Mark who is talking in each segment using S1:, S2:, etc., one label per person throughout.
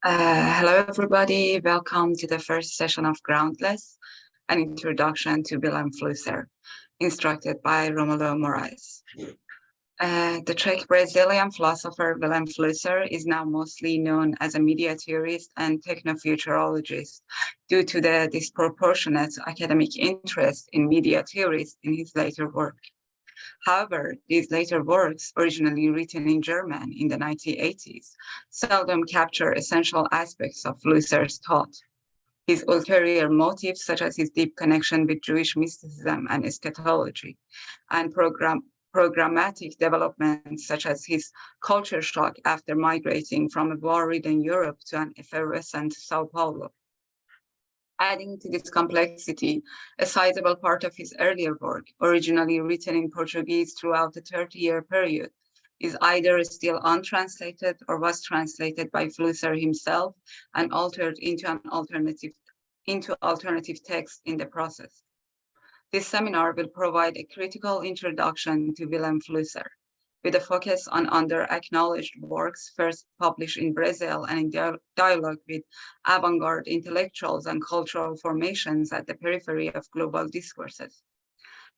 S1: Hello, everybody. Welcome to the first session of Groundless, an introduction to Vilém Flusser, instructed by Romulo Moraes. The Czech-Brazilian philosopher Vilém Flusser is now mostly known as a media theorist and techno-futurologist due to the disproportionate academic interest in media theories in his later work. However, these later works, originally written in German in the 1980s, seldom capture essential aspects of Flusser's thought. His ulterior motives, such as his deep connection with Jewish mysticism and eschatology, and programmatic developments, such as his culture shock after migrating from a war-ridden Europe to an effervescent São Paulo. Adding to this complexity, a sizable part of his earlier work, originally written in Portuguese throughout the 30-year period, is either still untranslated or was translated by Flusser himself and altered into alternative text in the process. This seminar will provide a critical introduction to Vilém Flusser, with a focus on under-acknowledged works first published in Brazil and in dialogue with avant-garde intellectuals and cultural formations at the periphery of global discourses.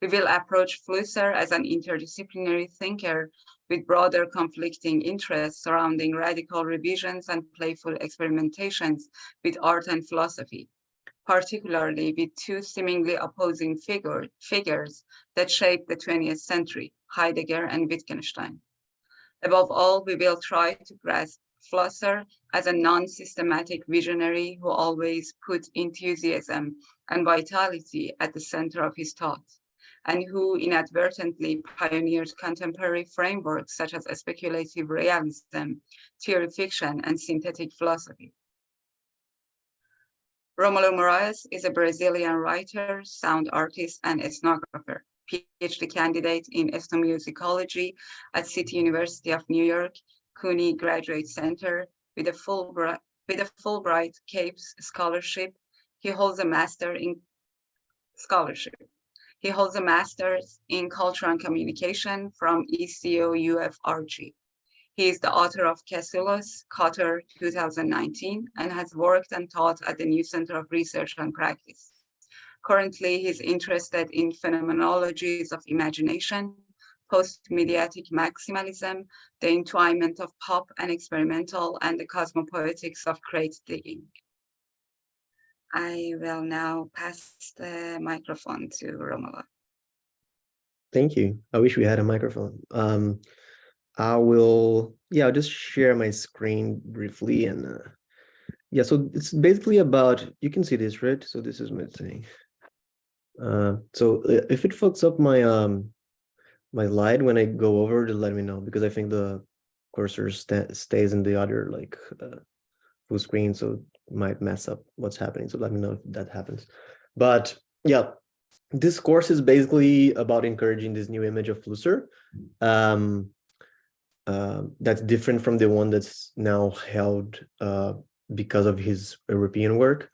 S1: We will approach Flusser as an interdisciplinary thinker with broader conflicting interests surrounding radical revisions and playful experimentations with art and philosophy, particularly with two seemingly opposing figures that shaped the 20th century, Heidegger and Wittgenstein. Above all, we will try to grasp Flusser as a non-systematic visionary who always put enthusiasm and vitality at the center of his thought, and who inadvertently pioneered contemporary frameworks such as speculative realism, theory fiction, and synthetic philosophy. Romulo Moraes is a Brazilian writer, sound artist, and ethnographer, PhD candidate in ethnomusicology at City University of New York, CUNY Graduate Center, with a Fulbright Capes scholarship. He holds a master's in culture and communication from ECO-UFRG. He is the author of Casulus, Qatar 2019, and has worked and taught at the New Center of Research and Practice. Currently, he's interested in phenomenologies of imagination, post-mediatic maximalism, the entwinement of pop and experimental, and the cosmopoetics of crate digging. I will now pass the microphone to Romulo.
S2: Thank you. I wish we had a microphone. I'll just share my screen briefly and so it's basically about, you can see this, right? So this is my thing. So if it fucks up my my slide when I go over, just let me know, because I think the cursor stays in the other full screen, so it might mess up what's happening. So let me know if that happens. But yeah, this course is basically about encouraging this new image of Flusser. That's different from the one that's now held because of his European work.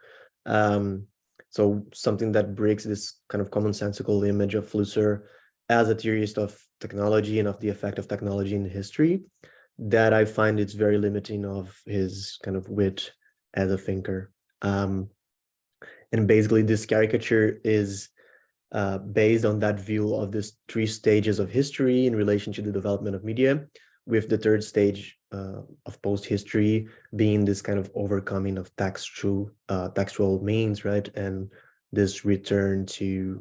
S2: So something that breaks this kind of commonsensical image of Flusser as a theorist of technology and of the effect of technology in history, that I find it's very limiting of his kind of wit as a thinker. And basically this caricature is based on that view of these three stages of history in relation to the development of media, with the third stage of post-history being this kind of overcoming of textual means, right? And this return to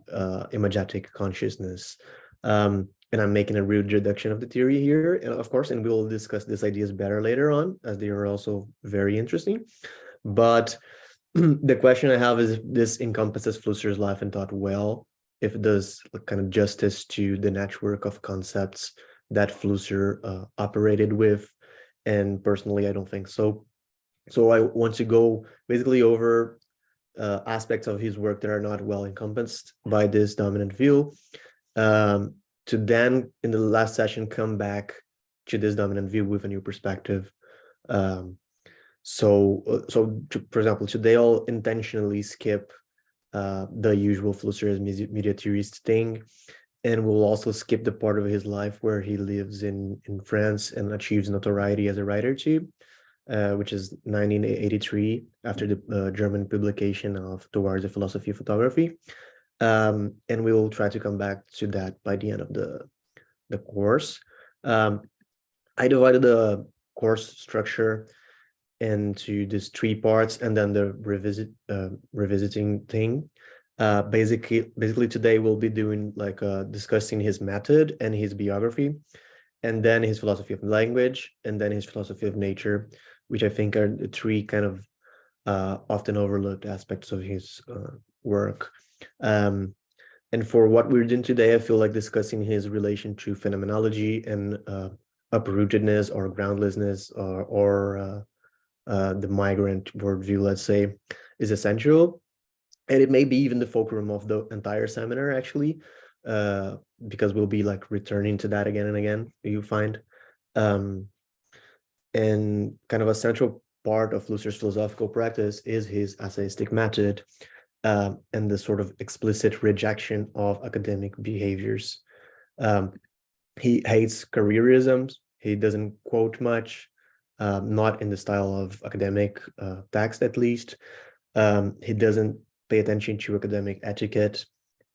S2: imagetic consciousness. And I'm making a rude reduction of the theory here, of course, and we'll discuss these ideas better later on, as they are also very interesting. But the question I have is if this encompasses Flusser's life and thought well, if it does kind of justice to the network of concepts that Flusser operated with, and personally, I don't think so. So I want to go basically over aspects of his work that are not well encompassed by this dominant view, to then, in the last session, come back to this dominant view with a new perspective. For example, today I'll intentionally skip the usual Flusser as media theorist thing, and we'll also skip the part of his life where he lives in France and achieves notoriety as a writer too. which is 1983, after the German publication of Towards the Philosophy of Photography. And we will try to come back to that by the end of the course. I divided the course structure into these 3 parts, and then the revisiting thing. Basically today we'll be doing like discussing his method and his biography, and then his philosophy of language, and then his philosophy of nature, which I think are the 3 kind of often overlooked aspects of his work. And for what we're doing today, I feel like discussing his relation to phenomenology and uprootedness or groundlessness or the migrant worldview, let's say, is essential. And it may be even the fulcrum of the entire seminar, actually, because we'll be like returning to that again and again, you find. And kind of a central part of Flusser's philosophical practice is his essayistic method, and the sort of explicit rejection of academic behaviors. He hates careerisms. He doesn't quote much, not in the style of academic text, at least. He doesn't pay attention to academic etiquette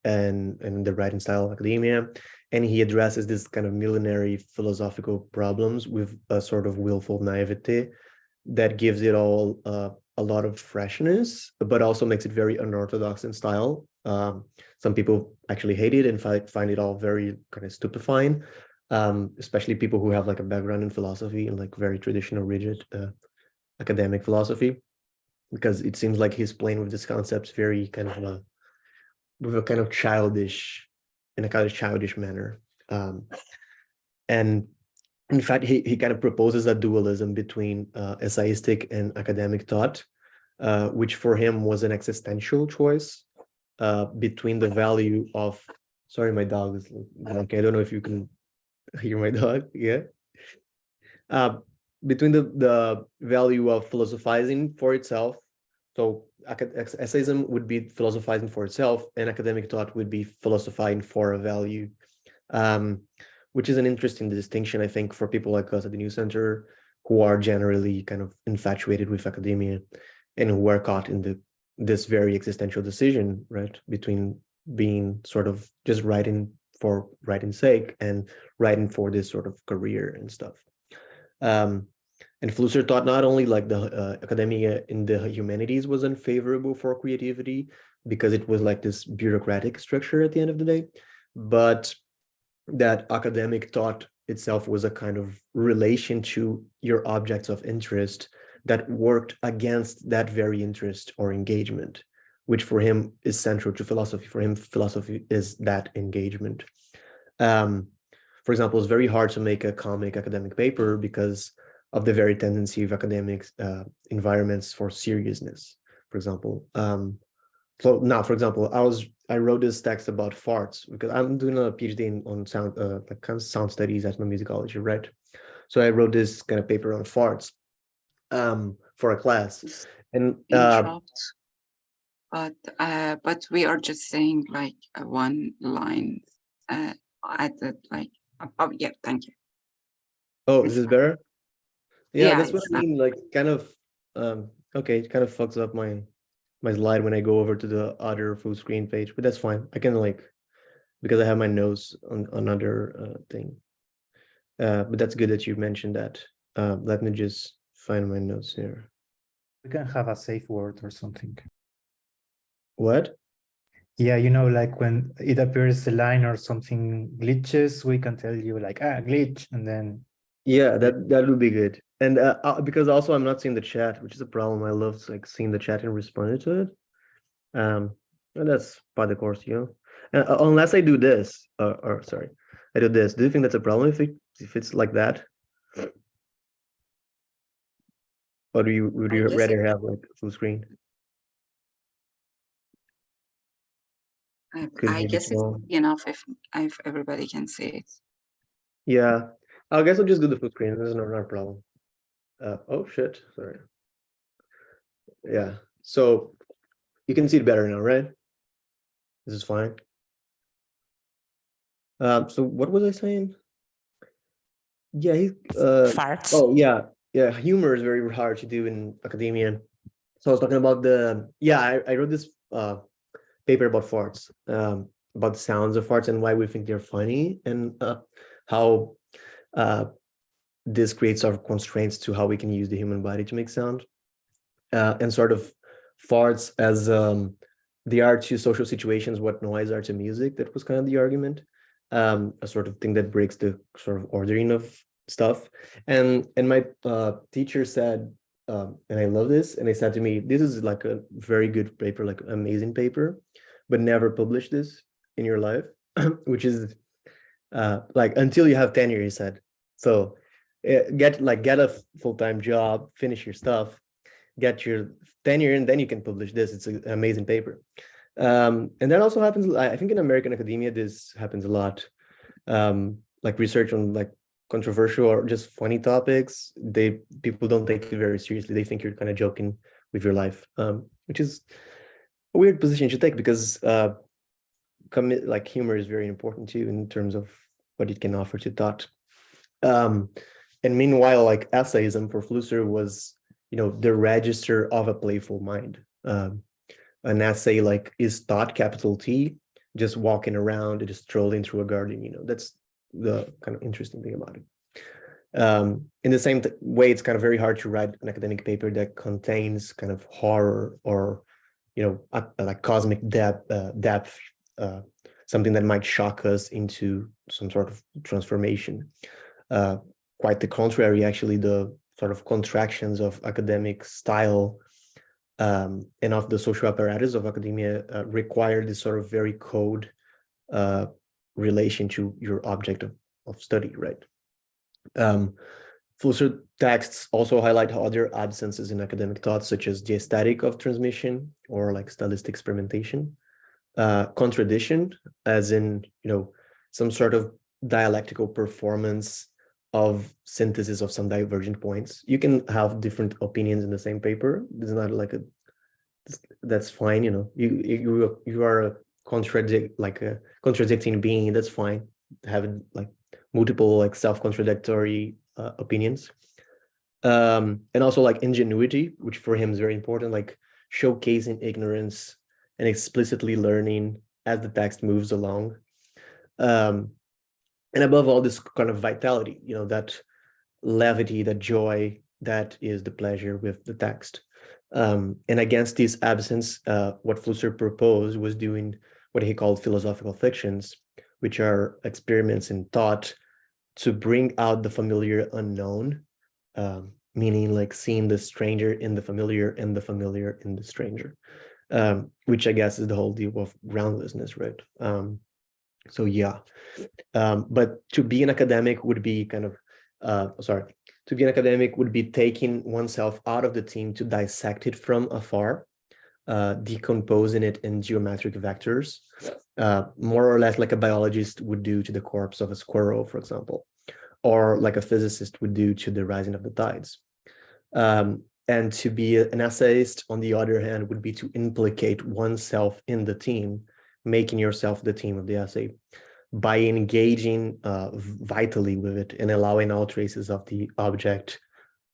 S2: and the writing style of academia. And he addresses this kind of millenary philosophical problems with a sort of willful naivete that gives it all a lot of freshness, but also makes it very unorthodox in style. Some people actually hate it and find it all very kind of stupefying, especially people who have like a background in philosophy and like very traditional, rigid academic philosophy, because it seems like he's playing with this concepts very kind of with a kind of childish, in a kind of childish manner. And in fact, he kind of proposes a dualism between essayistic and academic thought, which for him was an existential choice between the value of, sorry, my dog is okay. I don't know if you can hear my dog. Yeah. Between the value of philosophizing for itself. So essayism would be philosophizing for itself, and academic thought would be philosophizing for a value, which is an interesting distinction, I think, for people like us at the New Center, who are generally kind of infatuated with academia and who are caught in this very existential decision, right, between being sort of just writing for writing's sake and writing for this sort of career and stuff. And Flusser thought not only like the academia in the humanities was unfavorable for creativity because it was like this bureaucratic structure at the end of the day, but that academic thought itself was a kind of relation to your objects of interest that worked against that very interest or engagement, which for him is central to philosophy. For him, philosophy is that engagement. For example, it's very hard to make a comic academic paper because of the very tendency of academic environments for seriousness, for example. So now, for example, I wrote this text about farts because I'm doing a PhD on sound, like kind of sound studies, ethnomusicology, right? So I wrote this kind of paper on farts for a class, and
S1: but we are just saying like one line at the like. Oh yeah, thank you.
S2: Oh, is this better? Yeah, that's what I
S1: not.
S2: mean. Like, kind of, okay, it kind of fucks up my slide when I go over to the other full screen page, but that's fine. I can like, because I have my notes on another thing. But that's good that you mentioned that. Let me just find my notes here.
S3: We can have a safe word or something.
S2: What?
S3: Yeah, you know, like when it appears a line or something glitches, we can tell you like, glitch, and then.
S2: Yeah, that would be good. And because also I'm not seeing the chat, which is a problem. I love like seeing the chat and responding to it. And that's part of the course, you know. Unless I do this, or sorry, I do this. Do you think that's a problem if it's like that? Or would you rather have like full screen?
S1: I guess it's enough if everybody can see it.
S2: Yeah, I guess I'll just do the full screen. There's no problem. Oh shit, sorry. Yeah, so you can see it better now, right? This is fine. So what was I saying? Yeah,
S4: farts.
S2: Oh yeah, humor is very hard to do in academia. So I was talking about I wrote this paper about farts, about the sounds of farts and why we think they're funny, and how this creates sort of constraints to how we can use the human body to make sound, and sort of farts as they are to social situations what noise are to music. That was kind of the argument, a sort of thing that breaks the sort of ordering of stuff. And my teacher said, and I love this, and they said to me, this is like a very good paper, like amazing paper, but never publish this in your life, which is like until you have tenure, he said. So get a full-time job, finish your stuff, get your tenure, and then you can publish this. It's an amazing paper. And that also happens, I think in American academia, this happens a lot. Like research on like controversial or just funny topics, people don't take it very seriously. They think you're kind of joking with your life, which is a weird position to take, because like humor is very important too in terms of what it can offer to thought. And meanwhile, like essayism for Flusser was, the register of a playful mind. An essay like is thought, capital T, just walking around and just strolling through a garden. That's the kind of interesting thing about it. In the same way, it's kind of very hard to write an academic paper that contains kind of horror or, like cosmic depth, something that might shock us into some sort of transformation. Quite the contrary, actually, the sort of contractions of academic style and of the social apparatus of academia require this sort of very cold relation to your object of study, right? Flusser texts also highlight other absences in academic thought, such as the aesthetic of transmission or like stylistic experimentation, contradiction, as in, some sort of dialectical performance of synthesis of some divergent points. You can have different opinions in the same paper. It's not like that's fine. You are a contradicting being. That's fine. Having like multiple like self-contradictory opinions, and also like ingenuity, which for him is very important, like showcasing ignorance and explicitly learning as the text moves along. And above all, this kind of vitality, that levity, that joy, that is the pleasure with the text. And against this absence, what Flusser proposed was doing what he called philosophical fictions, which are experiments in thought to bring out the familiar unknown, meaning like seeing the stranger in the familiar and the familiar in the stranger, which I guess is the whole deal of groundlessness, right? So yeah, but to be an academic would be to be an academic would be taking oneself out of the team to dissect it from afar, decomposing it in geometric vectors, more or less like a biologist would do to the corpse of a squirrel, for example, or like a physicist would do to the rising of the tides. And to be an essayist, on the other hand, would be to implicate oneself in the team, making yourself the team of the essay by engaging vitally with it and allowing all traces of the object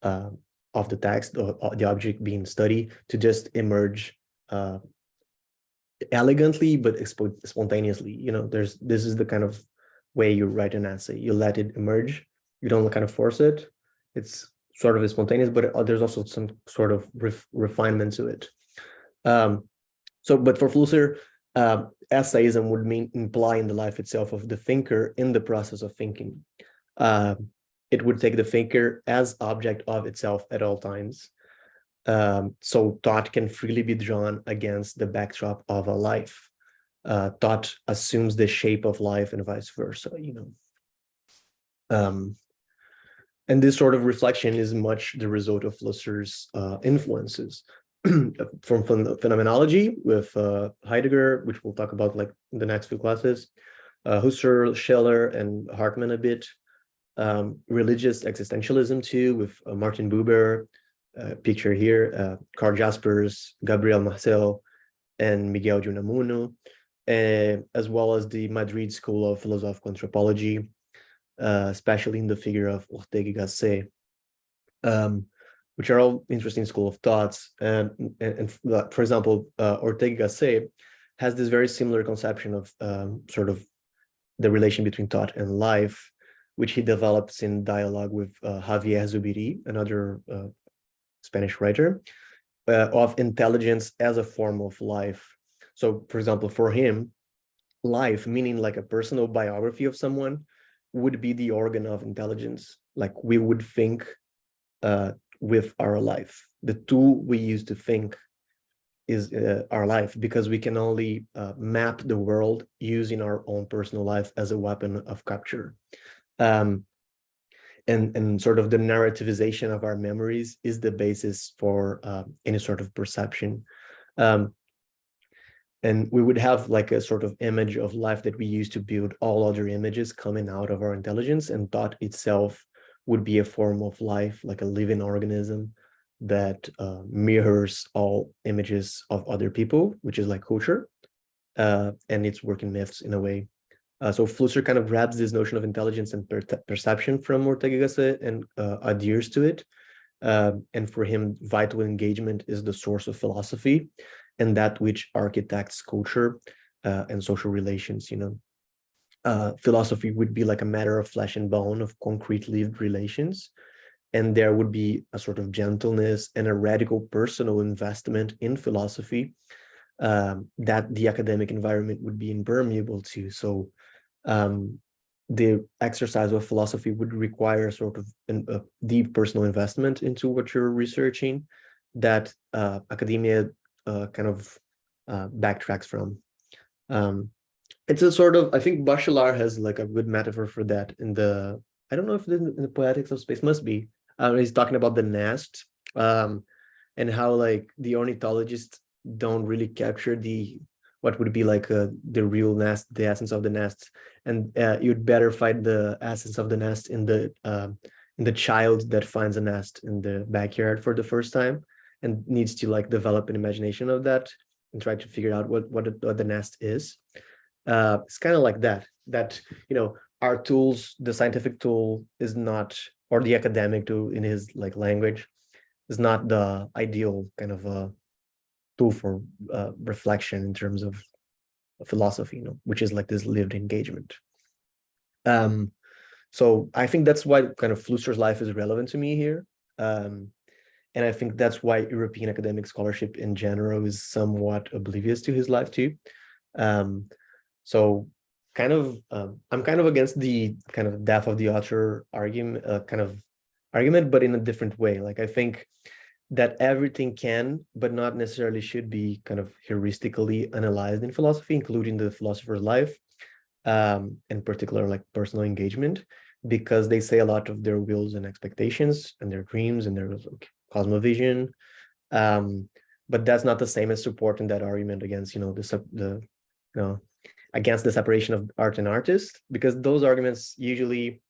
S2: of the text, or the object being studied, to just emerge elegantly but spontaneously. This is the kind of way you write an essay. You let it emerge. You don't kind of force it. It's sort of spontaneous, but there's also some sort of refinement to it. But for Flusser, essayism would mean implying the life itself of the thinker in the process of thinking. It would take the thinker as object of itself at all times. So thought can freely be drawn against the backdrop of a life. Thought assumes the shape of life and vice versa, and this sort of reflection is much the result of Flusser's influences. From phenomenology with Heidegger, which we'll talk about like in the next few classes, Husserl, Schiller, and Hartmann a bit. Religious existentialism too, with Martin Buber, picture here, Karl Jaspers, Gabriel Marcel, and Miguel de Unamuno, as well as the Madrid School of Philosophical Anthropology, especially in the figure of Ortega y Gasset. which are all interesting school of thoughts. And for example, Ortega y Gasset has this very similar conception of sort of the relation between thought and life, which he develops in dialogue with Javier Zubiri, another Spanish writer, of intelligence as a form of life. So, for example, for him, life, meaning like a personal biography of someone, would be the organ of intelligence. Like we would think with our life. The tool we use to think is our life, because we can only map the world using our own personal life as a weapon of capture. And sort of the narrativization of our memories is the basis for any sort of perception. And we would have like a sort of image of life that we use to build all other images coming out of our intelligence, and thought itself would be a form of life, like a living organism that mirrors all images of other people, which is like culture, and it's working myths in a way. So Flusser kind of grabs this notion of intelligence and perception from Ortega y Gasset and adheres to it. And for him, vital engagement is the source of philosophy, and that which architects culture and social relations. Philosophy would be like a matter of flesh and bone, of concrete lived relations, and there would be a sort of gentleness and a radical personal investment in philosophy that the academic environment would be impermeable to. So the exercise of philosophy would require sort of a deep personal investment into what you're researching that academia kind of backtracks from. It's a sort of, I think Bachelard has like a good metaphor for that in the, I don't know if in the Poetics of Space, must be. He's talking about the nest and how like the ornithologists don't really capture what would be like the real nest, the essence of the nest, and you'd better find the essence of the nest in the child that finds a nest in the backyard for the first time and needs to like develop an imagination of that and try to figure out what the nest is. It's kind of like that our tools, the scientific tool is not, or the academic tool in his like language, is not the ideal kind of tool for reflection in terms of philosophy, which is like this lived engagement. So I think that's why kind of Flusser's life is relevant to me here. And I think that's why European academic scholarship in general is somewhat oblivious to his life too. So kind of, I'm kind of against the kind of death of the author argument, but in a different way. Like I think that everything can, but not necessarily should be kind of heuristically analyzed in philosophy, including the philosopher's life, in particular like personal engagement, because they say a lot of their wills and expectations and their dreams and their like, cosmovision. But that's not the same as supporting that argument against, against the separation of art and artist, because those arguments usually,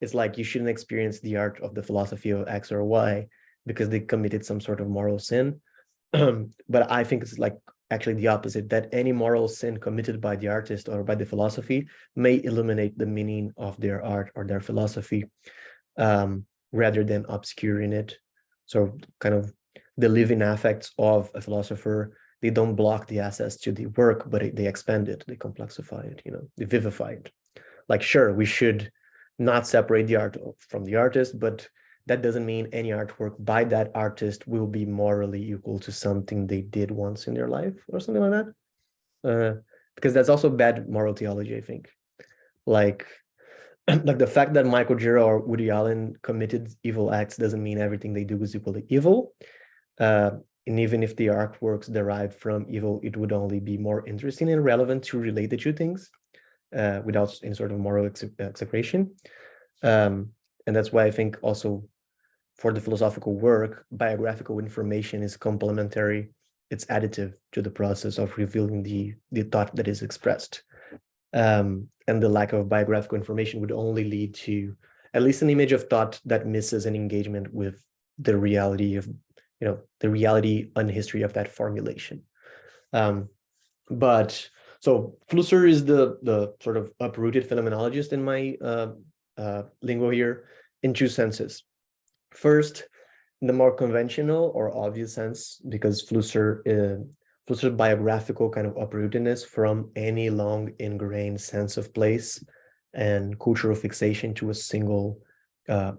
S2: it's like you shouldn't experience the art of the philosophy of X or Y because they committed some sort of moral sin. But I think it's like actually the opposite, that any moral sin committed by the artist or by the philosophy may illuminate the meaning of their art or their philosophy, rather than obscuring it. So kind of the living affects of a philosopher, they don't block the access to the work, but they expand it, they complexify it, they vivify it. Like, sure, we should not separate the art from the artist, but that doesn't mean any artwork by that artist will be morally equal to something they did once in their life or something like that. Because that's also bad moral theology, I think. Like the fact that Michael Gira or Woody Allen committed evil acts doesn't mean everything they do is equally evil. And even if the artworks derived from evil, it would only be more interesting and relevant to relate the two things without any sort of moral execration. And that's why I think also for the philosophical work, biographical information is complementary. It's additive to the process of revealing the thought that is expressed. And the lack of biographical information would only lead to at least an image of thought that misses an engagement with the reality of, the reality and history of that formulation. But so Flusser is the sort of uprooted phenomenologist in my lingo here in two senses. First, in the more conventional or obvious sense, because Flusser's biographical kind of uprootedness from any long ingrained sense of place and cultural fixation to a single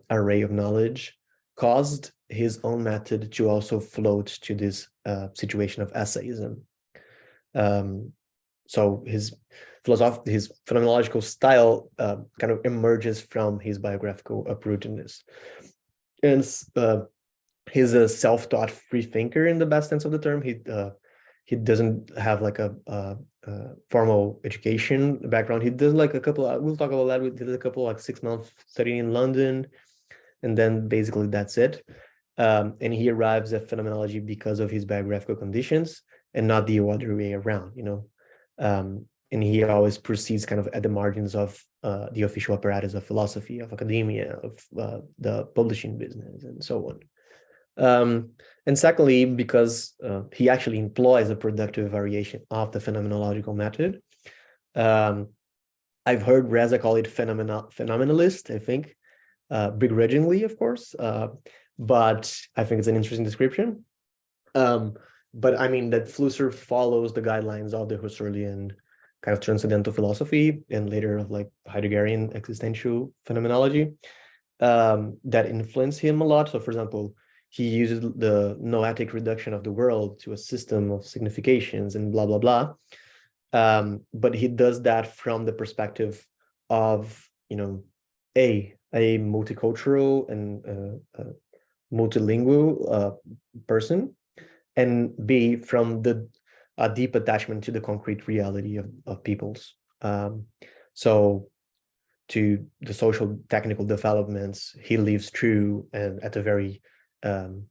S2: array of knowledge caused his own method to also float to this situation of essayism. So his phenomenological style kind of emerges from his biographical uprootedness. And he's a self-taught free thinker in the best sense of the term. He doesn't have like a formal education background. He does like a couple, we'll talk about that. We did a couple like 6 months studying in London, and then basically that's it. And he arrives at phenomenology because of his biographical conditions and not the other way around, you know. And he always proceeds kind of at the margins of the official apparatus of philosophy, of academia, of the publishing business, and so on. And secondly, because he actually employs a productive variation of the phenomenological method. I've heard Reza call it phenomenalist, I think, begrudgingly, of course, but I think it's an interesting description. But I mean that Flusser follows the guidelines of the Husserlian kind of transcendental philosophy and later of like Heideggerian existential phenomenology that influence him a lot. So for example, he uses the noetic reduction of the world to a system of significations and blah, blah, blah. But he does that from the perspective of, you know, a multicultural and multilingual person, and B, from a deep attachment to the concrete reality of peoples. So to the social technical developments, he lives true and at the very and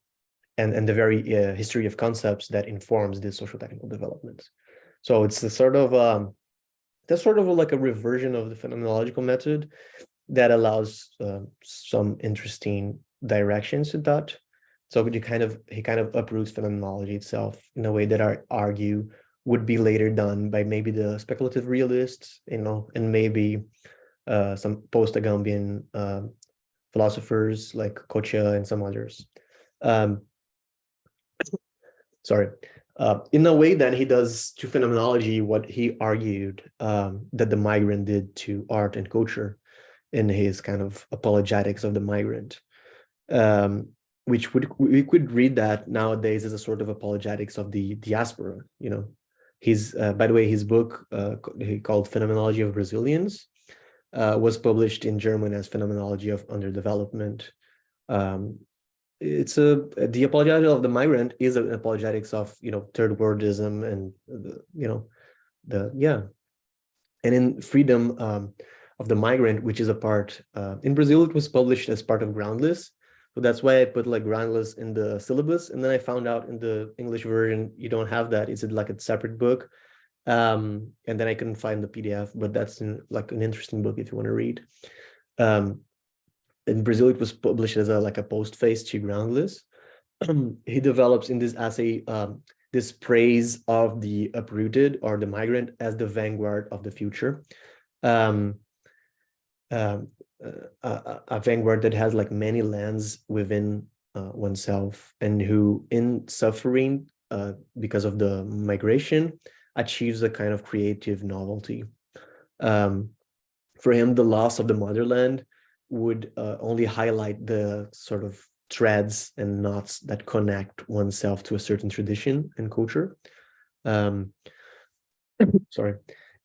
S2: the very history of concepts that informs this social technical developments. So it's a sort of that's sort of like a reversion of the phenomenological method that allows some interesting directions to that. So he kind of uproots phenomenology itself in a way that I argue would be later done by maybe the speculative realists, you know, and maybe some post-Agamben philosophers like Kocha and some others. Sorry. In a way, then he does to phenomenology what he argued that the migrant did to art and culture in his kind of apologetics of the migrant, which we could read that nowadays as a sort of apologetics of the diaspora. You know, his by the way, his book he called Phenomenology of Brazilians was published in German as Phenomenology of Underdevelopment. It's the apologetic of the migrant is an apologetics of, you know, third worldism and and in Freedom of the Migrant, which is a part in Brazil, it was published as part of Groundless. So that's why I put like Groundless in the syllabus, and then I found out in the English version you don't have that. It's like a separate book, and then I couldn't find the PDF, but that's like an interesting book if you want to read. In Brazil, it was published as a postface to Groundless. He develops in this essay this praise of the uprooted or the migrant as the vanguard of the future. A vanguard that has like many lands within oneself, and who in suffering because of the migration achieves a kind of creative novelty. For him, the loss of the motherland would only highlight the sort of threads and knots that connect oneself to a certain tradition and culture. Sorry.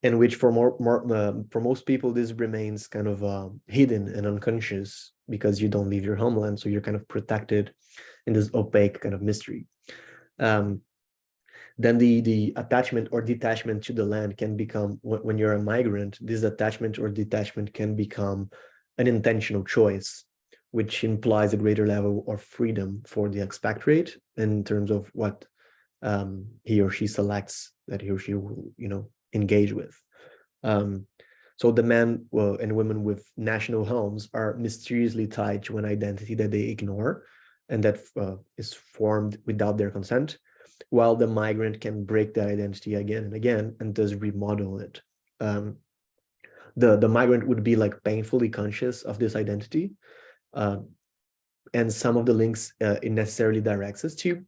S2: In which for most people, this remains kind of hidden and unconscious because you don't leave your homeland, so you're kind of protected in this opaque kind of mystery. Then the attachment or detachment to the land can become, when you're a migrant, this attachment or detachment can become an intentional choice, which implies a greater level of freedom for the expatriate in terms of what he or she selects that he or she will, you know, engage with. So the men and women with national homes are mysteriously tied to an identity that they ignore and that is formed without their consent, while the migrant can break that identity again and again and thus remodel it. The migrant would be like painfully conscious of this identity, and some of the links it necessarily directs us to,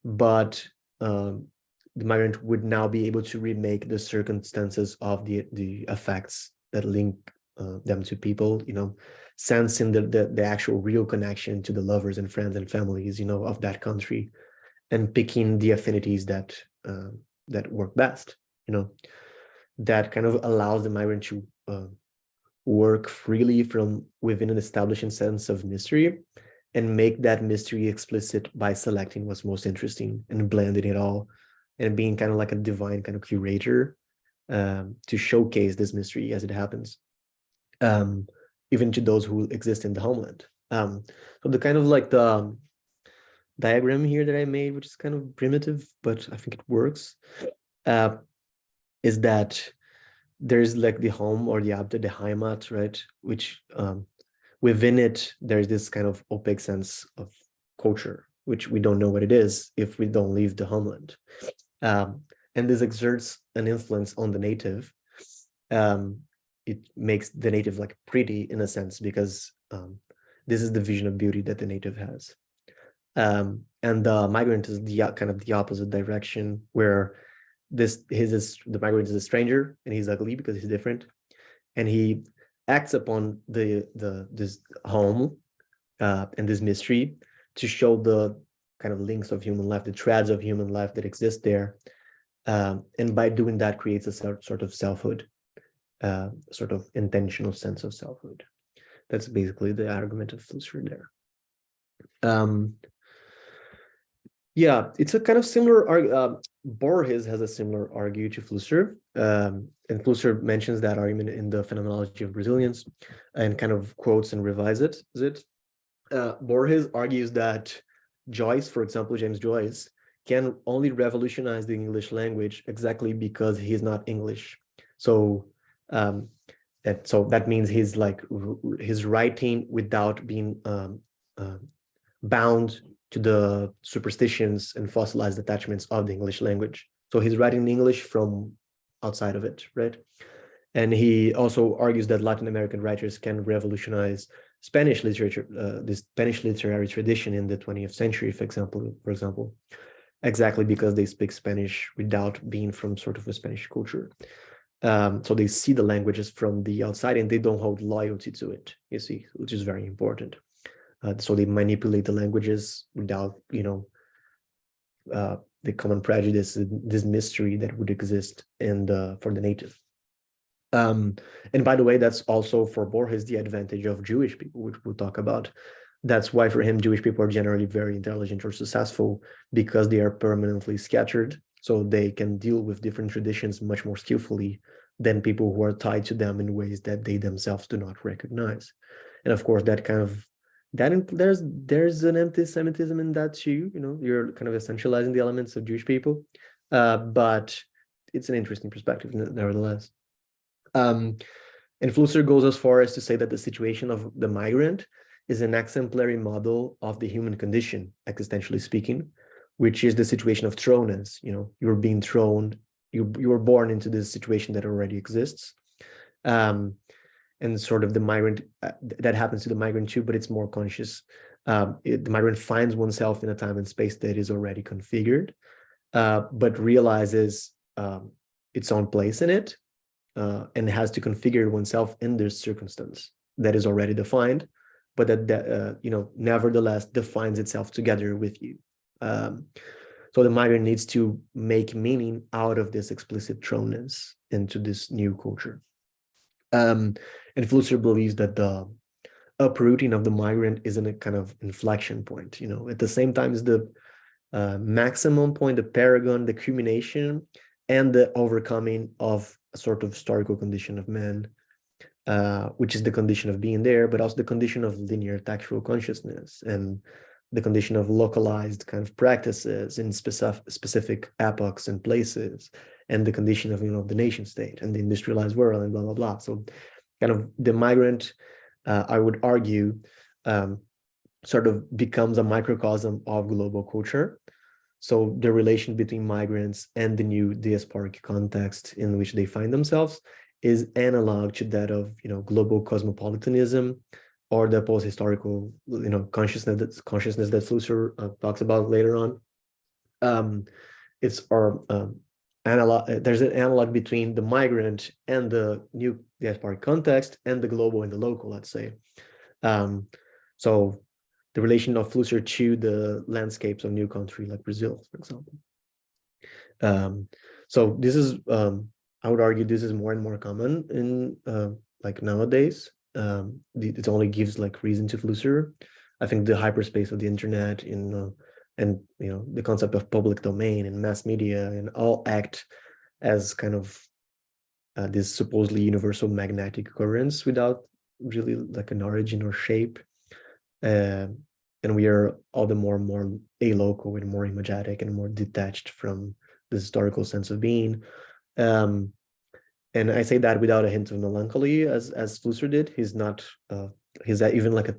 S2: but the migrant would now be able to remake the circumstances of the effects that link them to people, sensing the actual real connection to the lovers and friends and families, of that country, and picking the affinities that work best, that kind of allows the migrant to work freely from within an established sense of mystery and make that mystery explicit by selecting what's most interesting and blending it all and being kind of like a divine kind of curator to showcase this mystery as it happens, even to those who exist in the homeland. So the kind of like the diagram here that I made, which is kind of primitive, but I think it works, is that there's like the home or the Abde, the Heimat, right? Which within it, there's this kind of opaque sense of culture, which we don't know what it is if we don't leave the homeland. And this exerts an influence on the native. It makes the native like pretty in a sense, because this is the vision of beauty that the native has. And the migrant is the kind of the opposite direction, where the migrant is a stranger and he's ugly because he's different, and he acts upon this home and this mystery to show the kind of links of human life, the threads of human life that exist there, and by doing that creates a sort of selfhood, sort of intentional sense of selfhood. That's basically the argument of Flusser there. Yeah, it's a kind of similar. Borges has a similar argument to Flusser, and Flusser mentions that argument in the Phenomenology of Brazilians, and kind of quotes and revises it. Borges argues that Joyce, for example, James Joyce, can only revolutionize the English language exactly because he's not English. So that means he's like his writing without being bound to the superstitions and fossilized attachments of the English language. So he's writing in English from outside of it, right? And he also argues that Latin American writers can revolutionize Spanish literature, the Spanish literary tradition in the 20th century, for example, exactly because they speak Spanish without being from sort of a Spanish culture. So they see the languages from the outside and they don't hold loyalty to it, you see, which is very important. So they manipulate the languages without, the common prejudice, this mystery that would exist for the native. And by the way, that's also for Borges the advantage of Jewish people, which we'll talk about. That's why for him, Jewish people are generally very intelligent or successful, because they are permanently scattered. So they can deal with different traditions much more skillfully than people who are tied to them in ways that they themselves do not recognize. And of course, there's an anti-Semitism in that too. You're kind of essentializing the elements of Jewish people, but it's an interesting perspective nevertheless. And Flusser goes as far as to say that the situation of the migrant is an exemplary model of the human condition, existentially speaking, which is the situation of thrownness. You're being thrown, you were born into this situation that already exists. And sort of the migrant, that happens to the migrant too, but it's more conscious. The migrant finds oneself in a time and space that is already configured, but realizes its own place in it, and has to configure oneself in this circumstance that is already defined, but that nevertheless defines itself together with you. So the migrant needs to make meaning out of this explicit thrownness into this new culture. And Flusser believes that the uprooting of the migrant is in a kind of inflection point, at the same time as the maximum point, the paragon, the culmination, and the overcoming of a sort of historical condition of man, which is the condition of being there, but also the condition of linear textual consciousness and the condition of localized kind of practices in specific epochs and places, and the condition of the nation state and the industrialized world and blah blah blah. So kind of the migrant, I would argue, sort of becomes a microcosm of global culture. So the relation between migrants and the new diasporic context in which they find themselves is analog to that of global cosmopolitanism, or the post-historical, consciousness that Flusser talks about later on. It's our analog. There's an analog between the migrant and the new diasporic context and the global and the local, let's say. So the relation of Flusser to the landscapes of new country like Brazil, for example. So this is, I would argue, this is more and more common in like nowadays. It only gives like reason to Flusser. I think the hyperspace of the internet and the concept of public domain and mass media and all act as kind of this supposedly universal magnetic currents without really like an origin or shape. And we are all the more alocal and more imagetic and more detached from the historical sense of being. And I say that without a hint of melancholy, as Flusser did. He's not, he's even like a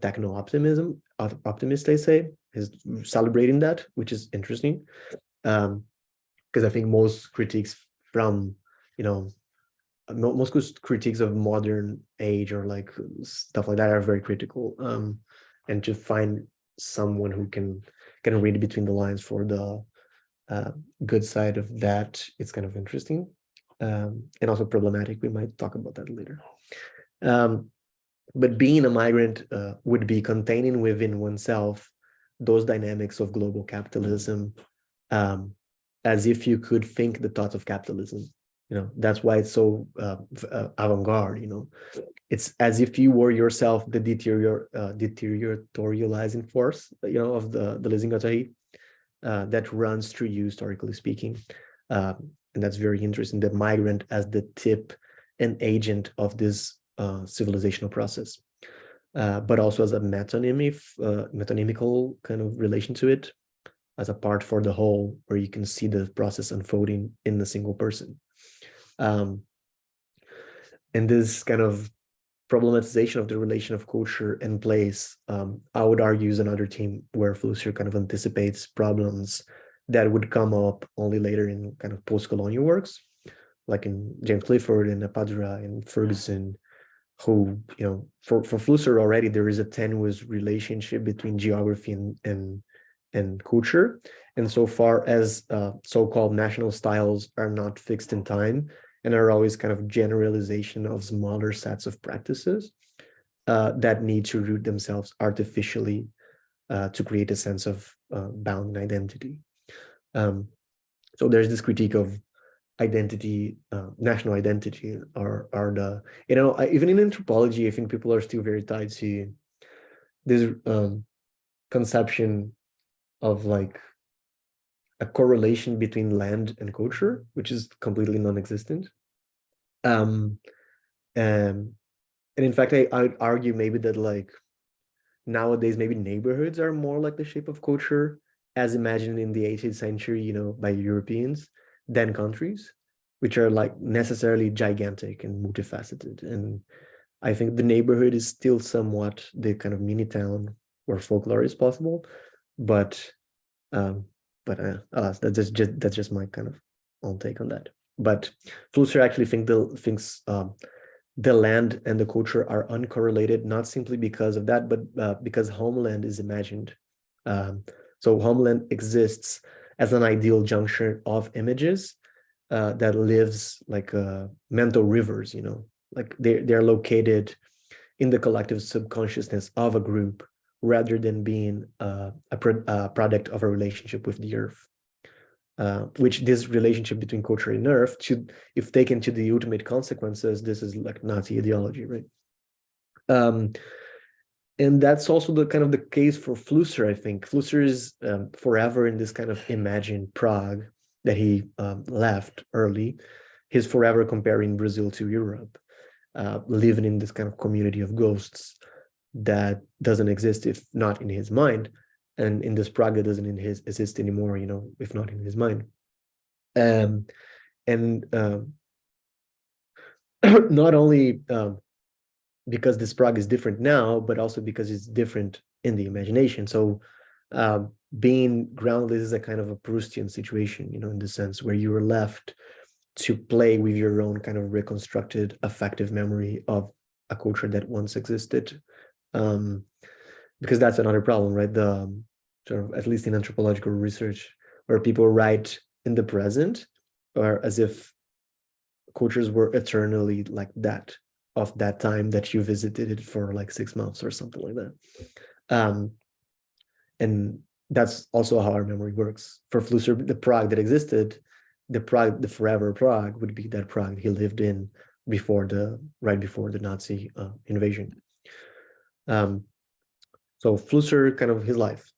S2: optimist, I say. He's celebrating that, which is interesting. Because I think most critiques from, most critiques of modern age or like stuff like that are very critical. And to find someone who can read between the lines for the good side of that, it's kind of interesting. And also problematic. We might talk about that later. But being a migrant would be containing within oneself those dynamics of global capitalism, as if you could think the thoughts of capitalism. That's why it's so avant-garde. It's as if you were yourself the deterioratorializing force, of the lézingatarie that runs through you, historically speaking. And that's very interesting, the migrant as the tip and agent of this civilizational process, but also as a metonymical kind of relation to it, as a part for the whole, where you can see the process unfolding in a single person. And this kind of problematization of the relation of culture and place, I would argue, is another theme where Flusser kind of anticipates problems that would come up only later in kind of post-colonial works, like in James Clifford and Padura and Ferguson, who, for Flusser already, there is a tenuous relationship between geography and culture. And so far as so-called national styles are not fixed in time and are always kind of generalization of smaller sets of practices that need to root themselves artificially to create a sense of bound identity. So there's this critique of identity, national identity, or the, even in anthropology, I think people are still very tied to this conception of like a correlation between land and culture, which is completely non-existent. And in fact, I would argue maybe that like nowadays, maybe neighborhoods are more like the shape of culture as imagined in the 18th century, by Europeans, than countries, which are like necessarily gigantic and multifaceted. And I think the neighborhood is still somewhat the kind of mini town where folklore is possible, but that's just my kind of own take on that. But Flusser actually thinks the land and the culture are uncorrelated, not simply because of that, but because homeland is imagined. So homeland exists as an ideal juncture of images that lives like mental rivers, like they're located in the collective subconsciousness of a group rather than being a product of a relationship with the earth. Which this relationship between culture and earth, if taken to the ultimate consequences, this is like Nazi ideology, right? And that's also the kind of the case for Flusser, I think. Flusser is forever in this kind of imagined Prague that he left early. He's forever comparing Brazil to Europe, living in this kind of community of ghosts that doesn't exist if not in his mind, and in this Prague that doesn't exist anymore, if not in his mind. Not only because this Prague is different now, but also because it's different in the imagination. So being groundless is a kind of a Proustian situation, in the sense where you are left to play with your own kind of reconstructed affective memory of a culture that once existed, Because that's another problem, right? The sort of, at least in anthropological research, where people write in the present, or as if cultures were eternally like that, of that time that you visited it for like 6 months or something like that. And that's also how our memory works. For Flusser, the Prague that existed, the forever Prague would be that Prague he lived in right before the Nazi invasion. So Flusser, kind of his life.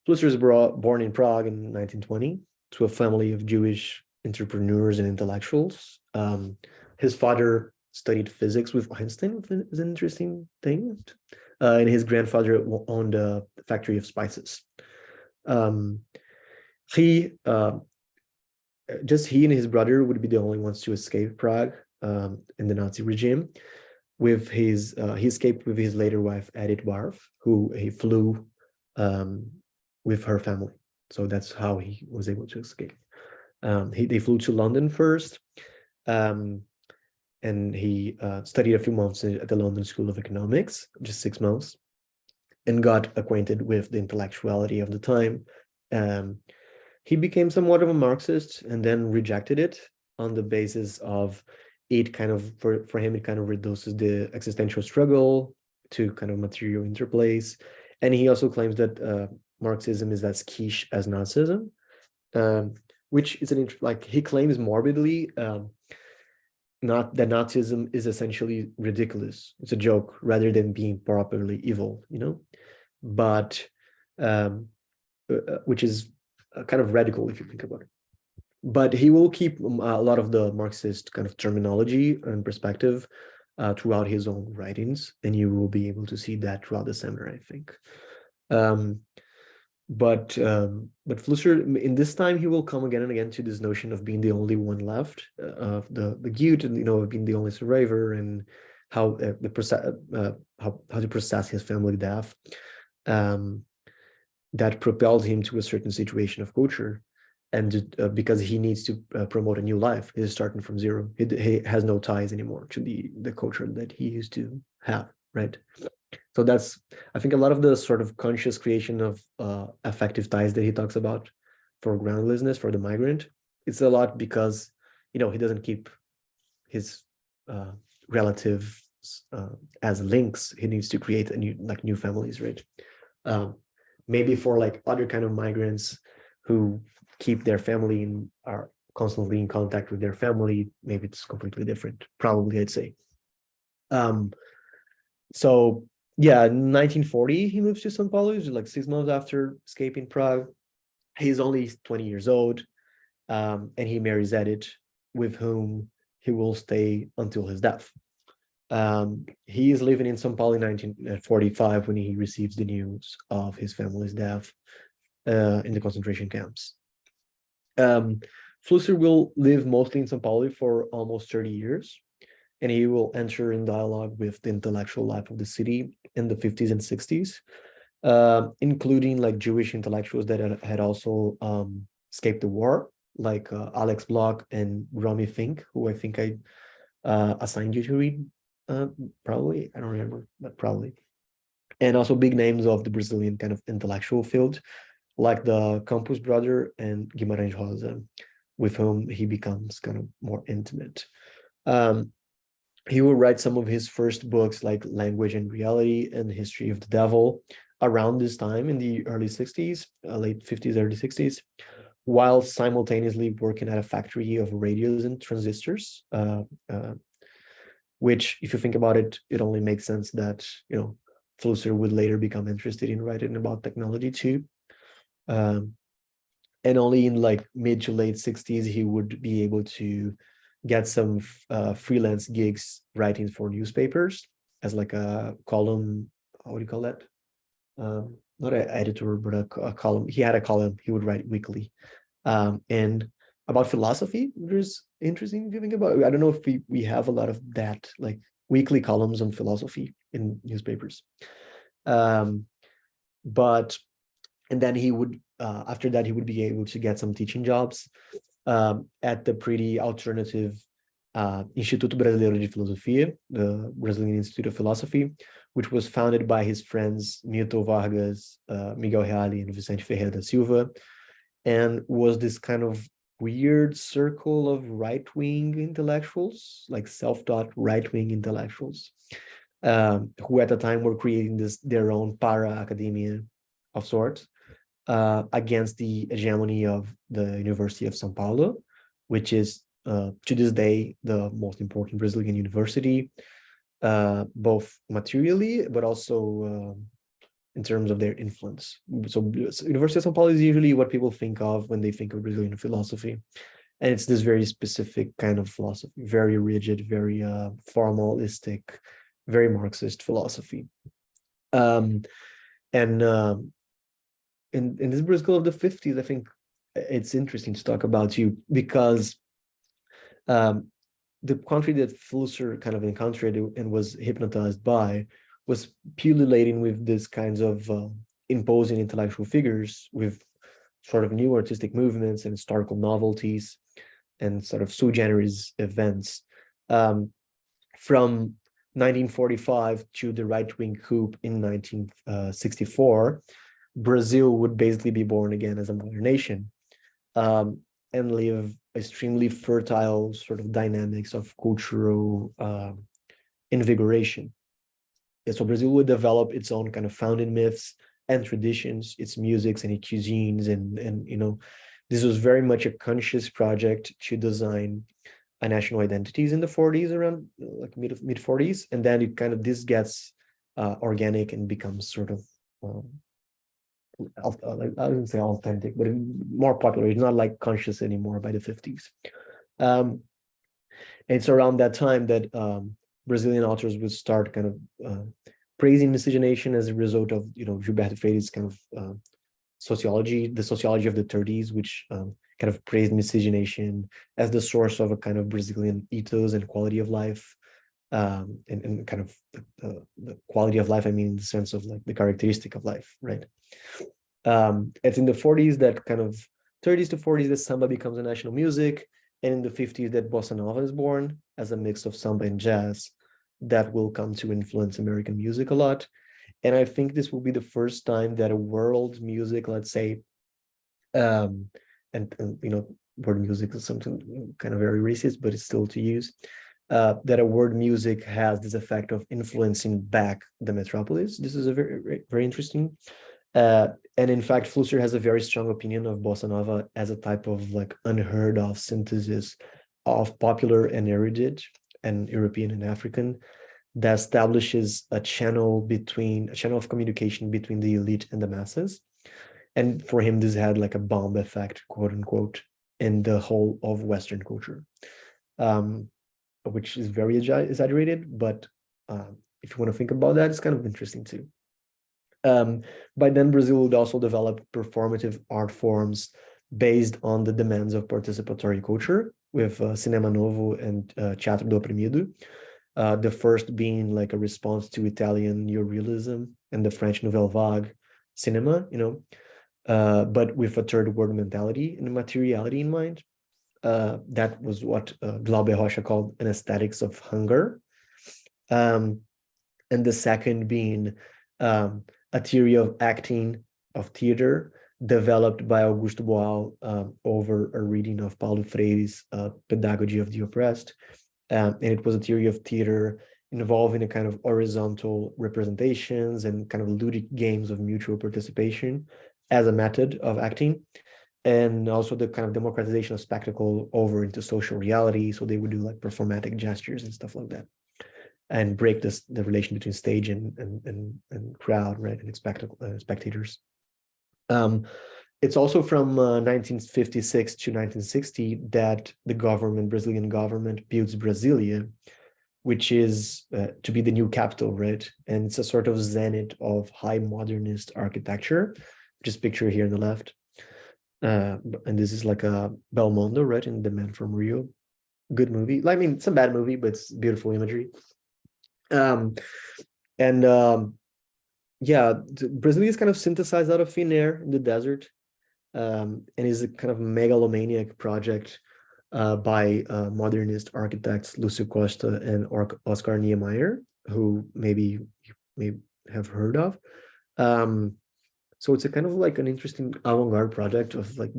S2: Flusser is born in Prague in 1920 to a family of Jewish entrepreneurs and intellectuals. His father studied physics with Einstein, which is an interesting thing. And his grandfather owned a factory of spices. He and his brother would be the only ones to escape Prague in the Nazi regime. He escaped with his later wife Edith Barth, who he flew with her family. So that's how he was able to escape. They flew to London first, and he studied a few months at the London School of Economics, just 6 months, and got acquainted with the intellectuality of the time. He became somewhat of a Marxist and then rejected it on the basis of it kind of, for him, it kind of reduces the existential struggle to kind of material interplays. And he also claims that Marxism is as quiche as Nazism, which is he claims morbidly not that Nazism is essentially ridiculous. It's a joke rather than being properly evil, but which is kind of radical if you think about it. But he will keep a lot of the Marxist kind of terminology and perspective throughout his own writings, and you will be able to see that throughout the seminar, I think. But Flusser, in this time, he will come again and again to this notion of being the only one left, of the guilt, and of being the only survivor, and how to process his family death. That propelled him to a certain situation of culture, and because he needs to promote a new life, he's starting from zero. He has no ties anymore to the culture that he used to have, right? So that's, I think, a lot of the sort of conscious creation of affective ties that he talks about for groundlessness, for the migrant. It's a lot because, he doesn't keep his relatives as links. He needs to create new families, right? Maybe for other kind of migrants who keep their family and are constantly in contact with their family, maybe it's completely different, probably, I'd say. So yeah, in 1940, he moves to São Paulo, 6 months after escaping Prague. He's only 20 years old, and he marries Edith, with whom he will stay until his death. He is living in São Paulo in 1945 when he receives the news of his family's death in the concentration camps. Flusser will live mostly in São Paulo for almost 30 years, and he will enter in dialogue with the intellectual life of the city in the 50s and 60s, including Jewish intellectuals that had also escaped the war, like Alex Bloch and Romy Fink, who I think I assigned you to read, probably, I don't remember, but probably. And also big names of the Brazilian kind of intellectual field, like the Campos brother and Guimarães Rosa, with whom he becomes kind of more intimate. He will write some of his first books, like Language and Reality and History of the Devil, around this time in the early 60s, late 50s, early 60s, while simultaneously working at a factory of radios and transistors, which, if you think about it, it only makes sense that, Flusser would later become interested in writing about technology too. And only in mid to late 60s, he would be able to get some freelance gigs writing for newspapers as a column. What do you call that? Not an editor, but a column. He had a column he would write weekly, and about philosophy. There's interesting if you think about it. I don't know if we have a lot of that, weekly columns on philosophy in newspapers. And then he would, after that, he would be able to get some teaching jobs at the pretty alternative Instituto Brasileiro de Filosofia, the Brazilian Institute of Philosophy, which was founded by his friends Milton Vargas, Miguel Reale, and Vicente Ferreira da Silva, and was this kind of weird circle of right-wing intellectuals, like self-taught right-wing intellectuals, who at the time were creating their own para-academia of sorts, against the hegemony of the University of São Paulo, which is to this day the most important Brazilian university, both materially but also in terms of their influence. So University of São Paulo is usually what people think of when they think of Brazilian philosophy, and it's this very specific kind of philosophy, very rigid, very formalistic, very Marxist philosophy. And in this Brazil of the 50s, I think it's interesting to talk about too, because the country that Flusser kind of encountered and was hypnotized by was pullulating with these kinds of imposing intellectual figures with sort of new artistic movements and historical novelties and sort of sui generis events. From 1945 to the right-wing coup in 1964, Brazil would basically be born again as a modern nation, and live extremely fertile sort of dynamics of cultural invigoration. And so Brazil would develop its own kind of founding myths and traditions, its musics and its cuisines, and you know, this was very much a conscious project to design a national identities in the 40s, around like mid 40s, and then it kind of this gets organic and becomes sort of I wouldn't say authentic, but more popular. It's not like conscious anymore by the 50s. It's around that time that Brazilian authors would start kind of praising miscegenation as a result of, you know, Gilberto Freire's kind of sociology, the sociology of the 30s, which kind of praised miscegenation as the source of a kind of Brazilian ethos and quality of life. And kind of the quality of life, I mean, in the sense of like the characteristic of life, right? It's in the 40s that kind of 30s to 40s that samba becomes a national music, and in the 50s that bossa nova is born as a mix of samba and jazz that will come to influence American music a lot. And I think this will be the first time that a world music, let's say, and you know, world music is something kind of very racist, but it's still to use. That a word music has this effect of influencing back the metropolis. This is a very, very interesting. And in fact, Flusser has a very strong opinion of bossa nova as a type of like unheard of synthesis of popular and erudite and European and African that establishes a channel of communication between the elite and the masses. And for him, this had like a bomb effect, quote unquote, in the whole of Western culture. Which is very exaggerated, but if you want to think about that, it's kind of interesting too. By then, Brazil would also develop performative art forms based on the demands of participatory culture, with Cinema Novo and Teatro do Oprimido, the first being like a response to Italian neorealism and the French Nouvelle Vague cinema, you know, but with a third world mentality and materiality in mind. That was what Glauber Rocha called an aesthetics of hunger. And the second being a theory of acting, of theater, developed by Augusto Boal over a reading of Paulo Freire's Pedagogy of the Oppressed. And it was a theory of theater involving a kind of horizontal representations and kind of ludic games of mutual participation as a method of acting. And also the kind of democratization of spectacle over into social reality. So they would do like performatic gestures and stuff like that, and break the relation between stage and crowd, right, and spectators. It's also from 1956 to 1960 that the Brazilian government builds Brasilia, which is to be the new capital, right? And it's a sort of zenith of high modernist architecture, which is pictured here on the left. And this is like a Belmondo, right, in The Man from Rio. Good movie. I mean, it's a bad movie, but it's beautiful imagery. Yeah, Brazil is kind of synthesized out of thin air in the desert, and is a kind of megalomaniac project by modernist architects Lúcio Costa and Oscar Niemeyer, who maybe you may have heard of. So it's a kind of like an interesting avant-garde project of like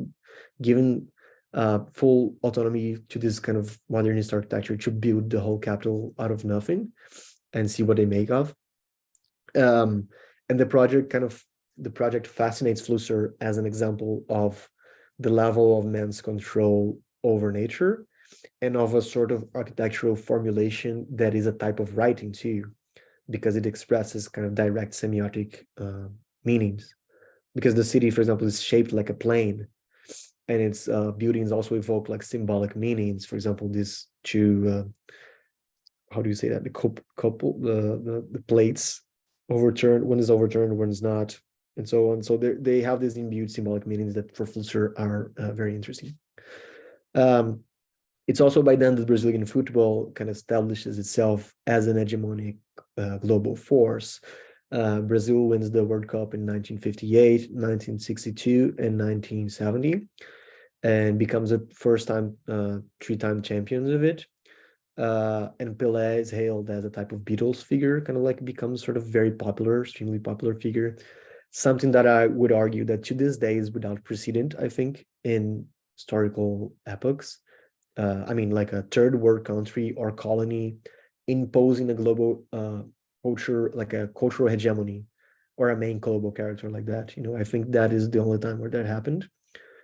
S2: giving full autonomy to this kind of modernist architecture to build the whole capital out of nothing and see what they make of. And the project fascinates Flusser as an example of the level of man's control over nature and of a sort of architectural formulation that is a type of writing too, because it expresses kind of direct semiotic meanings. Because the city, for example, is shaped like a plane, and its buildings also evoke like symbolic meanings. For example, these two, how do you say that? The plates overturned, one is overturned, one is not, and so on. So they have these imbued symbolic meanings that for Flusser are very interesting. It's also by then that Brazilian football kind of establishes itself as an hegemonic global force. Brazil wins the World Cup in 1958, 1962, and 1970, and becomes a first-time, three-time champions of it. And Pelé is hailed as a type of Beatles figure, kind of like becomes sort of very popular, extremely popular figure. Something that I would argue that to this day is without precedent, I think, in historical epochs. I mean, like a third world country or colony imposing a global culture, like a cultural hegemony or a main global character like that. I think that is the only time where that happened.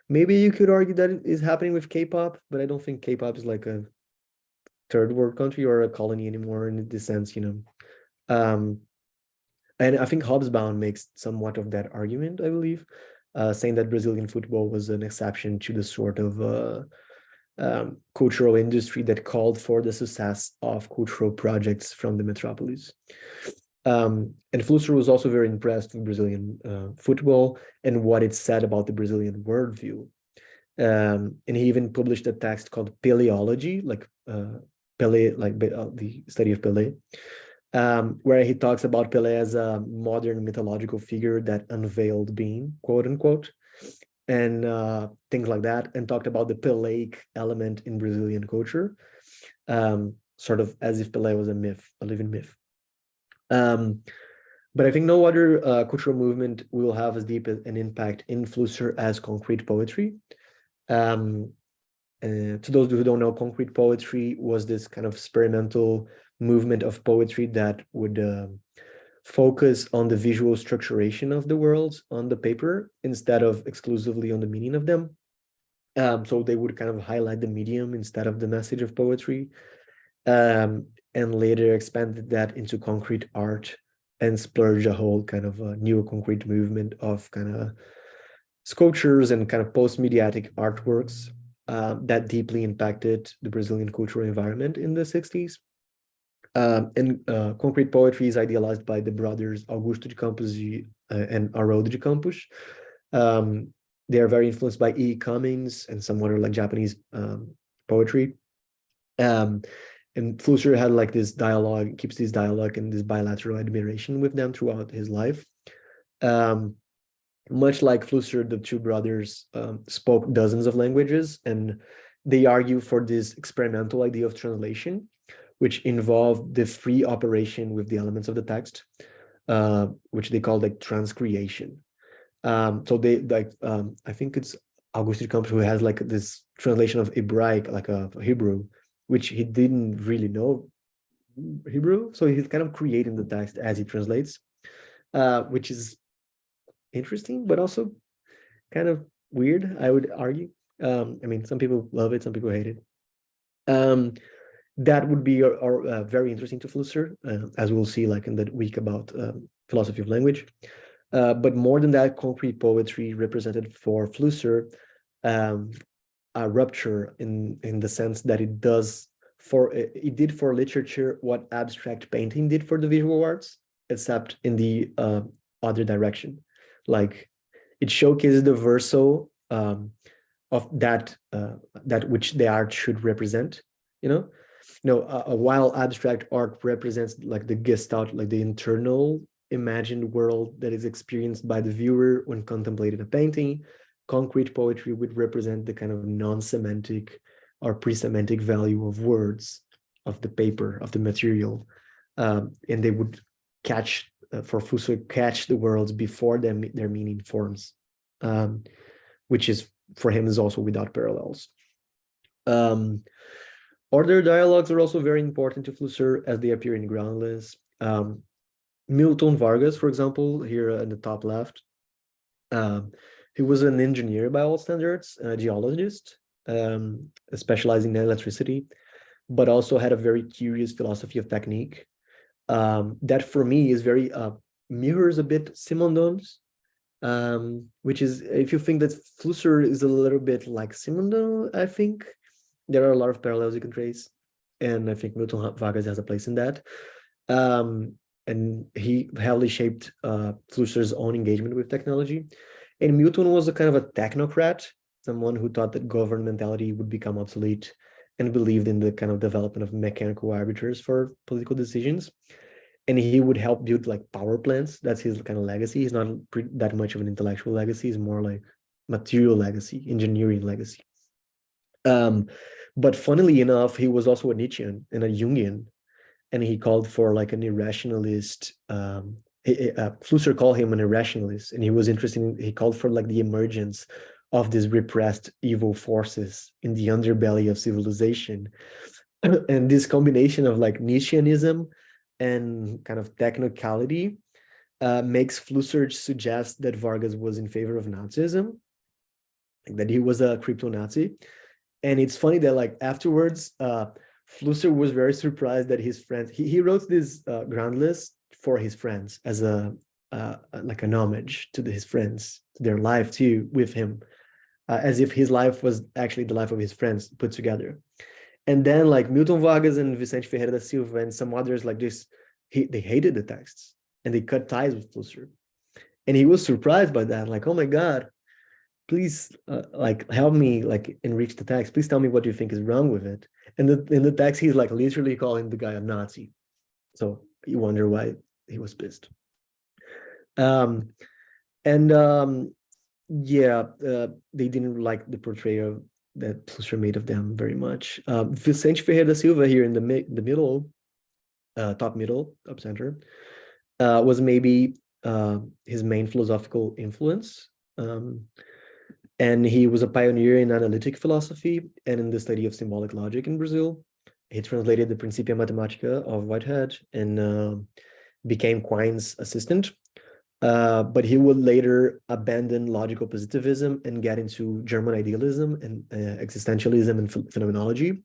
S2: Maybe you could argue that it is happening with K-pop, but I don't think K-pop is like a third world country or a colony anymore in this sense, and I think Hobsbawm makes somewhat of that argument, I believe, saying that Brazilian football was an exception to the sort of cultural industry that called for the success of cultural projects from the metropolis. And Flusser was also very impressed with Brazilian football and what it said about the Brazilian worldview. And he even published a text called Peleology, like Pelé, like the study of Pelé, where he talks about Pelé as a modern mythological figure that unveiled being, quote unquote, and things like that, and talked about the Peleic element in Brazilian culture, sort of as if Pelé was a myth, a living myth. But I think no other cultural movement will have as deep an impact in Flusser as concrete poetry. To those who don't know, concrete poetry was this kind of experimental movement of poetry that would focus on the visual structuration of the worlds on the paper instead of exclusively on the meaning of them. So they would kind of highlight the medium instead of the message of poetry, and later expanded that into concrete art and splurge a whole kind of a new concrete movement of kind of sculptures and kind of post-mediatic artworks that deeply impacted the Brazilian cultural environment in the 60s. And concrete poetry is idealized by the brothers Augusto de Campos and Haroldo de Campos. They are very influenced by E. Cummings and some other like Japanese poetry. And Flusser had like this dialogue, keeps this dialogue and this bilateral admiration with them throughout his life. Much like Flusser, the two brothers spoke dozens of languages, and they argue for this experimental idea of translation, which involved the free operation with the elements of the text, which they call like transcreation. So they like, I think it's Augusto de Campos who has like this translation of Hebraic, like a Hebrew, which he didn't really know Hebrew. So he's kind of creating the text as he translates, which is interesting, but also kind of weird, I would argue. I mean, some people love it, some people hate it. That would be very interesting to Flusser, as we'll see like in the week about philosophy of language. But more than that, concrete poetry represented for Flusser a rupture in the sense that it did for literature what abstract painting did for the visual arts, except in the other direction. Like it showcases the verso of that which the art should represent, while abstract art represents like the gestalt, like the internal imagined world that is experienced by the viewer when contemplating a painting, concrete poetry would represent the kind of non-semantic or pre-semantic value of words, of the paper, of the material, and they would catch, for Flusser, catch the worlds before their meaning forms, which is, for him, is also without parallels. Order dialogues are also very important to Flusser as they appear in Groundless. Milton Vargas, for example, here in the top left, he was an engineer by all standards, a geologist, specializing in electricity, but also had a very curious philosophy of technique that for me is very, mirrors a bit Simondon's, which is, if you think that Flusser is a little bit like Simondon, I think there are a lot of parallels you can trace. And I think Milton Vargas has a place in that. And he heavily shaped Flusser's own engagement with technology. And Milton was a kind of a technocrat, someone who thought that governmentality would become obsolete and believed in the kind of development of mechanical arbiters for political decisions. And he would help build like power plants. That's his kind of legacy. He's not that much of an intellectual legacy. He's more like material legacy, engineering legacy. But funnily enough, he was also a Nietzschean and a Jungian, and he called for like an irrationalist. Flusser called him an irrationalist, and he was interested in, he called for like the emergence of these repressed evil forces in the underbelly of civilization. And this combination of like Nietzscheanism and kind of technicality makes Flusser suggest that Vargas was in favor of Nazism, that he was a crypto-Nazi. And it's funny that like afterwards, Flusser was very surprised that his friends, he wrote this Groundless for his friends as a like an homage to his friends, to their life too with him, as if his life was actually the life of his friends put together. And then like Milton Vargas and Vicente Ferreira da Silva and some others like this, they hated the texts and they cut ties with Flusser. And he was surprised by that, like, oh my God, please like help me like enrich the text. Please tell me what you think is wrong with it. And in the text, he's like literally calling the guy a Nazi. So you wonder why he was pissed. Yeah, they didn't like the portrayal that Flusser made of them very much. Vicente Ferreira da Silva here in the middle, top center, was maybe his main philosophical influence. And he was a pioneer in analytic philosophy and in the study of symbolic logic in Brazil. He translated the Principia Mathematica of Whitehead and became Quine's assistant. But he would later abandon logical positivism and get into German idealism and existentialism and phenomenology,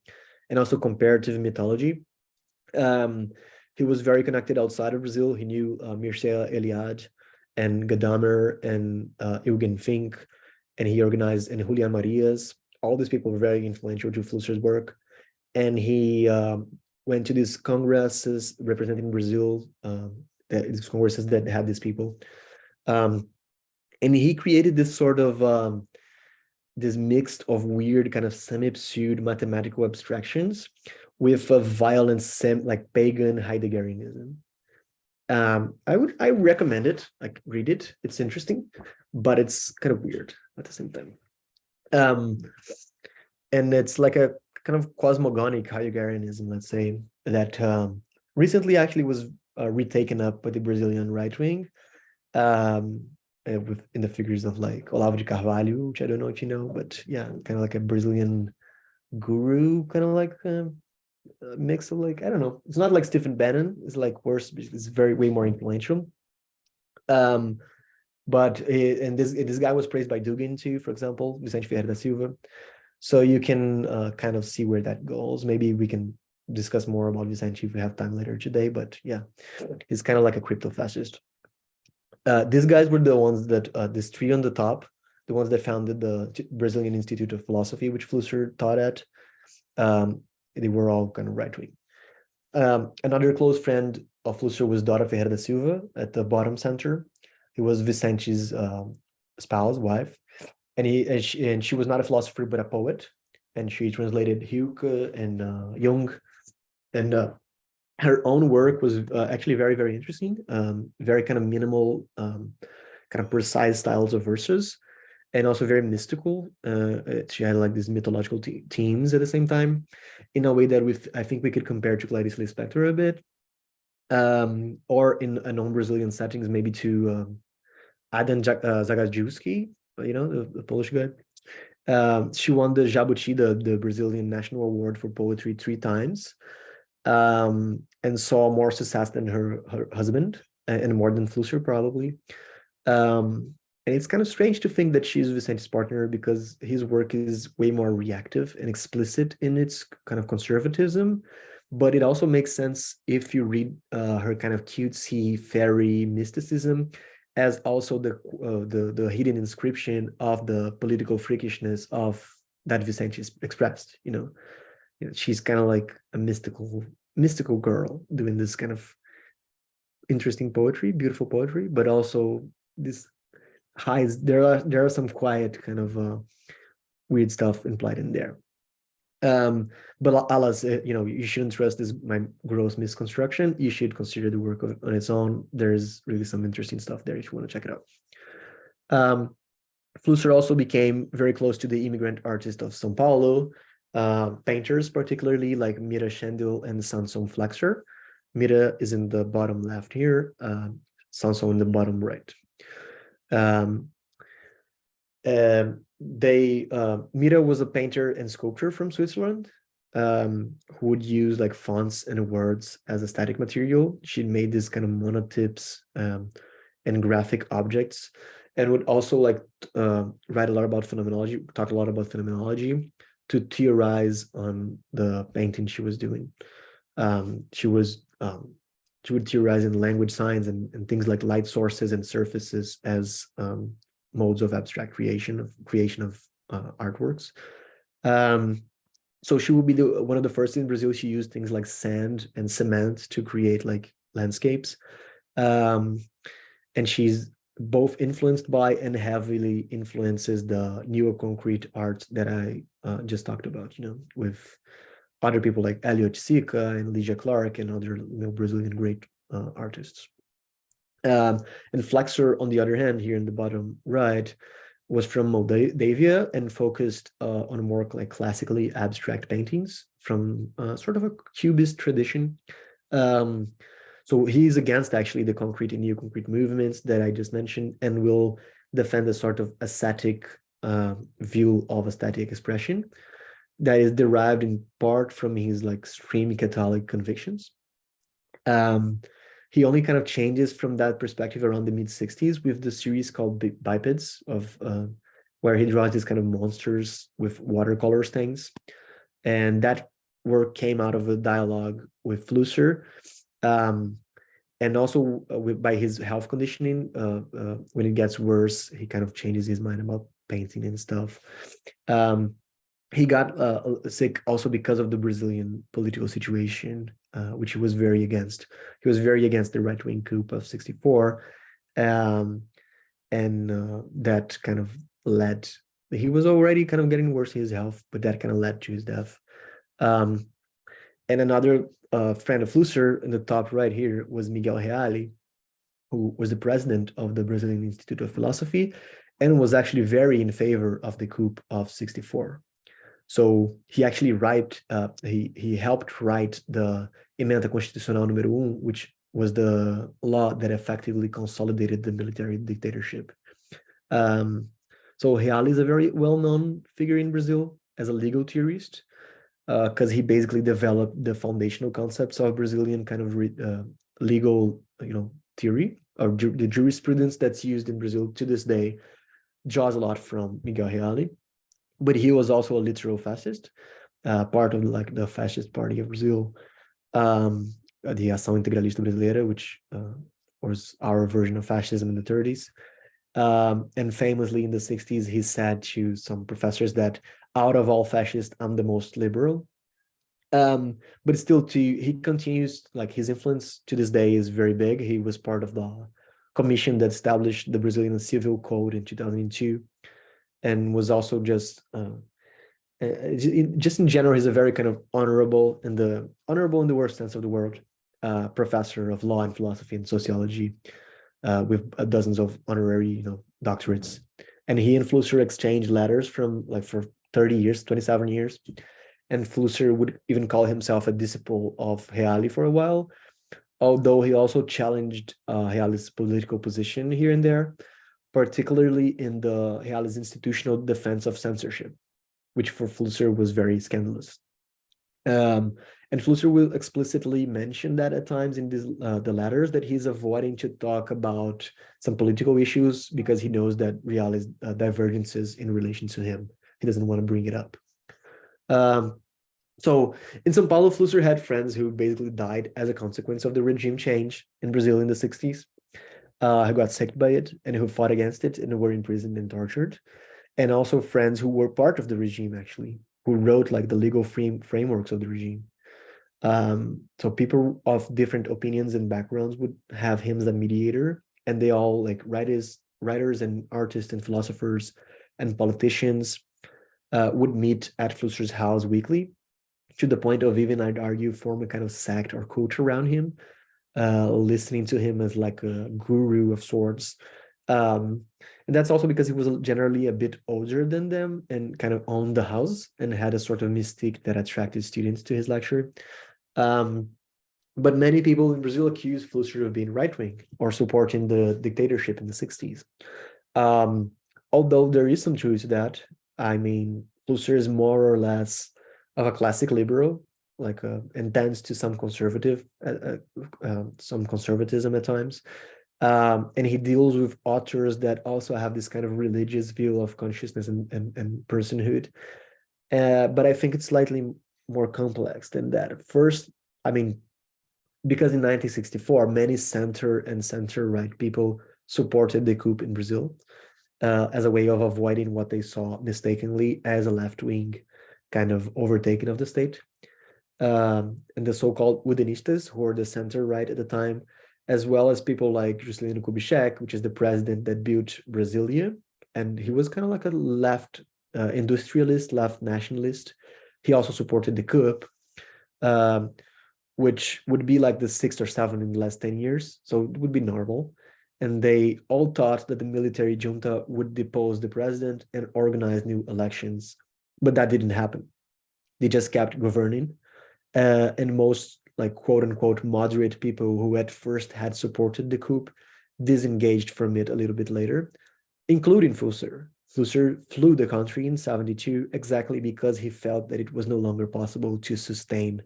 S2: and also comparative mythology. He was very connected outside of Brazil. He knew Mircea Eliade and Gadamer and Eugen Fink, and he organized, and Julian Marias. All these people were very influential to Flusser's work. And he went to these congresses representing Brazil, these congresses that had these people. And he created this sort of, this mix of weird kind of semi-pseudo mathematical abstractions with a violent, like pagan Heideggerianism. I recommend it, like read it. It's interesting, but it's kind of weird at the same time. And it's like a kind of cosmogonic Heideggerianism, let's say, that recently actually was retaken up by the Brazilian right wing, in the figures of like Olavo de Carvalho, which I don't know if you know, but yeah, kind of like a Brazilian guru, kind of like a mix of like, I don't know, it's not like Stephen Bannon, it's like worse because it's way more influential. But this guy was praised by Dugin too, for example, Vicente Ferreira da Silva. So you can kind of see where that goes. Maybe we can discuss more about Vicente if we have time later today, but yeah, he's kind of like a crypto-fascist. These guys were the ones that, this three on the top, the ones that founded the Brazilian Institute of Philosophy, which Flusser taught at. They were all kind of right-wing. Another close friend of Flusser was Dora Ferreira da Silva at the bottom center. He was Vicente's spouse, wife. And she was not a philosopher, but a poet. And she translated Huke and Jung. And her own work was actually very, very interesting. Very kind of minimal, kind of precise styles of verses. and also very mystical. She had like these mythological themes at the same time, in a way that I think we could compare to Clarice Lispector a bit, or in a non-Brazilian settings, maybe to Adam Zagajewski, the Polish guy. She won the Jabuti, the Brazilian National Award for Poetry 3 times, and saw more success than her husband, and more than Flusser probably. And it's kind of strange to think that she's Vicente's partner, because his work is way more reactive and explicit in its kind of conservatism. But it also makes sense if you read her kind of cutesy fairy mysticism as also the hidden inscription of the political freakishness of that Vicente expressed. She's kind of like a mystical girl doing this kind of interesting poetry, beautiful poetry, but also this highs. There are some quiet kind of weird stuff implied in there. But alas, you shouldn't trust this my gross misconstruction. You should consider the work on its own. There's really some interesting stuff there if you want to check it out. Flusser also became very close to the immigrant artists of São Paulo, painters particularly like Mira Schendel and Samson Flexer. Mira is in the bottom left here, Samson in the bottom right. Mira was a painter and sculptor from Switzerland, who would use like fonts and words as a static material. She made this kind of monotypes and graphic objects, and would also write a lot about phenomenology, talk a lot about phenomenology to theorize on the painting she was doing. She would theorize in language science and things like light sources and surfaces as modes of abstract creation of artworks. So she will be one of the first in Brazil. She used things like sand and cement to create like landscapes, and she's both influenced by and heavily influences the neo-concrete art that I just talked about. With other people like Elliot Sica and Lygia Clark and other Brazilian great artists. And Flexer, on the other hand, here in the bottom right, was from Moldavia and focused on more like classically abstract paintings from sort of a Cubist tradition. So he's against actually the concrete and neo-concrete movements that I just mentioned, and will defend a sort of ascetic view of aesthetic expression that is derived in part from his like extreme Catholic convictions. He only kind of changes from that perspective around the mid-60s with the series called Bipeds, where he draws these kind of monsters with watercolor stains. And that work came out of a dialogue with Flusser, and also by his health conditioning. When it gets worse, he kind of changes his mind about painting and stuff. He got sick also because of the Brazilian political situation, which he was very against. He was very against the right-wing coup of '64, and that kind of led. He was already kind of getting worse in his health, but that kind of led to his death. And another friend of Flusser in the top right here was Miguel Reale, who was the president of the Brazilian Institute of Philosophy and was actually very in favor of the coup of '64. So he actually he helped write the Emenda Constitucional número 1, which was the law that effectively consolidated the military dictatorship. So Reale is a very well-known figure in Brazil as a legal theorist, because he basically developed the foundational concepts of Brazilian kind of legal, theory, or the jurisprudence that's used in Brazil to this day draws a lot from Miguel Reale. But he was also a literal fascist, part of like the fascist party of Brazil, the Ação Integralista Brasileira, which was our version of fascism in the 30s. And famously in the 60s, he said to some professors that out of all fascists, I'm the most liberal. But still, he continues, like his influence to this day is very big. He was part of the commission that established the Brazilian Civil Code in 2002. And was also just in general, he's a very kind of honorable in the worst sense of the word, professor of law and philosophy and sociology, with dozens of honorary, doctorates. And he and Flusser exchanged letters for 30 years, 27 years. And Flusser would even call himself a disciple of Reale for a while, although he also challenged Reale's political position here and there, particularly in the Reale's institutional defense of censorship, which for Flusser was very scandalous. And Flusser will explicitly mention that at times in the letters, that he's avoiding to talk about some political issues because he knows that Reale's divergences in relation to him. He doesn't want to bring it up. So in São Paulo, Flusser had friends who basically died as a consequence of the regime change in Brazil in the 60s, who got sick by it and who fought against it and were imprisoned and tortured. And also friends who were part of the regime, actually, who wrote like the legal frameworks of the regime. So people of different opinions and backgrounds would have him as a mediator, and they all, like writers and artists and philosophers and politicians, would meet at Flusser's house weekly, to the point of even, I'd argue, form a kind of sect or cult around him, listening to him as like a guru of sorts. And that's also because he was generally a bit older than them and kind of owned the house and had a sort of mystique that attracted students to his lecture. But many people in Brazil accuse Flusser of being right-wing or supporting the dictatorship in the 60s. Although there is some truth to that. I mean, Flusser is more or less of a classic liberal, like and tends to some conservatism at times. And he deals with authors that also have this kind of religious view of consciousness and personhood. But I think it's slightly more complex than that. First, I mean, because in 1964, many center and center-right people supported the coup in Brazil as a way of avoiding what they saw mistakenly as a left-wing kind of overtaking of the state. And the so-called Udenistas, who were the center-right at the time, as well as people like Juscelino Kubitschek, which is the president that built Brasilia. And he was kind of like a left industrialist, left nationalist. He also supported the coup, which would be like the 6th or 7th in the last 10 years. So it would be normal. And they all thought that the military junta would depose the president and organize new elections. But that didn't happen. They just kept governing. And most, like, quote unquote, moderate people who at first had supported the coup disengaged from it a little bit later, including Flusser. Flusser flew the country in 1972 exactly because he felt that it was no longer possible to sustain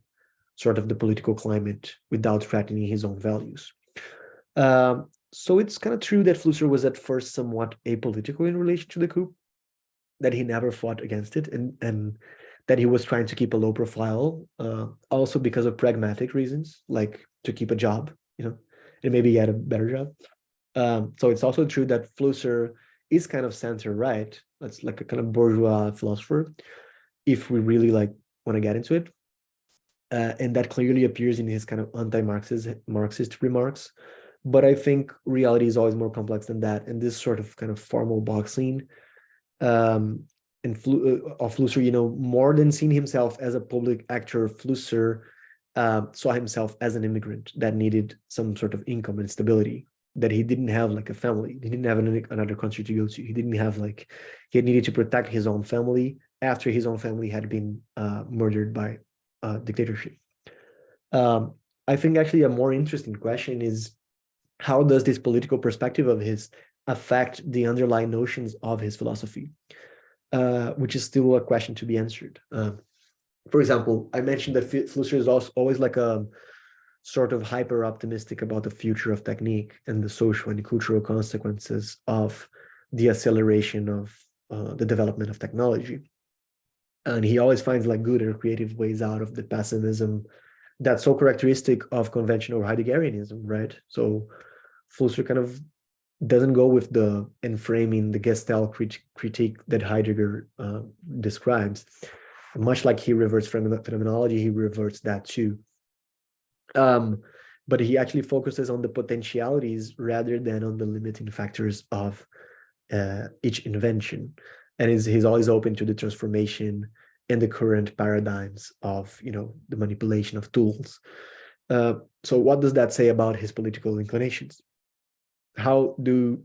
S2: sort of the political climate without threatening his own values. So it's kind of true that Flusser was at first somewhat apolitical in relation to the coup, that he never fought against it, and that he was trying to keep a low profile, also because of pragmatic reasons, like to keep a job, and maybe get a better job. So it's also true that Flusser is kind of center-right. That's like a kind of bourgeois philosopher, if we really like want to get into it. And that clearly appears in his kind of anti-Marxist remarks. But I think reality is always more complex than that. And this sort of kind of formal boxing of Flusser, more than seeing himself as a public actor, Flusser saw himself as an immigrant that needed some sort of income and stability, that he didn't have like a family. He didn't have another country to go to. He didn't have he needed to protect his own family after his own family had been murdered by dictatorship. I think actually a more interesting question is, how does this political perspective of his affect the underlying notions of his philosophy, which is still a question to be answered. For example, I mentioned that Flusser is also always like a sort of hyper optimistic about the future of technique and the social and cultural consequences of the acceleration of the development of technology. And he always finds like good or creative ways out of the pessimism that's so characteristic of conventional Heideggerianism, right? So Flusser kind of doesn't go with the enframing, the Gestalt critique that Heidegger describes. Much like he reverts phenomenology, he reverts that too. But he actually focuses on the potentialities rather than on the limiting factors of each invention. And he's always open to the transformation and the current paradigms of, the manipulation of tools. So what does that say about his political inclinations? How do,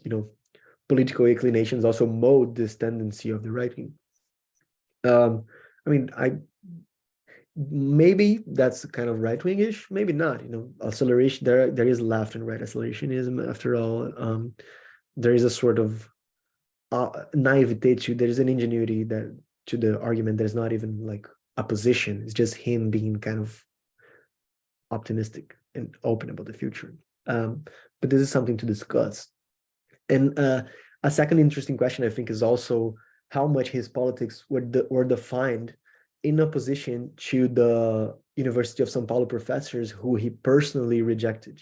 S2: political inclinations also mold this tendency of the writing. I mean, maybe that's kind of right-wingish, maybe not. Acceleration, there is left and right accelerationism after all. There is a sort of naivete there is an ingenuity to the argument. There's not even like a position, it's just him being kind of optimistic and open about the future. But this is something to discuss. And a second interesting question, I think, is also how much his politics were defined in opposition to the University of São Paulo professors who he personally rejected,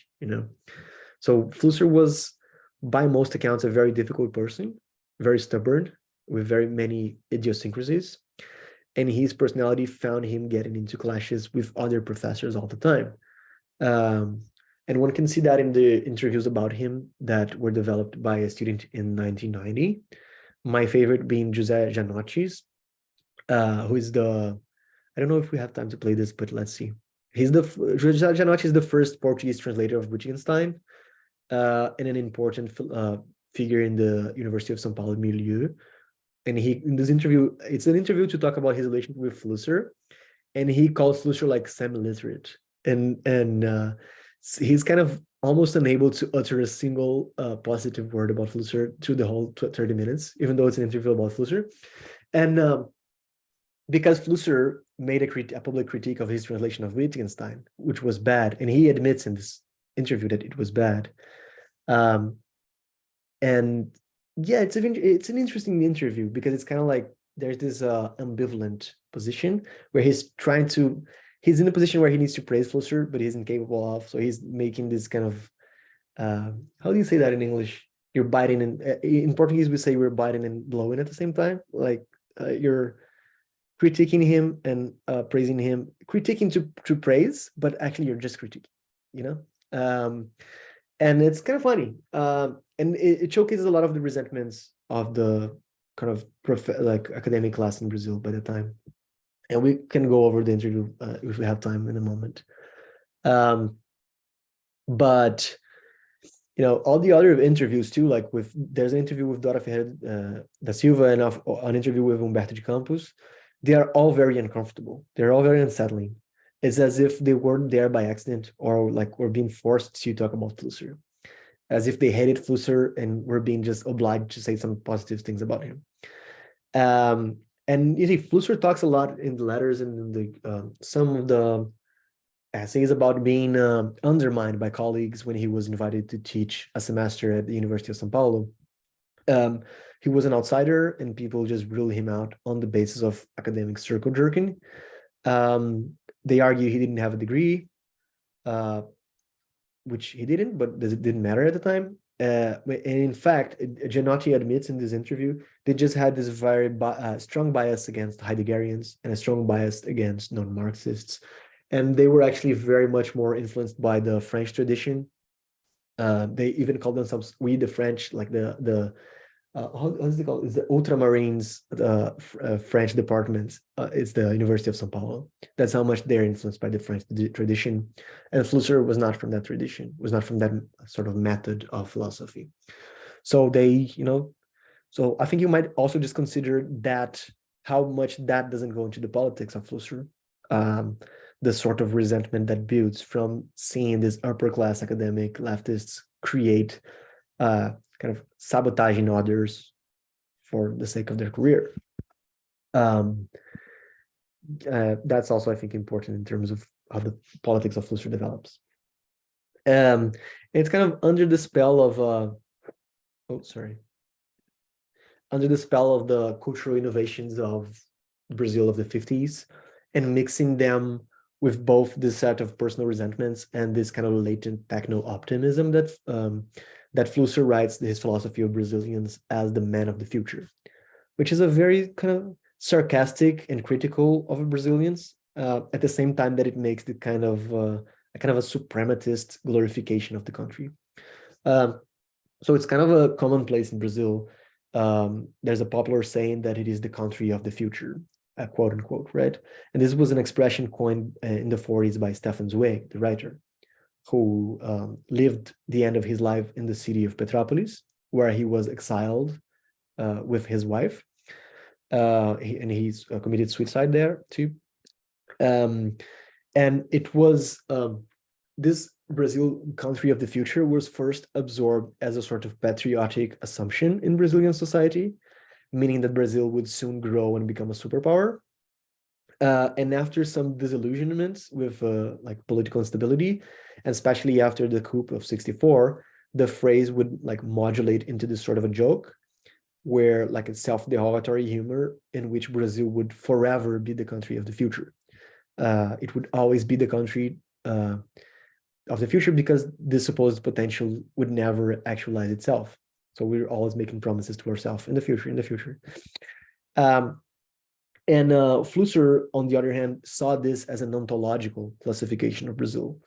S2: So Flusser was, by most accounts, a very difficult person, very stubborn, with very many idiosyncrasies. And his personality found him getting into clashes with other professors all the time. And one can see that in the interviews about him that were developed by a student in 1990. My favorite being José Janotti's, who is I don't know if we have time to play this, but let's see. José Janotti is the first Portuguese translator of Wittgenstein, and an important figure in the University of São Paulo milieu. And in this interview, it's an interview to talk about his relationship with Flusser, and he calls Flusser like semi-literate, and he's kind of almost unable to utter a single positive word about Flusser through the whole 30 minutes, even though it's an interview about Flusser. And because Flusser made a public critique of his translation of Wittgenstein, which was bad, and he admits in this interview that it was bad. And yeah, it's an interesting interview because it's kind of like there's this ambivalent position where he's in a position where he needs to praise Flusser, but he's incapable of. So he's making this kind of, how do you say that in English? You're biting, and in Portuguese we say we're biting and blowing at the same time. Like you're critiquing him and praising him, critiquing to praise, but actually you're just critiquing, and it's kind of funny. And it showcases a lot of the resentments of the kind of academic class in Brazil by the time. And we can go over the interview if we have time in a moment. But all the other interviews too, like there's an interview with Dora Ferreira da Silva and an interview with Humberto de Campos. They are all very uncomfortable. They're all very unsettling. It's as if they weren't there by accident or like were being forced to talk about Flusser, as if they hated Flusser and were being just obliged to say some positive things about him. And you see, Flusser talks a lot in the letters and in the some of the essays about being undermined by colleagues when he was invited to teach a semester at the University of São Paulo. He was an outsider and people just ruled him out on the basis of academic circle jerking. They argue he didn't have a degree, which he didn't, but it didn't matter at the time. And in fact, Janotti admits in this interview, they just had this very strong bias against Heideggerians and a strong bias against non-Marxists. And they were actually very much more influenced by the French tradition. They even called themselves "we the French," like the how is it called? It's the Ultramarines, French department. It's the University of São Paulo. That's how much they're influenced by the French tradition. And Flusser was not from that tradition, was not from that sort of method of philosophy. So so I think you might also just consider that, how much that doesn't go into the politics of Flusser. The sort of resentment that builds from seeing this upper class academic leftists create kind of sabotaging others for the sake of their career. That's also, I think, important in terms of how the politics of Flusser develops. It's kind of under the spell of under the spell of the cultural innovations of Brazil of the 50s, and mixing them with both this set of personal resentments and this kind of latent techno-optimism that Flusser writes his philosophy of Brazilians as the man of the future, which is a very kind of sarcastic and critical of Brazilians, at the same time that it makes the kind of a suprematist glorification of the country. So it's kind of a commonplace in Brazil. There's a popular saying that it is the country of the future, quote unquote, right? And this was an expression coined in the 40s by Stefan Zweig, the writer, who lived the end of his life in the city of Petrópolis, where he was exiled with his wife. He's committed suicide there too. And it was this Brazil, country of the future, was first absorbed as a sort of patriotic assumption in Brazilian society, meaning that Brazil would soon grow and become a superpower. And after some disillusionments with like political instability, and especially after the coup of '64, the phrase would like modulate into this sort of a joke, where like a self-derogatory humor in which Brazil would forever be the country of the future. It would always be the country of the future because the supposed potential would never actualize itself. So we're always making promises to ourselves in the future. And Flusser, on the other hand, saw this as an ontological classification of Brazil,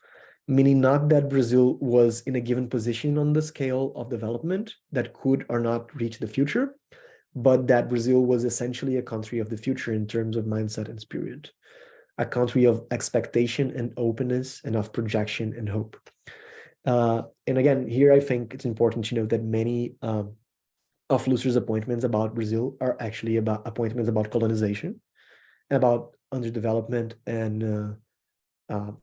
S2: meaning not that Brazil was in a given position on the scale of development that could or not reach the future, but that Brazil was essentially a country of the future in terms of mindset and spirit, a country of expectation and openness and of projection and hope. And again, here I think it's important to note that many of Flusser's appointments about Brazil are actually about appointments about colonization, about underdevelopment, and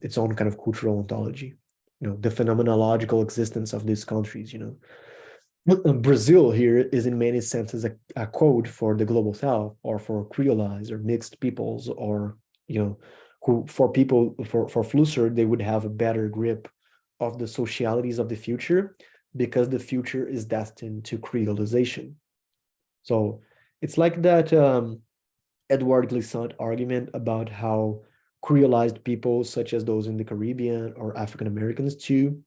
S2: its own kind of cultural ontology, the phenomenological existence of these countries, Brazil here is in many senses a code for the global south, or for creolized or mixed peoples, or, who for Flusser, they would have a better grip of the socialities of the future because the future is destined to creolization. So it's like that Edward Glissant argument about how creolized people, such as those in the Caribbean or African Americans too,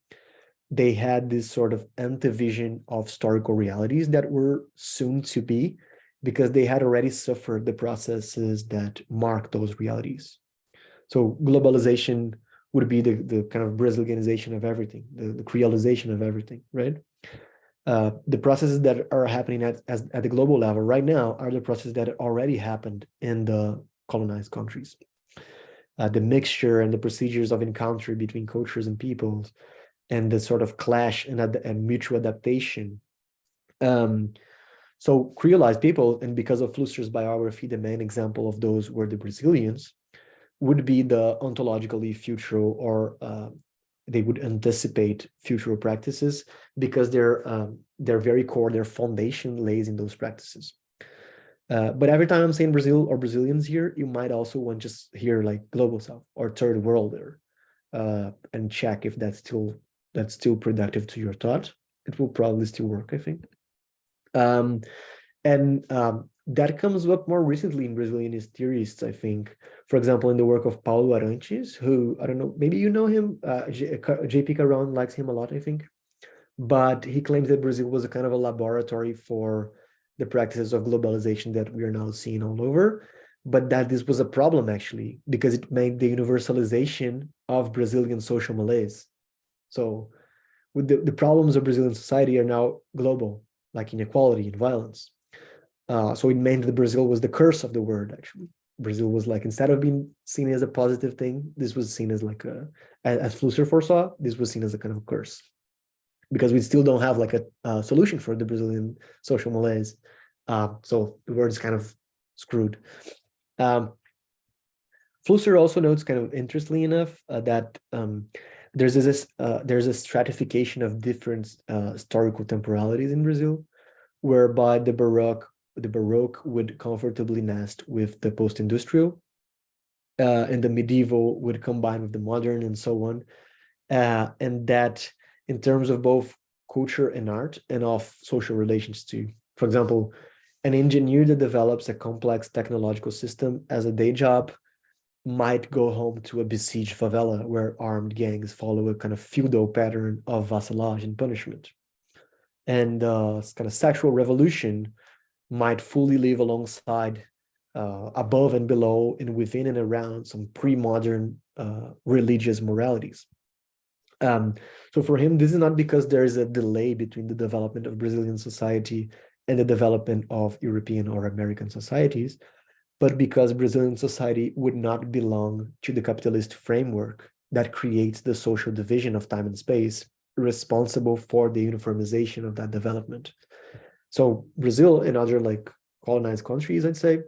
S2: they had this sort of antivision of historical realities that were soon to be, because they had already suffered the processes that mark those realities. So globalization would be the kind of Brazilianization of everything, the creolization of everything, right? The processes that are happening at the global level right now are the processes that already happened in the colonized countries. The mixture and the procedures of encounter between cultures and peoples, and the sort of clash and mutual adaptation. So creolized people, and because of Flusser's biography, the main example of those were the Brazilians, would be the ontologically futural, or they would anticipate futural practices because their very core, their foundation lays in those practices. But every time I'm saying Brazil or Brazilians here, you might also want to just hear like global south or third world there, and check if that's still productive to your thought. It will probably still work, I think. That comes up more recently in Brazilian theorists, I think. For example, in the work of Paulo Arantes, who, I don't know, maybe you know him, J.P. Caron likes him a lot, I think. But he claims that Brazil was a kind of a laboratory for the practices of globalization that we are now seeing all over, but that this was a problem, actually, because it made the universalization of Brazilian social malaise. So with the problems of Brazilian society are now global, like inequality and violence. So it meant that Brazil was the curse of the word, actually. Brazil was like, instead of being seen as a positive thing, this was seen as like as Flusser foresaw, this was seen as a kind of a curse. Because we still don't have like a solution for the Brazilian social malaise. So the word is kind of screwed. Flusser also notes, kind of interestingly enough, that there's a stratification of different historical temporalities in Brazil, whereby the Baroque would comfortably nest with the post-industrial, and the medieval would combine with the modern, and so on. And that in terms of both culture and art, and of social relations too. For example, an engineer that develops a complex technological system as a day job might go home to a besieged favela where armed gangs follow a kind of feudal pattern of vassalage and punishment. And kind of sexual revolution might fully live alongside, above and below, and within and around some pre-modern religious moralities. So for him, this is not because there is a delay between the development of Brazilian society and the development of European or American societies, but because Brazilian society would not belong to the capitalist framework that creates the social division of time and space responsible for the uniformization of that development. So Brazil and other like colonized countries, I'd say,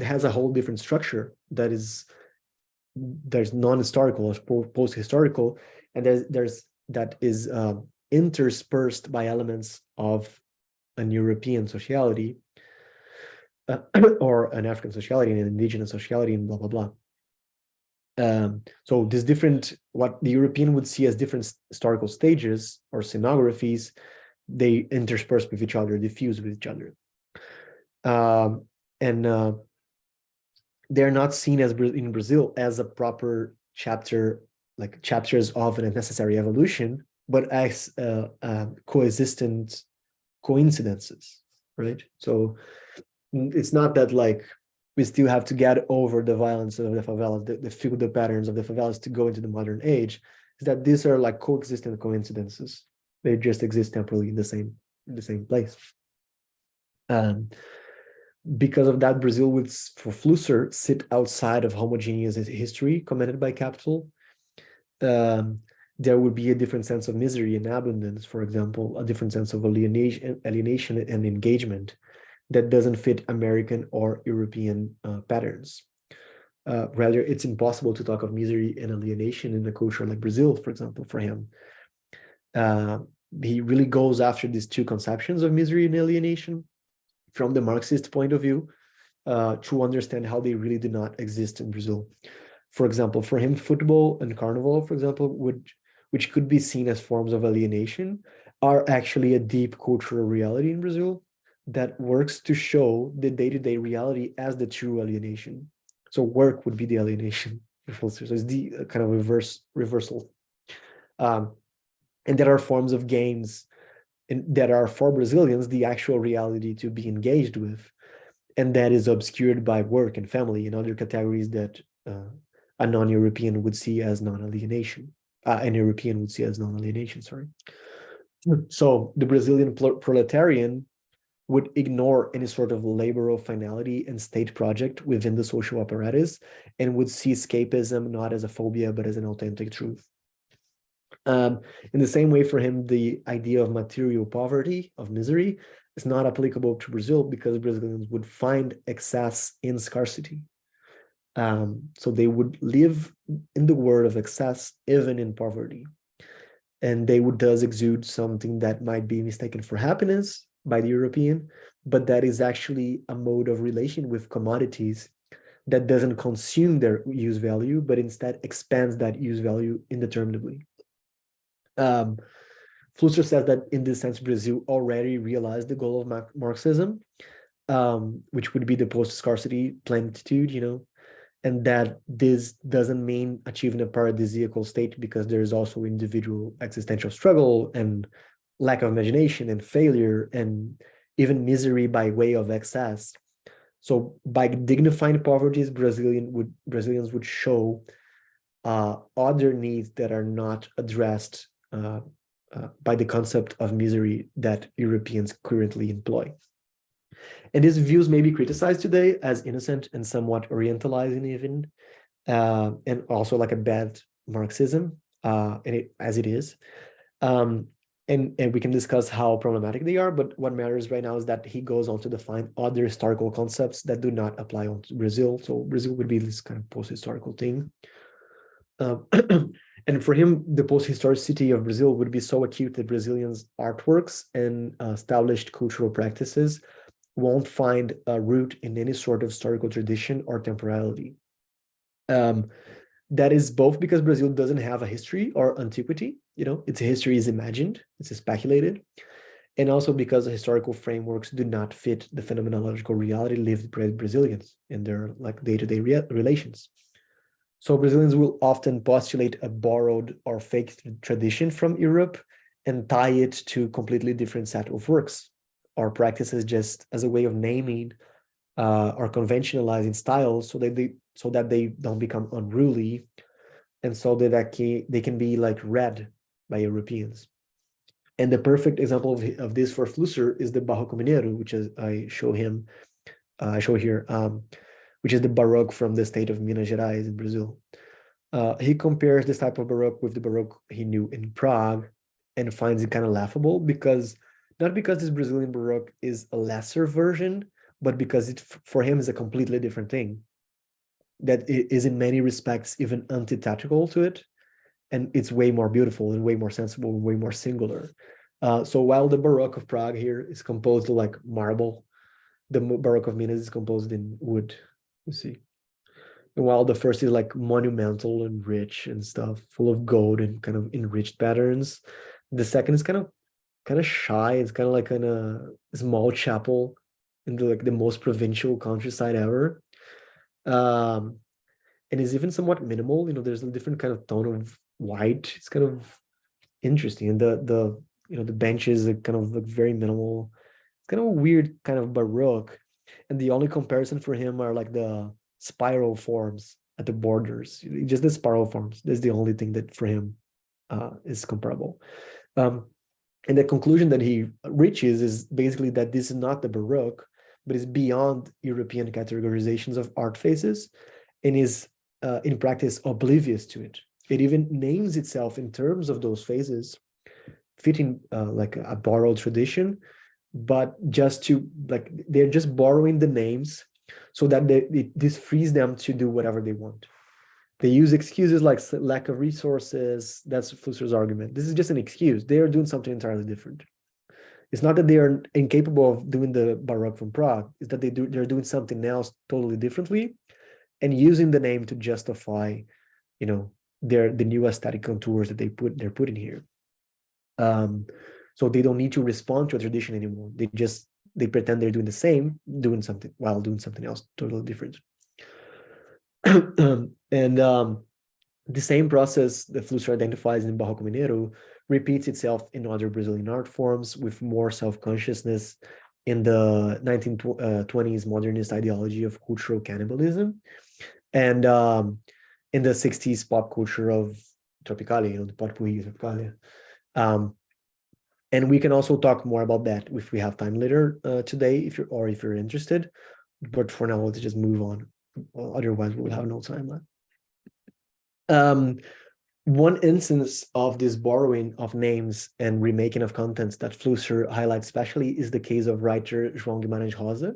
S2: has a whole different structure that is there's non-historical or post-historical, and there's that is interspersed by elements of an European sociality or an African sociality and an indigenous sociality and blah blah blah. So this different, what the European would see as different historical stages or scenographies, they intersperse with each other, diffuse with each other. They're not seen as in Brazil as a proper chapter, like chapters of a necessary evolution, but as coexistent coincidences, right? So it's not that like we still have to get over the violence of the favelas, the feudal patterns of the favelas to go into the modern age. Is that these are like coexistent coincidences. They just exist temporally in the same place. Because of that, Brazil would, for Flusser, sit outside of homogeneous history commented by capital. There would be a different sense of misery and abundance, for example, a different sense of alienation and engagement that doesn't fit American or European patterns. Rather, it's impossible to talk of misery and alienation in a culture like Brazil, for example, for him. He really goes after these two conceptions of misery and alienation from the Marxist point of view to understand how they really do not exist in Brazil. For example, for him, football and carnival, for example, which could be seen as forms of alienation, are actually a deep cultural reality in Brazil that works to show the day-to-day reality as the true alienation. So work would be the alienation. So it's the kind of reversal. And there are forms of games that are for Brazilians the actual reality to be engaged with, and that is obscured by work and family and other categories that a non-European would see as non-alienation. An European would see as non-alienation, sorry. So the Brazilian proletarian would ignore any sort of laboral finality and state project within the social apparatus and would see escapism not as a phobia, but as an authentic truth. In the same way, for him, the idea of material poverty, of misery, is not applicable to Brazil because Brazilians would find excess in scarcity. So they would live in the world of excess, even in poverty. And they would thus exude something that might be mistaken for happiness by the European, but that is actually a mode of relation with commodities that doesn't consume their use value, but instead expands that use value indeterminably. Flusser says that in this sense, Brazil already realized the goal of Marxism, which would be the post-scarcity plenitude, you know, and that this doesn't mean achieving a paradisiacal state because there is also individual existential struggle and lack of imagination and failure and even misery by way of excess. So by dignifying poverty, Brazilians would show other needs that are not addressed by the concept of misery that Europeans currently employ. And these views may be criticized today as innocent and somewhat orientalizing even, and also like a bad Marxism, as it is. And we can discuss how problematic they are, but what matters right now is that he goes on to define other historical concepts that do not apply on to Brazil. So Brazil would be this kind of post-historical thing. And for him, the post-historicity of Brazil would be so acute that Brazilians' artworks and established cultural practices won't find a root in any sort of historical tradition or temporality. That is both because Brazil doesn't have a history or antiquity, you know, its history is imagined, it's speculated, and also because the historical frameworks do not fit the phenomenological reality lived by Brazilians in their like day-to-day relations. So Brazilians will often postulate a borrowed or fake tradition from Europe and tie it to a completely different set of works or practices just as a way of naming or conventionalizing styles so that they don't become unruly and so that they can be like read by Europeans. And the perfect example of this for Flusser is the Barroco Mineiro, which is I show here, which is the Baroque from the state of Minas Gerais in Brazil. He compares this type of Baroque with the Baroque he knew in Prague and finds it kind of laughable because not because this Brazilian Baroque is a lesser version, but because it for him is a completely different thing that is in many respects even antithetical to it, and it's way more beautiful and way more sensible and way more singular. So while the Baroque of Prague here is composed like marble, the Baroque of Minas is composed in wood, you see. And while the first is like monumental and rich and stuff, full of gold and kind of enriched patterns, the second is kind of shy. It's kind of like in a small chapel in the most provincial countryside ever. And is even somewhat minimal. There's a different kind of tone of white. It's kind of interesting. And the benches are kind of like very minimal. It's kind of a weird kind of Baroque. And the only comparison for him are like the spiral forms at the borders. Just the spiral forms. That's the only thing that for him is comparable. And the conclusion that he reaches is basically that this is not the Baroque, but is beyond European categorizations of art phases, and is in practice oblivious to it. It even names itself in terms of those phases, fitting like a borrowed tradition, but just to like they're just borrowing the names so that this frees them to do whatever they want. They use excuses like lack of resources. That's Flusser's argument. This is just an excuse. They are doing something entirely different. It's not that they are incapable of doing the Baroque from Prague. It's that they're doing something else totally differently, and using the name to justify, the new aesthetic contours that they're putting here. So they don't need to respond to a tradition anymore. They pretend they're doing the same, doing something else totally different. And the same process that Flusser identifies in Barroco Mineiro repeats itself in other Brazilian art forms with more self-consciousness in the 1920s modernist ideology of cultural cannibalism, and in the 60s pop culture of Tropicalia, the Portuguese Tropicalia. And we can also talk more about that if we have time later today, if you're interested. But for now, let's just move on. Otherwise, we will have no time left. One instance of this borrowing of names and remaking of contents that Flusser highlights especially is the case of writer João Guimarães Rosa,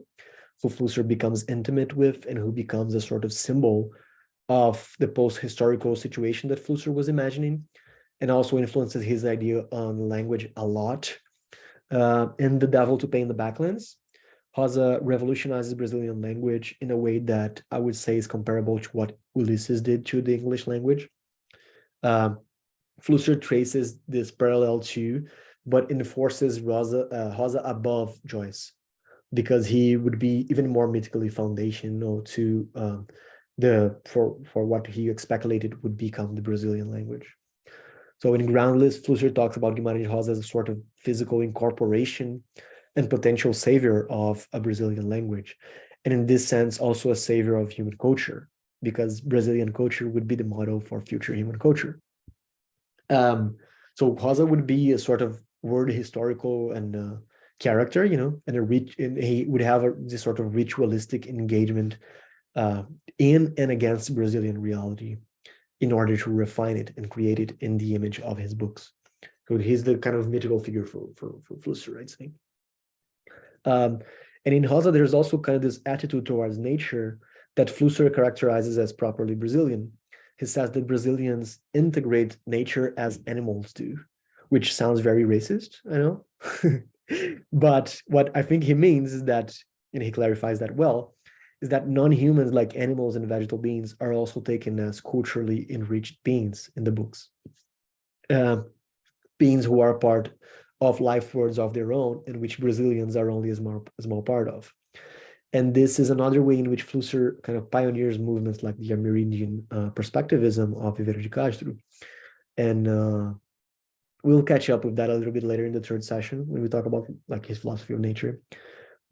S2: who Flusser becomes intimate with and who becomes a sort of symbol of the post-historical situation that Flusser was imagining, and also influences his idea on language a lot. In The Devil to Pay in the Backlands, Rosa revolutionizes Brazilian language in a way that I would say is comparable to what Ulysses did to the English language. Flusser traces this parallel too, but enforces Rosa above Joyce, because he would be even more mythically foundational to for what he speculated would become the Brazilian language. So in Groundless, Flusser talks about Guimarães Rosa as a sort of physical incorporation and potential savior of a Brazilian language. And in this sense, also a savior of human culture, because Brazilian culture would be the model for future human culture. So Rosa would be a sort of word historical and character, and he would have this sort of ritualistic engagement in and against Brazilian reality in order to refine it and create it in the image of his books. So he's the kind of mythical figure for Flusser, I'd say. And in Rosa, there's also kind of this attitude towards nature that Flusser characterizes as properly Brazilian. He says that Brazilians integrate nature as animals do, which sounds very racist, I know. But what I think he means is that, and he clarifies that well, is that non-humans like animals and vegetable beings are also taken as culturally enriched beings in the books. Beings who are part of life worlds of their own, in which Brazilians are only a small part of. And this is another way in which Flusser kind of pioneers movements like the Amerindian perspectivism of Viveiro de Castro. And we'll catch up with that a little bit later in the third session when we talk about like his philosophy of nature.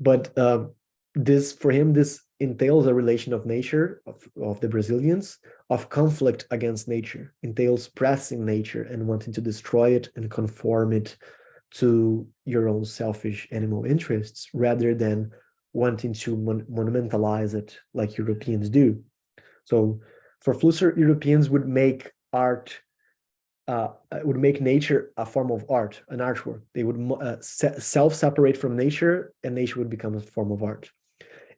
S2: But for him, this entails a relation of nature, of the Brazilians, of conflict against nature, entails pressing nature and wanting to destroy it and conform it to your own selfish animal interests, rather than wanting to monumentalize it like Europeans do. So For Flusser, Europeans would make nature a form of art, an artwork. They would self-separate from nature, and nature would become a form of art.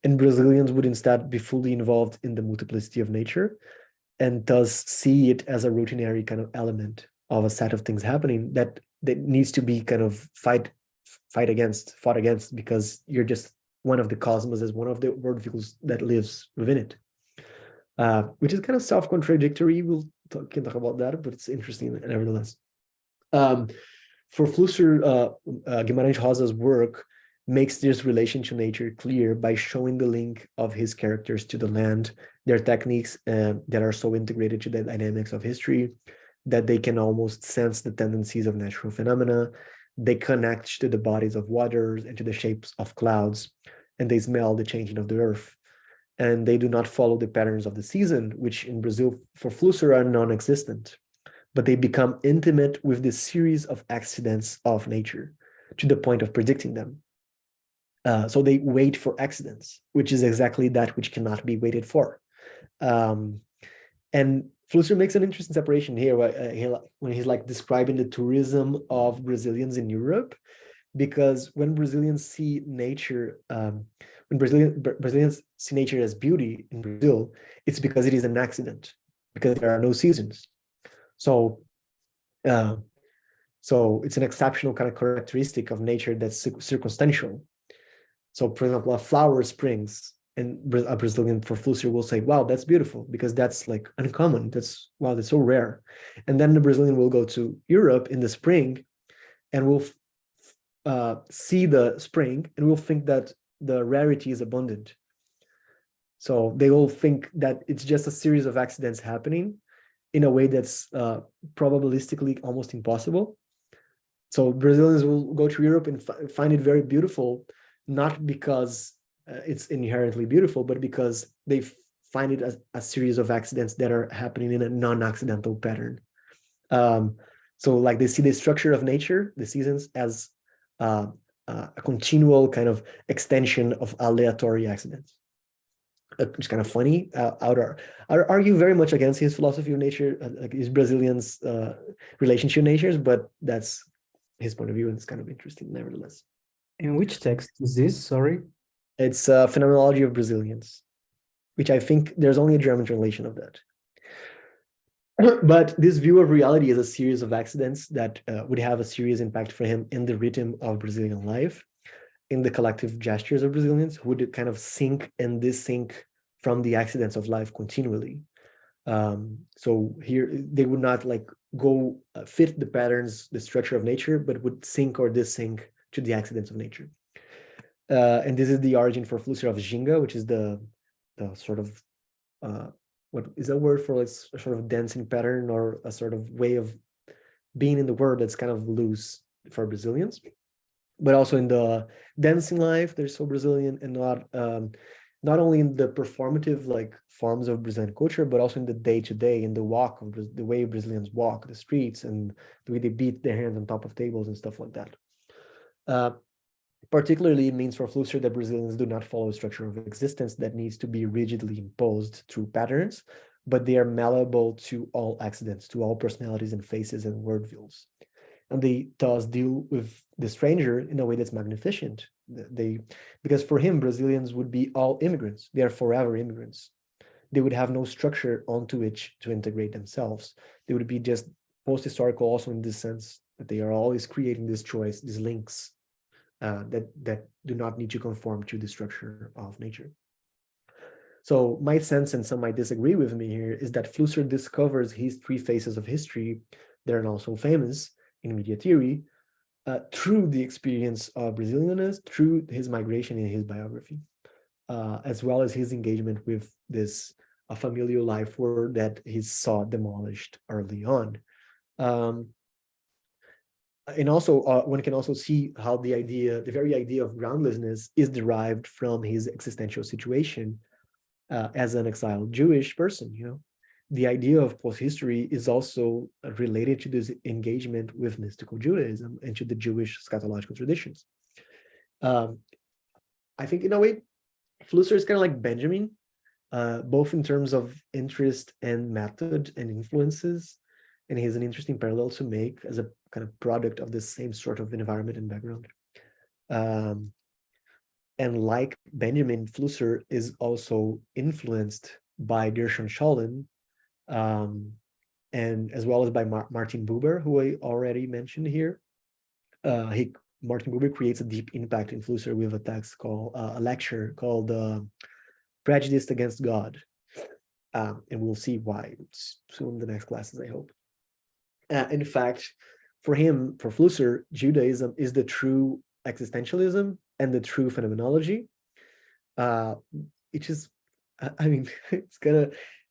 S2: And Brazilians would instead be fully involved in the multiplicity of nature, and thus see it as a routinary kind of element of a set of things happening that needs to be kind of fought against, because you're just one of the cosmos, as one of the worldviews that lives within it. Which is kind of self-contradictory. We'll can talk about that, but it's interesting nevertheless. For Flusser, Guimarães Rosa's work makes this relation to nature clear by showing the link of his characters to the land, their techniques that are so integrated to the dynamics of history that they can almost sense the tendencies of natural phenomena. They connect to the bodies of waters and to the shapes of clouds, and they smell the changing of the earth. And they do not follow the patterns of the season, which in Brazil for Flusser are non-existent, but they become intimate with the series of accidents of nature to the point of predicting them. So they wait for accidents, which is exactly that which cannot be waited for. And Flusser makes an interesting separation here when he's like describing the tourism of Brazilians in Europe, because when Brazilians see nature, when Brazilians see nature as beauty in Brazil, it's because it is an accident, because there are no seasons. So it's an exceptional kind of characteristic of nature that's circumstantial. So, for example, a flower springs, and a Brazilian for Flusser will say, wow, that's beautiful, because that's like uncommon. That's so rare. And then the Brazilian will go to Europe in the spring and will see the spring and will think that the rarity is abundant. So they will think that it's just a series of accidents happening in a way that's probabilistically almost impossible. So Brazilians will go to Europe and find it very beautiful, not because it's inherently beautiful, but because they find it as a series of accidents that are happening in a non-accidental pattern. So like they see the structure of nature, the seasons, as a continual kind of extension of aleatory accidents. It's kind of funny. I argue very much against his philosophy of nature, like his Brazilians' relationship to natures, but that's his point of view, and it's kind of interesting nevertheless.
S3: In which text is this? Sorry.
S2: It's Phenomenology of Brazilians, which I think there's only a German translation of that. But this view of reality is a series of accidents that would have a serious impact for him in the rhythm of Brazilian life, in the collective gestures of Brazilians who would kind of sync and dissync from the accidents of life continually. So here they would not like go fit the patterns, the structure of nature, but would sync or dissync to the accidents of nature. And this is the origin for Flusser of ginga, which is the sort of what is a word for like a sort of dancing pattern or a sort of way of being in the world that's kind of loose for Brazilians. But also in the dancing life, they're so Brazilian, and not only in the performative like forms of Brazilian culture, but also in the day-to-day, in the walk of the way Brazilians walk the streets and the way they beat their hands on top of tables and stuff like that. Particularly, it means for Flusser that Brazilians do not follow a structure of existence that needs to be rigidly imposed through patterns, but they are malleable to all accidents, to all personalities and faces and worldviews. And they thus deal with the stranger in a way that's magnificent. Because for him, Brazilians would be all immigrants. They are forever immigrants. They would have no structure onto which to integrate themselves. They would be just post-historical also in this sense, that they are always creating this choice, these links that do not need to conform to the structure of nature. So my sense, and some might disagree with me here, is that Flusser discovers his three phases of history that are now so famous in media theory through the experience of Brazilianness, through his migration in his biography, as well as his engagement with this familial life world that he saw demolished early on. And also, one can also see how the very idea of groundlessness is derived from his existential situation as an exiled Jewish person. You know, the idea of post-history is also related to this engagement with mystical Judaism and to the Jewish eschatological traditions. I think in a way, Flusser is kind of like Benjamin. both in terms of interest and method and influences. And he has an interesting parallel to make as a kind of product of the same sort of environment and background. And like Benjamin, Flusser is also influenced by Gershon Scholem, and as well as by Martin Buber, who I already mentioned here. Martin Buber creates a deep impact in Flusser with a text called, a lecture called Prejudice Against God. And we'll see why soon in the next classes, I hope. In fact, for him, for Flusser, Judaism is the true existentialism and the true phenomenology. Which is, I mean,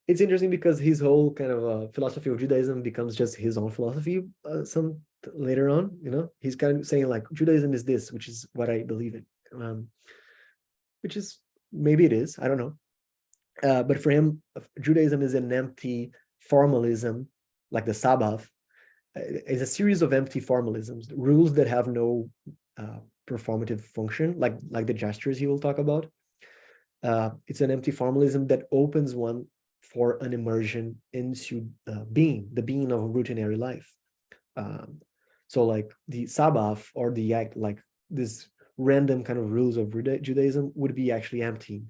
S2: it's interesting because his whole kind of philosophy of Judaism becomes just his own philosophy some later on, you know. He's kind of saying like, Judaism is this, which is what I believe in, which is, maybe it is, I don't know. But for him, Judaism is an empty formalism, like the Sabbath. It's a series of empty formalisms, rules that have no performative function, like the gestures he will talk about. It's an empty formalism that opens one for an immersion into the being of a routinary life. So like the Sabbath or the act, like this random kind of rules of Judaism would be actually empty,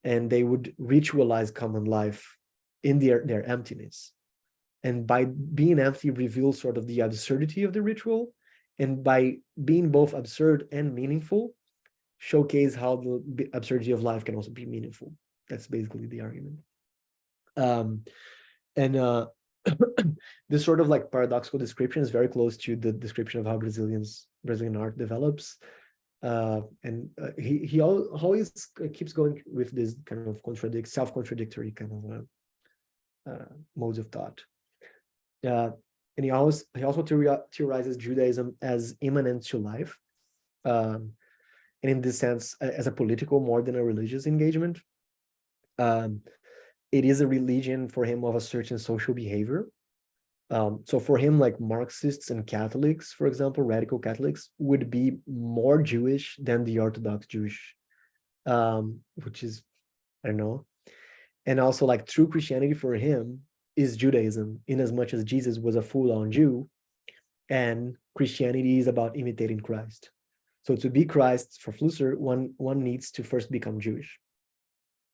S2: and they would ritualize common life in their emptiness. And by being empty, reveal sort of the absurdity of the ritual, and by being both absurd and meaningful, showcase how the absurdity of life can also be meaningful. That's basically the argument. This sort of like paradoxical description is very close to the description of how Brazilian art develops. He always keeps going with this kind of self-contradictory kind of modes of thought. And he also theorizes Judaism as immanent to life, and in this sense, as a political more than a religious engagement. It is a religion for him of a certain social behavior. So for him, like Marxists and Catholics, for example, radical Catholics, would be more Jewish than the Orthodox Jewish, which is, I don't know. And also like true Christianity for him is Judaism, in as much as Jesus was a full-on Jew, and Christianity is about imitating Christ. So to be Christ, for Flusser, one needs to first become Jewish.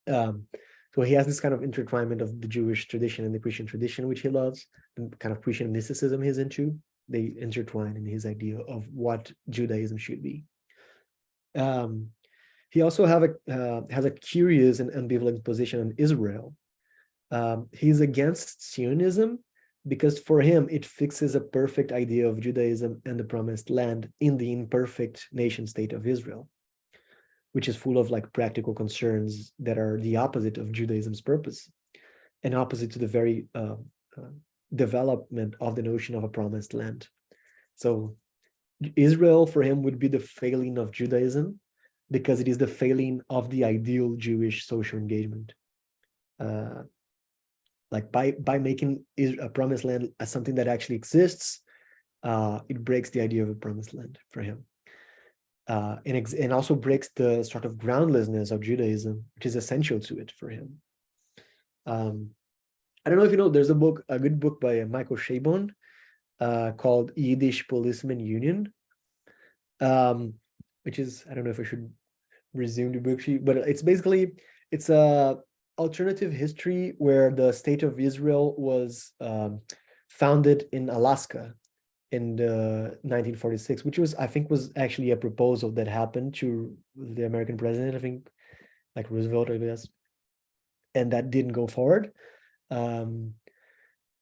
S2: So he has this kind of intertwinement of the Jewish tradition and the Christian tradition, which he loves, and kind of Christian mysticism he's into. They intertwine in his idea of what Judaism should be. He also has a curious and ambivalent position on Israel. He's against Zionism because for him, it fixes a perfect idea of Judaism and the promised land in the imperfect nation state of Israel, which is full of like practical concerns that are the opposite of Judaism's purpose and opposite to the very development of the notion of a promised land. So Israel for him would be the failing of Judaism because it is the failing of the ideal Jewish social engagement. Like by making a promised land as something that actually exists, it breaks the idea of a promised land for him. And also breaks the sort of groundlessness of Judaism, which is essential to it for him. I don't know if you know, there's a good book by Michael Chabon called Yiddish Policeman Union, which is, I don't know if I should resume the book, but it's a alternative history where the state of Israel was founded in Alaska in 1946, which I think was actually a proposal that happened to the American president, I think, like Roosevelt, I guess, and that didn't go forward.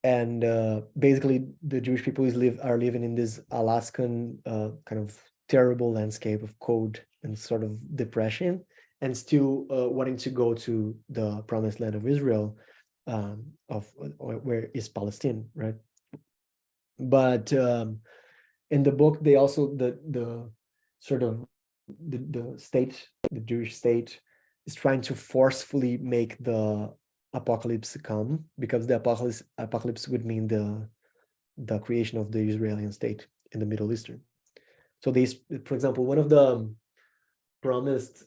S2: Basically, the Jewish people are living in this Alaskan kind of terrible landscape of cold and sort of depression, and still wanting to go to the promised land of Israel, where is Palestine, right? But in the book, they also the Jewish state is trying to forcefully make the apocalypse come, because the apocalypse would mean the creation of the Israeli state in the Middle Eastern. So for example, one of the promised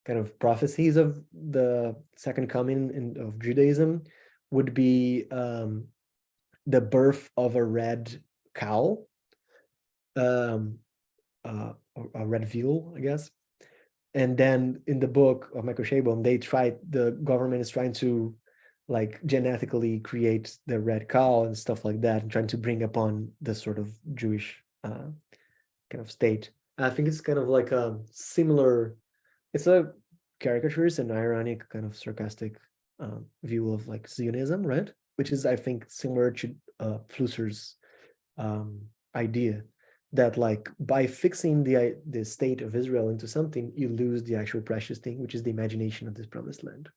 S2: kind of prophecies of the second coming of Judaism would be the birth of a red cow, a red veal, I guess. And then in the book of Michael Chabon, the government is trying to like genetically create the red cow and stuff like that, and trying to bring upon this sort of Jewish kind of state. I think it's kind of like a similar, it's a caricaturist and ironic kind of sarcastic view of like Zionism, right? Which is, I think, similar to Flusser's idea that like by fixing the state of Israel into something, you lose the actual precious thing, which is the imagination of this promised land.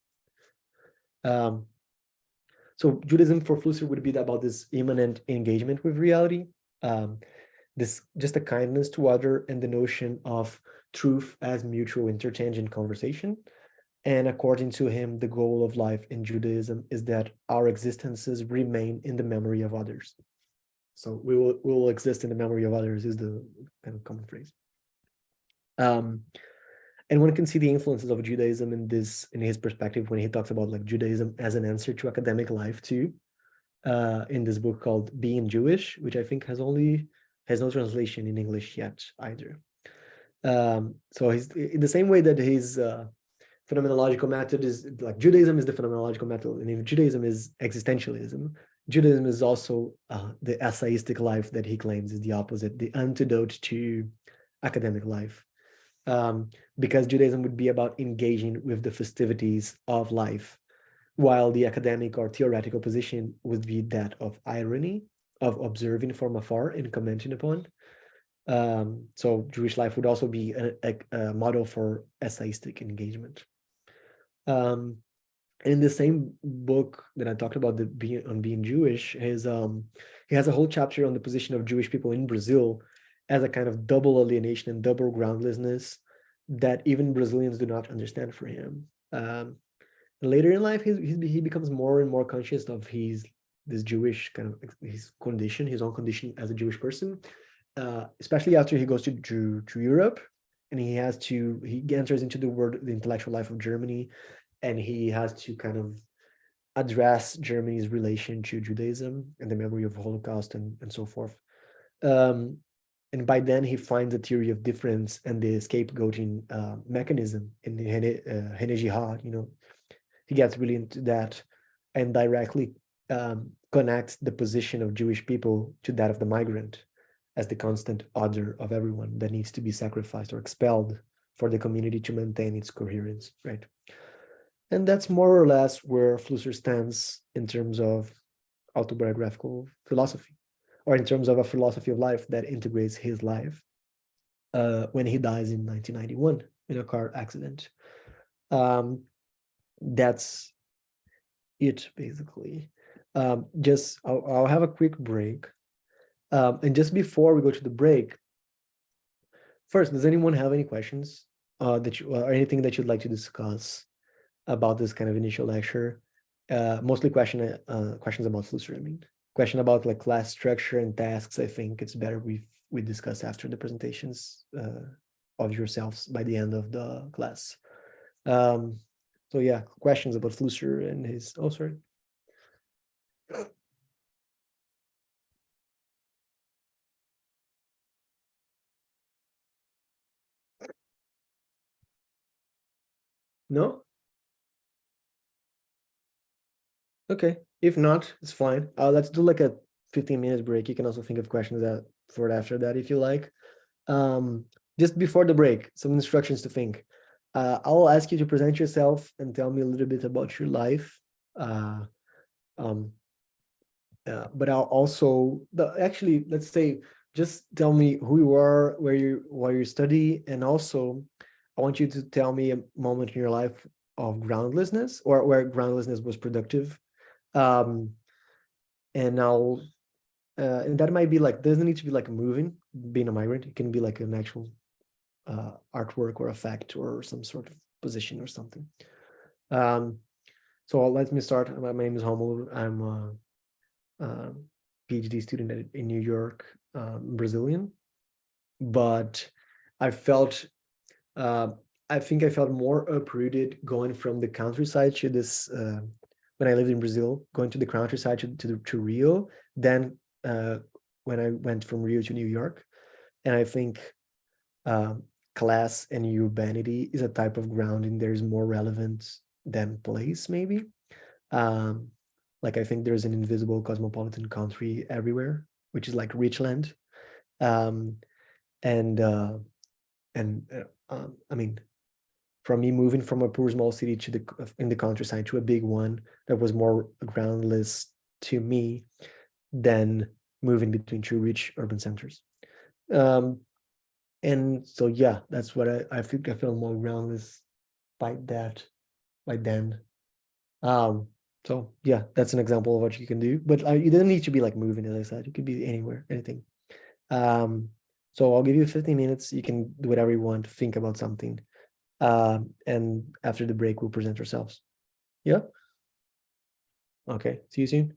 S2: So Judaism for Flusser would be about this immanent engagement with reality, this just a kindness to other, and the notion of truth as mutual interchange and conversation. And according to him, the goal of life in Judaism is that our existences remain in the memory of others. So we will exist in the memory of others is the kind of common phrase. And one can see the influences of Judaism in his perspective when he talks about like Judaism as an answer to academic life too, in this book called Being Jewish, which I think has no translation in English yet either. So he's in the same way that his phenomenological method is like Judaism is the phenomenological method, and if Judaism is existentialism, Judaism is also the essayistic life that he claims is the opposite, the antidote to academic life. Because Judaism would be about engaging with the festivities of life, while the academic or theoretical position would be that of irony, of observing from afar and commenting upon. So Jewish life would also be a model for essayistic engagement. In the same book that I talked about, being Jewish, he has a whole chapter on the position of Jewish people in Brazil as a kind of double alienation and double groundlessness that even Brazilians do not understand for him. Later in life, he becomes more and more conscious of this Jewish kind of his own condition as a Jewish person, especially after he goes to Europe, and he enters into the intellectual life of Germany, and he has to kind of address Germany's relation to Judaism and the memory of the Holocaust and so forth. And by then he finds a theory of difference and the scapegoating mechanism in the Hene Jihad. He gets really into that and directly connects the position of Jewish people to that of the migrant as the constant other of everyone that needs to be sacrificed or expelled for the community to maintain its coherence, right? And that's more or less where Flusser stands in terms of autobiographical philosophy, or in terms of a philosophy of life that integrates his life when he dies in 1991 in a car accident. That's it, basically. I'll have a quick break. And just before we go to the break, first, does anyone have any questions or anything that you'd like to discuss about this kind of initial lecture? Mostly questions about Flusser, I mean. Question about like class structure and tasks, I think it's better we discuss after the presentations of yourselves by the end of the class. So yeah, questions about Flusser and his, oh, sorry. No? Okay, if not, it's fine. Let's do like a 15-minute break. You can also think of questions for after that if you like. Just before the break, some instructions to think. I'll ask you to present yourself and tell me a little bit about your life. But I'll also, actually, let's say, just tell me who you are, where you study, and also I want you to tell me a moment in your life of groundlessness, or where groundlessness was productive. And that might be like, doesn't need to be like moving, being a migrant. It can be like an actual artwork or a fact or some sort of position or something. So let me start. My name is Romulo. I'm a PhD student in New York, Brazilian, but I felt I think I felt more uprooted going from the countryside to this when I lived in Brazil, going to the countryside to Rio, than when I went from Rio to New York. And I think class and urbanity is a type of grounding that is more relevant than place, maybe. Like I think there's an invisible cosmopolitan country everywhere, which is like Richland. Um, and I mean, from me moving from a poor small city to in the countryside to a big one that was more groundless to me than moving between two rich urban centers. And so yeah, that's what I think I feel more groundless by then. So yeah, that's an example of what you can do. But you don't need to be like moving, as I said. You could be anywhere, anything. So I'll give you 15 minutes. You can do whatever you want, think about something. And after the break, we'll present ourselves. Yeah? Okay, see you soon.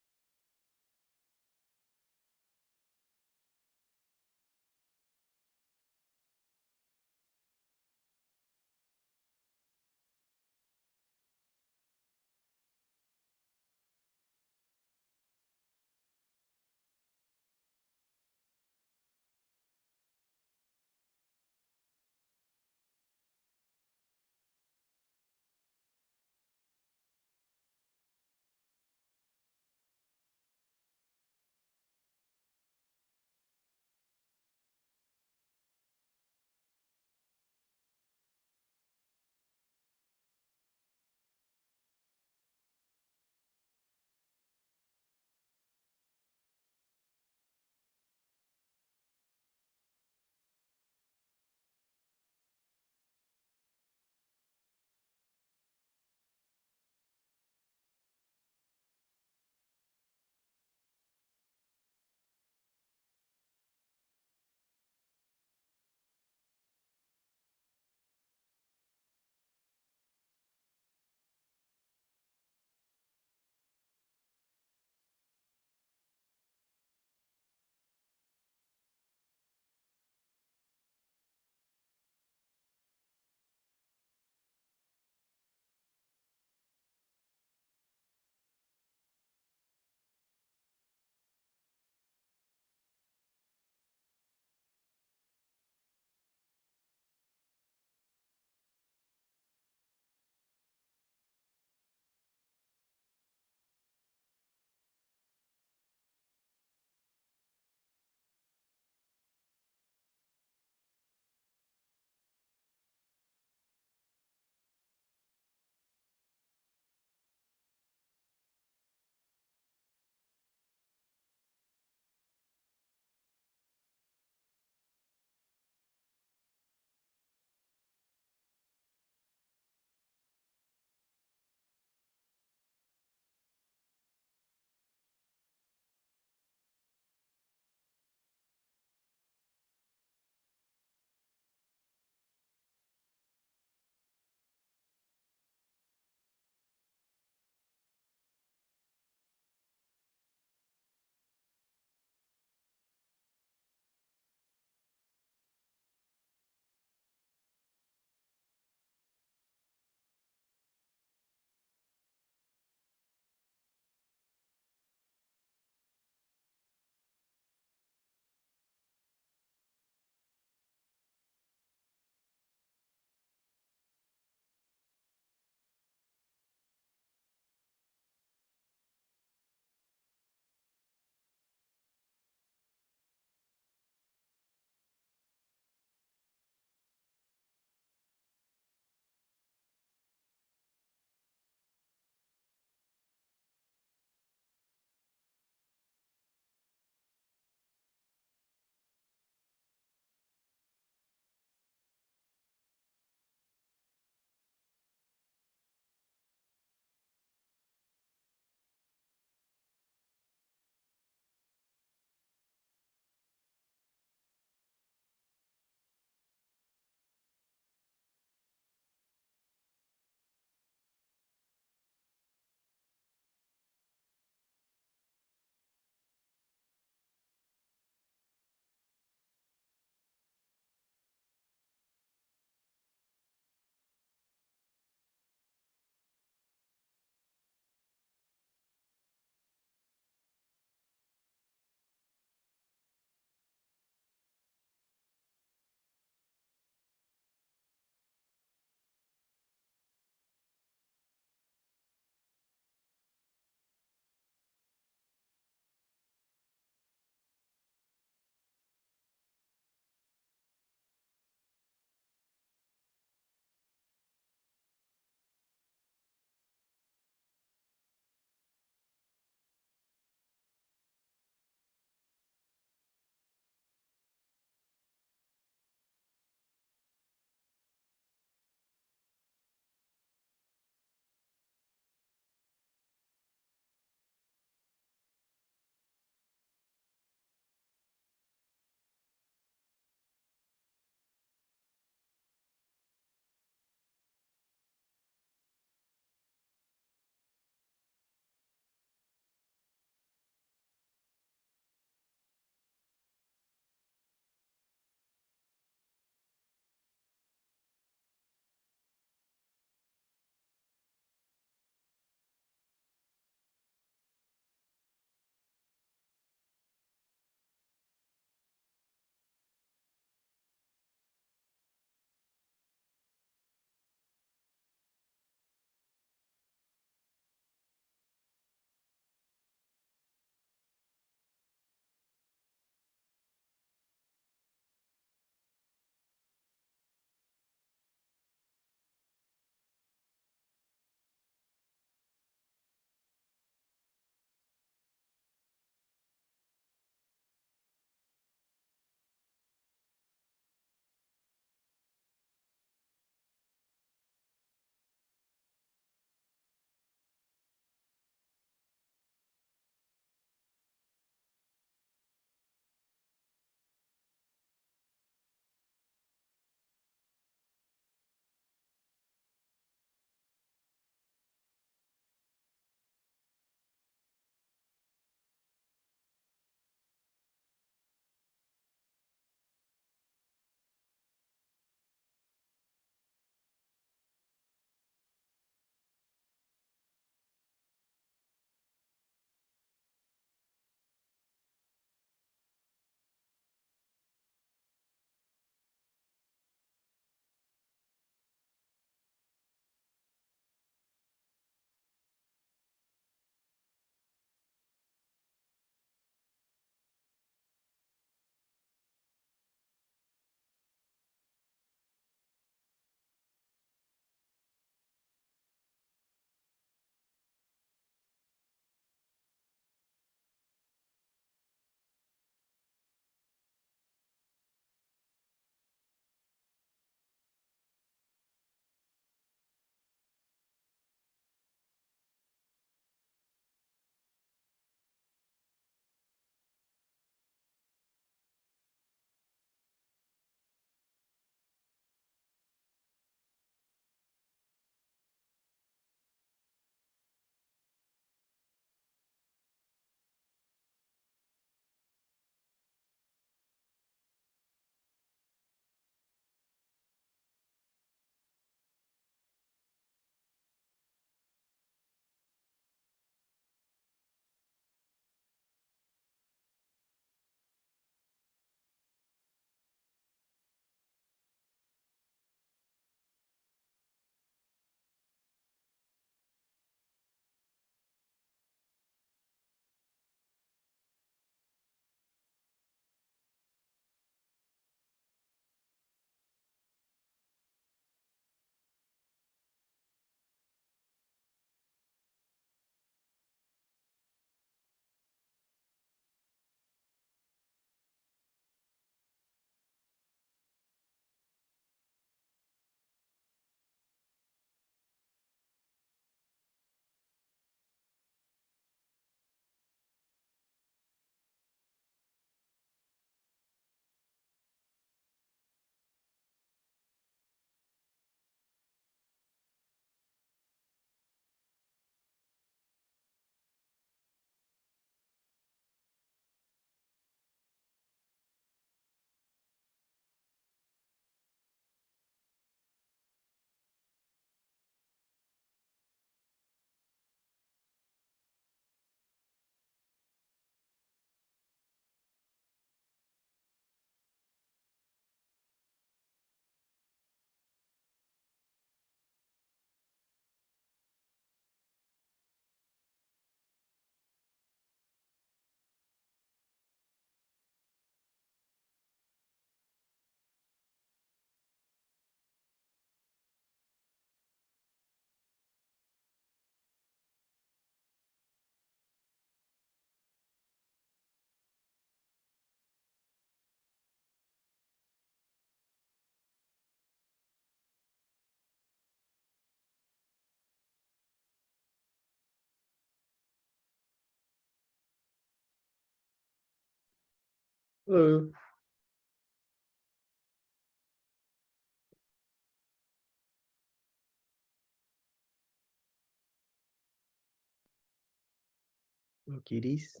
S2: Kitties.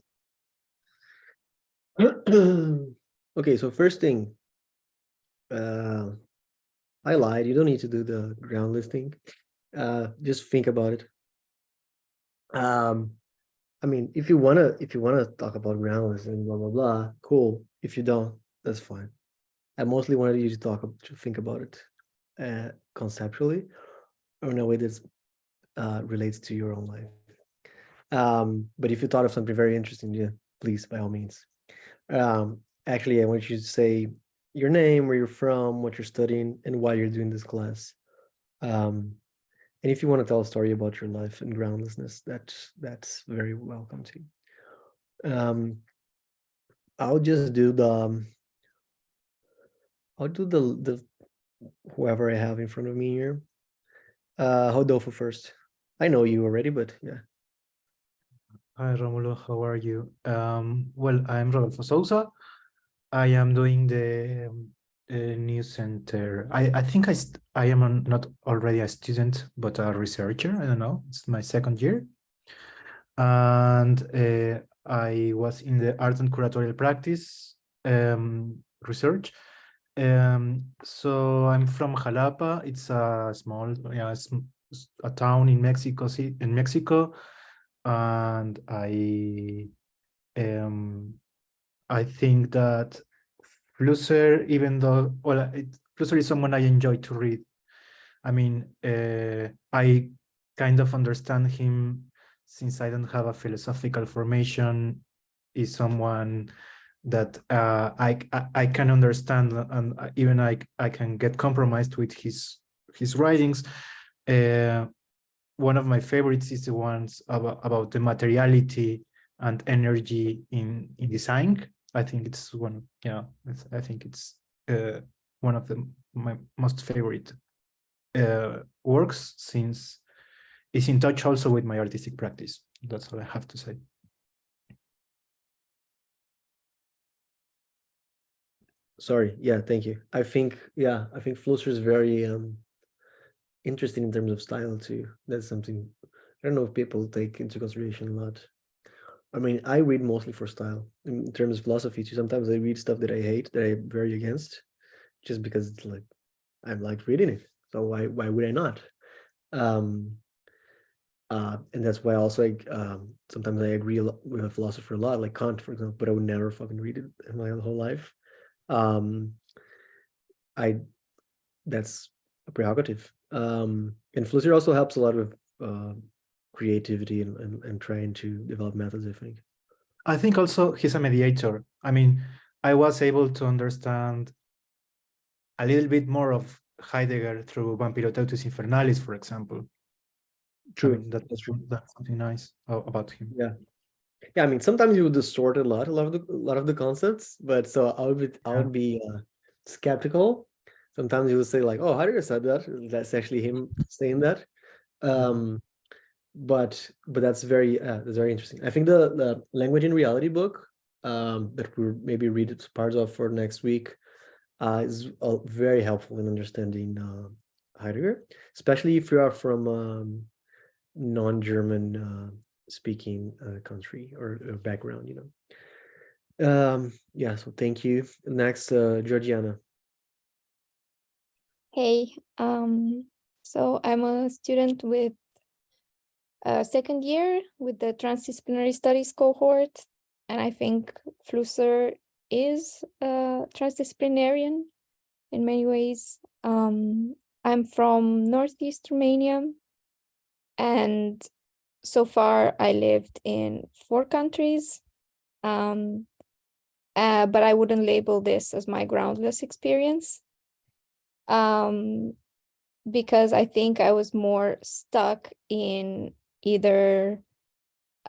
S2: Okay, so first thing, I lied. You don't need to do the groundless thing. Just think about it. I mean, if you wanna talk about groundless and blah blah blah, cool. If you don't, that's fine. I mostly wanted you to think about it conceptually, or in a way that relates to your own life. But if you thought of something very interesting, yeah, please, by all means. Actually, I want you to say your name, where you're from, what you're studying, and why you're doing this class. And if you want to tell a story about your life and groundlessness, that's very welcome too. I'll just do the whoever I have in front of me here. Rodolfo first. I know you already, but yeah.
S3: Hi, Romulo. How are you? Well, I'm Rodolfo Souza. I am doing the New Center. I think I am not already a student, but a researcher. I don't know. It's my second year. And I was in the art and curatorial practice research. So I'm from Jalapa. It's a small, a town in Mexico, and I think that Flusser, even though Flusser is someone I enjoy to read. I mean, I kind of understand him since I don't have a philosophical formation. Is someone that I can understand, and even I can get compromised with his writings. One of my favorites is the ones about the materiality and energy in design. I think it's one. Yeah, I think it's one of my most favorite works, since it's in touch also with my artistic practice. That's all I have to say.
S2: Sorry. Yeah, thank you. I think Flusser is very interesting in terms of style too. That's something I don't know if people take into consideration a lot. I mean, I read mostly for style. In terms of philosophy too, sometimes I read stuff that I hate, that I'm very against, just because it's like I'm like reading it. So why would I not? And that's why also sometimes I agree with a philosopher a lot, like Kant, for example, but I would never fucking read it in my whole life. That's a prerogative. And Flusser also helps a lot with creativity and trying to develop methods, I think.
S3: I think also he's a mediator. I mean, I was able to understand a little bit more of Heidegger through Vampiroteuthis Infernalis, for example.
S2: True.
S3: I mean, that's true. That's something nice about him.
S2: Yeah. Yeah, I mean, sometimes you would distort a lot of the concepts, but so I would be skeptical. Sometimes you would say like, "Oh, Heidegger said that. That's actually him saying that." But that's very interesting. I think the Language in Reality book that we'll maybe read parts of for next week is very helpful in understanding Heidegger, especially if you are from non-German speaking country or background, you know. Yeah, so thank you. Next, Georgiana.
S4: Hey, so I'm a student with second year with the transdisciplinary studies cohort, and I think Flusser is transdisciplinarian in many ways. I'm from Northeast Romania, and so far I lived in 4 countries, but I wouldn't label this as my groundless experience. Because I think I was more stuck in either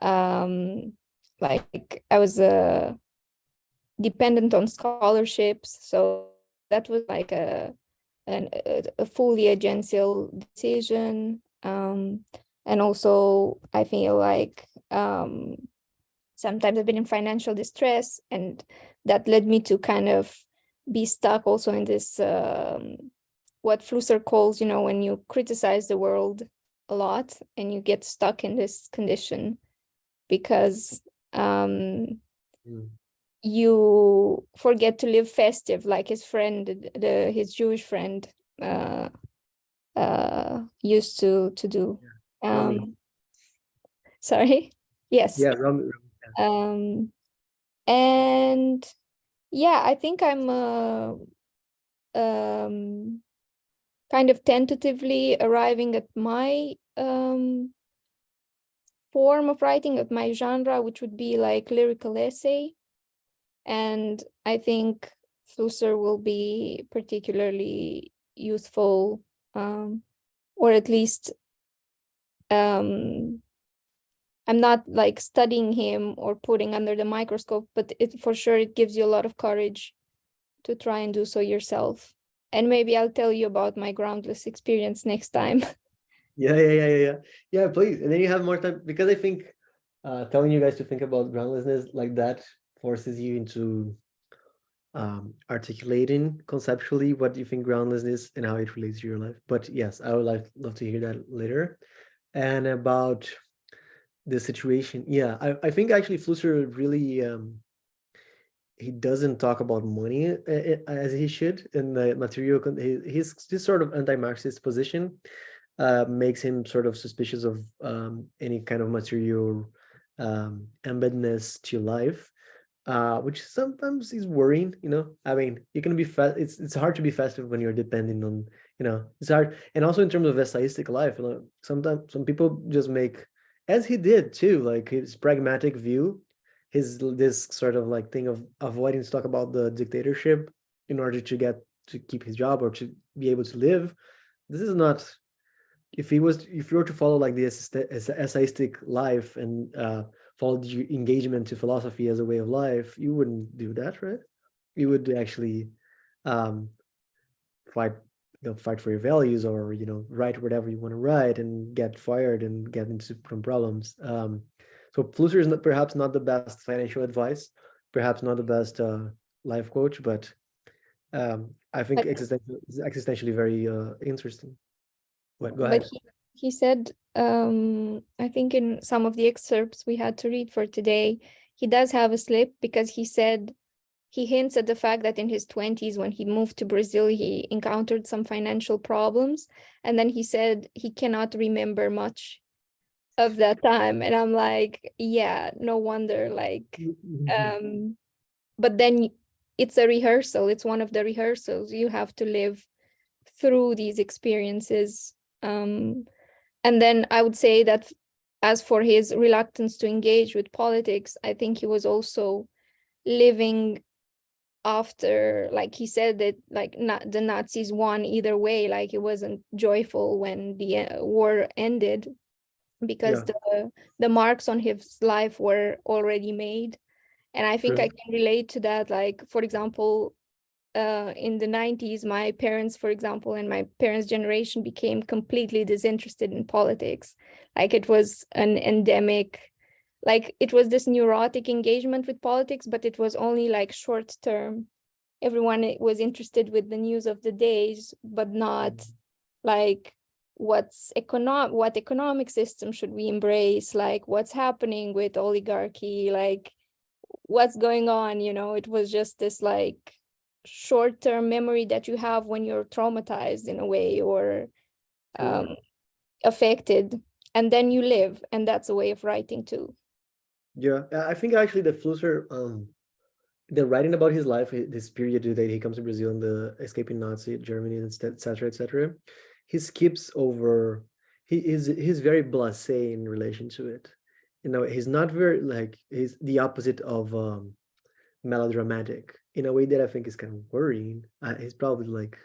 S4: like I was dependent on scholarships, so that was like a fully agential decision, and also I feel like sometimes I've been in financial distress, and that led me to kind of be stuck also in this, what Flusser calls, when you criticize the world a lot and you get stuck in this condition because you forget to live festive, like his friend, his Jewish friend used to do. Sorry. Yes.
S2: Yeah.
S4: And yeah, I think I'm kind of tentatively arriving at my form of writing, at my genre, which would be like lyrical essay. And I think Flusser will be particularly useful, or at least I'm not like studying him or putting under the microscope, but for sure it gives you a lot of courage to try and do so yourself. And maybe I'll tell you about my Groundless experience next time.
S2: Yeah, please. And then you have more time, because I think telling you guys to think about groundlessness like that forces you into articulating conceptually what you think groundlessness is and how it relates to your life. But yes, I would love to hear that later. And about the situation, yeah, I think actually Flusser really he doesn't talk about money as he should in the material. His sort of anti-Marxist position makes him sort of suspicious of any kind of material embeddedness to life, which sometimes is worrying. I mean, you can be it's hard to be festive when you're depending on, it's hard. And also in terms of essayistic life, sometimes some people just make, as he did too, like his pragmatic view, this sort of like thing of avoiding to talk about the dictatorship in order to keep his job or to be able to live. This is not, if you were to follow like the essayistic life and follow the engagement to philosophy as a way of life, you wouldn't do that, right? You would actually fight for your values, or write whatever you want to write and get fired and get into some problems. So Flusser is perhaps not the best financial advice, perhaps not the best life coach, but I think existentially very interesting. Go ahead.
S4: But he said, I think in some of the excerpts we had to read for today, he does have a slip, because he said, he hints at the fact that in his 20s, when he moved to Brazil, he encountered some financial problems. And then he said he cannot remember much of that time. And I'm like, yeah, no wonder. Like, but then it's a rehearsal. It's one of the rehearsals. You have to live through these experiences. And then I would say that as for his reluctance to engage with politics, I think he was also living after, like he said, that like the Nazis won either way. Like it wasn't joyful when the war ended, because the marks on his life were already made. And I think I can relate to that. Like, for example, in the 90s, my parents, for example, and my parents' generation became completely disinterested in politics. Like it was an endemic, like it was this neurotic engagement with politics, but it was only like short term. Everyone was interested with the news of the days, but not like what economic system should we embrace, like what's happening with oligarchy, like what's going on. It was just this like short-term memory that you have when you're traumatized in a way, or affected, and then you live, and that's a way of writing too.
S2: Yeah, I think actually the Flusser, the writing about his life, this period that he comes to Brazil and the escaping Nazi Germany, etc., etc., he skips over. He's very blasé in relation to it. He's not very, like, he's the opposite of melodramatic in a way that I think is kind of worrying. He's probably like,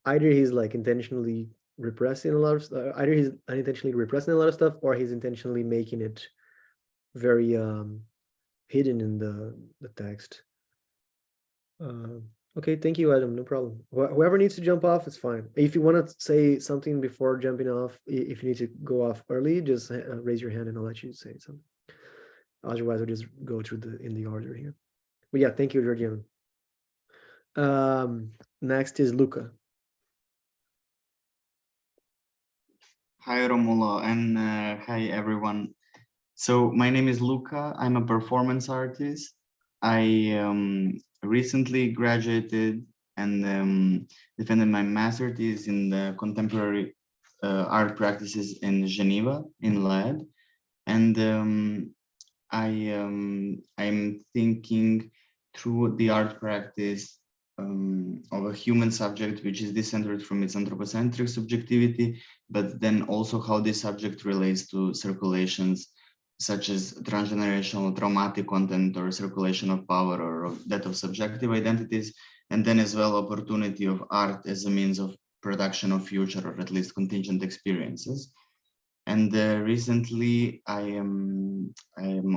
S2: either he's like intentionally repressing a lot of stuff, either he's unintentionally repressing a lot of stuff, or he's intentionally making it very hidden in the text. Okay, thank you, Adam. No problem. Whoever needs to jump off, it's fine. If you want to say something before jumping off, if you need to go off early, just raise your hand and I'll let you say something. Otherwise, I'll just go through in the order here. But yeah, thank you, Georgian. Next is Luca.
S5: Hi, Romulo, and hi, everyone. So my name is Luca. I'm a performance artist. I recently graduated and defended my master's thesis in the contemporary art practices in Geneva, in LAD. And I'm thinking through the art practice of a human subject, which is decentered from its anthropocentric subjectivity, but then also how this subject relates to circulations such as transgenerational traumatic content or circulation of power or that of subjective identities, and then as well opportunity of art as a means of production of future or at least contingent experiences. And recently I am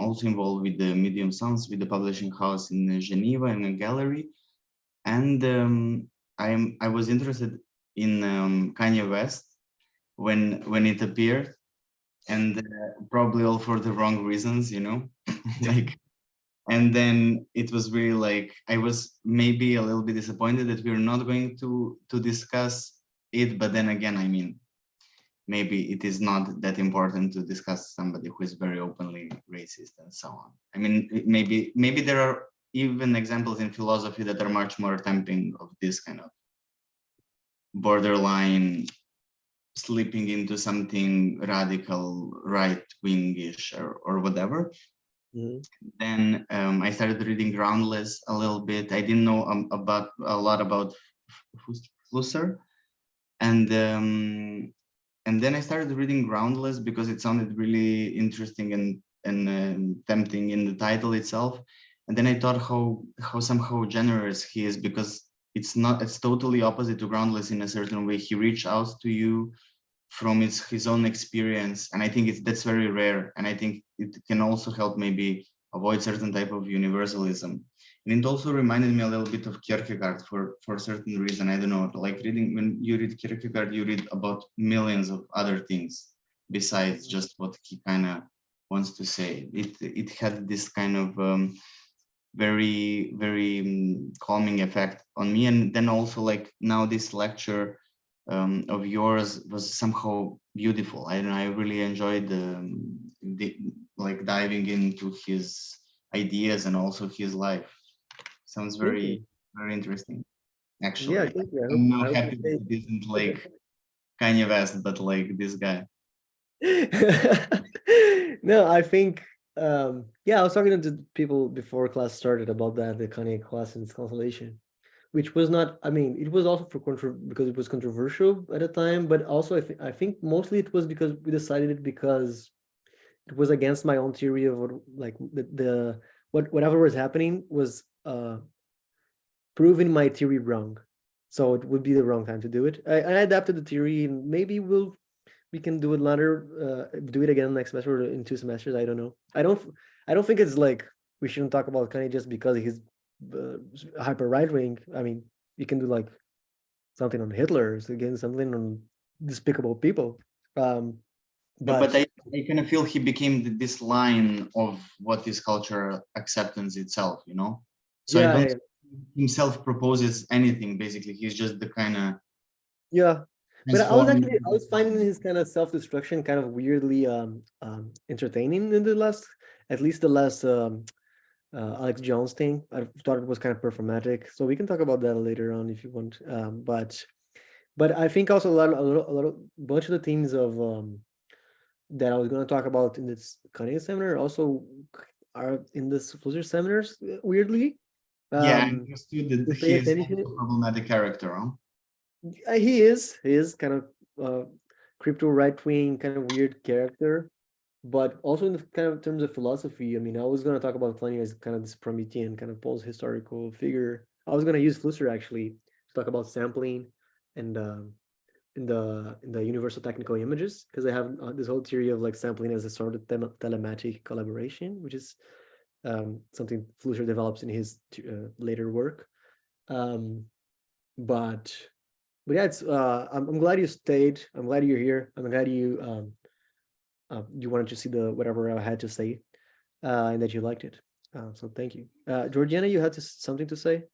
S5: also involved with the Medium Sounds, with the publishing house in Geneva in a gallery. And I was interested in Kanye West when it appeared, and probably all for the wrong reasons, you know. Like, and then it was really like I was maybe a little bit disappointed that we're not going to discuss it, but then again, I mean, maybe it is not that important to discuss somebody who is very openly racist and so on. I mean, maybe there are even examples in philosophy that are much more tempting of this kind of borderline slipping into something radical right-wingish or whatever.
S2: Mhm.
S5: Then I started reading Groundless a little bit. I didn't know about a lot about Flusser, and then I started reading Groundless because it sounded really interesting and tempting in the title itself. And then I thought how somehow generous he is, because it's totally opposite to Groundless in a certain way. He reached out to you from his own experience, and I think that's very rare. And I think it can also help maybe avoid certain type of universalism. And it also reminded me a little bit of Kierkegaard for a certain reason. I don't know, like when you read Kierkegaard, you read about millions of other things besides just what he kind of wants to say. It had this kind of very, very calming effect on me. And then also, like, now this lecture of yours was somehow beautiful. I don't know, I really enjoyed the like diving into his ideas and also his life. Sounds very, very interesting, actually.
S2: Yeah, thank you.
S5: I'm now happy that it isn't like Kanye West, but like this guy.
S2: No, I think yeah, I was talking to people before class started about that, the Kanye class and its constellation, which was not, I mean, it was also because it was controversial at the time, but also I think mostly it was because we decided it because it was against my own theory of what, like whatever was happening was proving my theory wrong. So it would be the wrong time to do it. I adapted the theory, and maybe we can do it later, do it again next semester or in 2 semesters. I don't know. I don't think it's like we shouldn't talk about Kanye just because he's hyper right wing. I mean, you can do like something on Hitler, again, something on despicable people.
S5: But I kind of feel he became this line of what is cultural acceptance itself, you know? So
S2: yeah,
S5: I don't think himself proposes anything, basically. He's just the kind of...
S2: Yeah. But I was finding his kind of self-destruction kind of weirdly entertaining in at least the last Alex Jones thing. I thought it was kind of performatic. So we can talk about that later on if you want. But I think also a bunch of the themes of that I was going to talk about in this Kanye seminar also are in this Flusser seminars, weirdly.
S5: Yeah, I understood that he is a problematic character, huh?
S2: He is kind of crypto right-wing kind of weird character, but also in the kind of terms of philosophy. I mean, I was going to talk about Kanye as kind of this Promethean kind of post-historical figure. I was going to use Flusser actually to talk about sampling and in the universal technical images, because I have this whole theory of like sampling as a sort of telematic collaboration, which is something Flusser develops in his later work. But yeah, it's I'm glad you stayed. I'm glad you're here. I'm glad you you wanted to see whatever I had to say. and that you liked it. So thank you. Georgiana, you had something to say?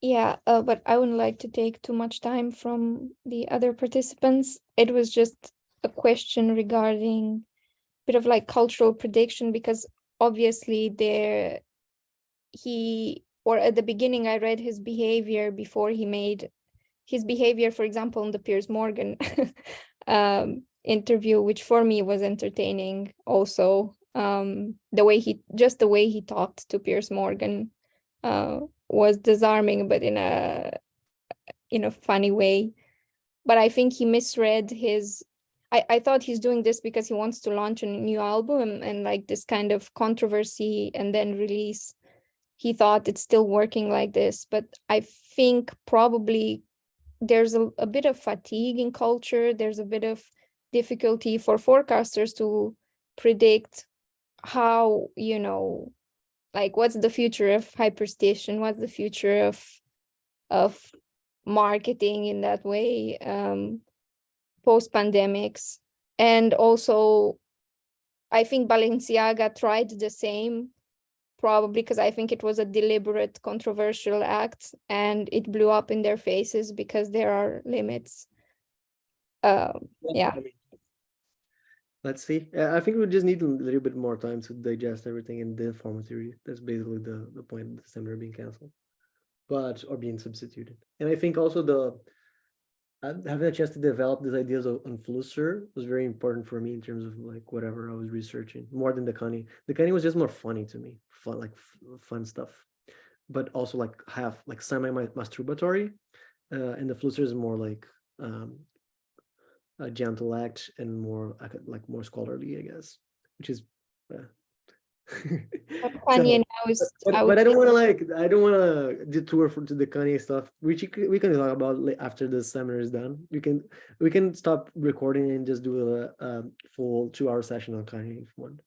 S4: Yeah, but I wouldn't like to take too much time from the other participants. It was just a question regarding a bit of like cultural prediction, because obviously at the beginning I read his behavior before he made his behavior, for example, in the Piers Morgan interview, which for me was entertaining also. The way he talked to Piers Morgan was disarming, but in a funny way. But I think he misread his. I thought he's doing this because he wants to launch a new album and like this kind of controversy and then release. He thought it's still working like this, but I think probably there's a bit of fatigue in culture. There's a bit of difficulty for forecasters to predict how, like what's the future of hyperstation, what's the future of marketing in that way, post pandemics. And also I think Balenciaga tried the same, probably because I think it was a deliberate controversial act and it blew up in their faces because there are limits. Yeah.
S2: Let's see. I think we just need a little bit more time to digest everything in the informal theory. That's basically the point of the seminar being canceled, or being substituted. And I think also having a chance to develop these ideas on Flusser was very important for me in terms of like whatever I was researching, more than the Kanye. The Kanye was just more funny to me, fun stuff, but also like semi-masturbatory, and the Flusser is more like a gentle act and more like more scholarly, I guess, which is
S4: Kanye now is
S2: but I don't want to detour to the Kanye stuff, which we can talk about after the seminar is done. We can stop recording and just do a full 2-hour session on Kanye if you want.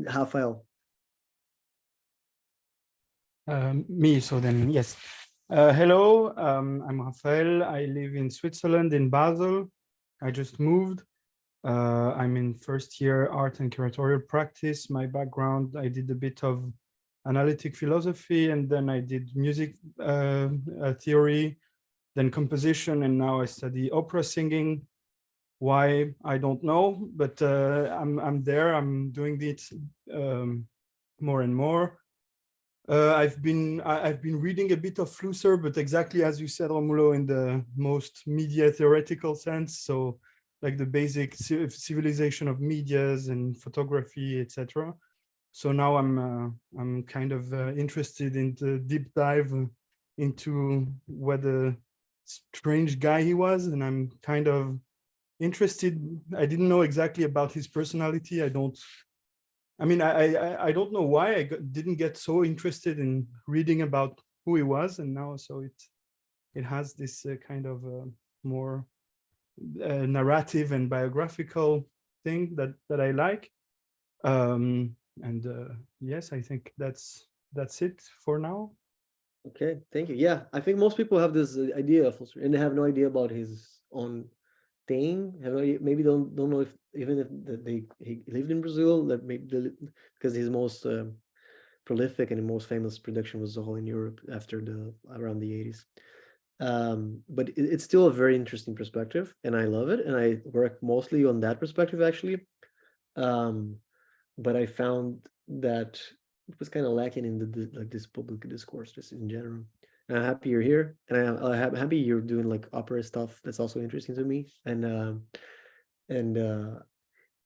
S2: Rafael.
S6: Me, so then yes. Hello, I'm Rafael. I live in Switzerland, in Basel. I just moved. I'm in first year art and curatorial practice. My background, I did a bit of analytic philosophy, and then I did music theory, then composition, and now I study opera singing. Why, I don't know, but I'm there. I'm doing it more and more. I've been reading a bit of Flusser, but exactly as you said, Romulo, in the most media theoretical sense. So like the basic civilization of medias and photography, etc. So now I'm kind of interested in the deep dive into what a strange guy he was, and I'm kind of interested. I didn't know exactly about his personality. I don't know why I didn't get so interested in reading about who he was, and now so it has this kind of more narrative and biographical thing that I like. Yes, I think that's it for now.
S2: Okay, thank you. Yeah, I think most people have this idea of Flusser, and they have no idea about his own thing. Maybe don't know if he lived in Brazil. That maybe because his most prolific and most famous production was all in Europe after around the 80s. But it's still a very interesting perspective, and I love it, and I work mostly on that perspective actually. But I found that it was kind of lacking in this public discourse just in general. And I'm happy you're here, and I'm happy you're doing like opera stuff. That's also interesting to me, and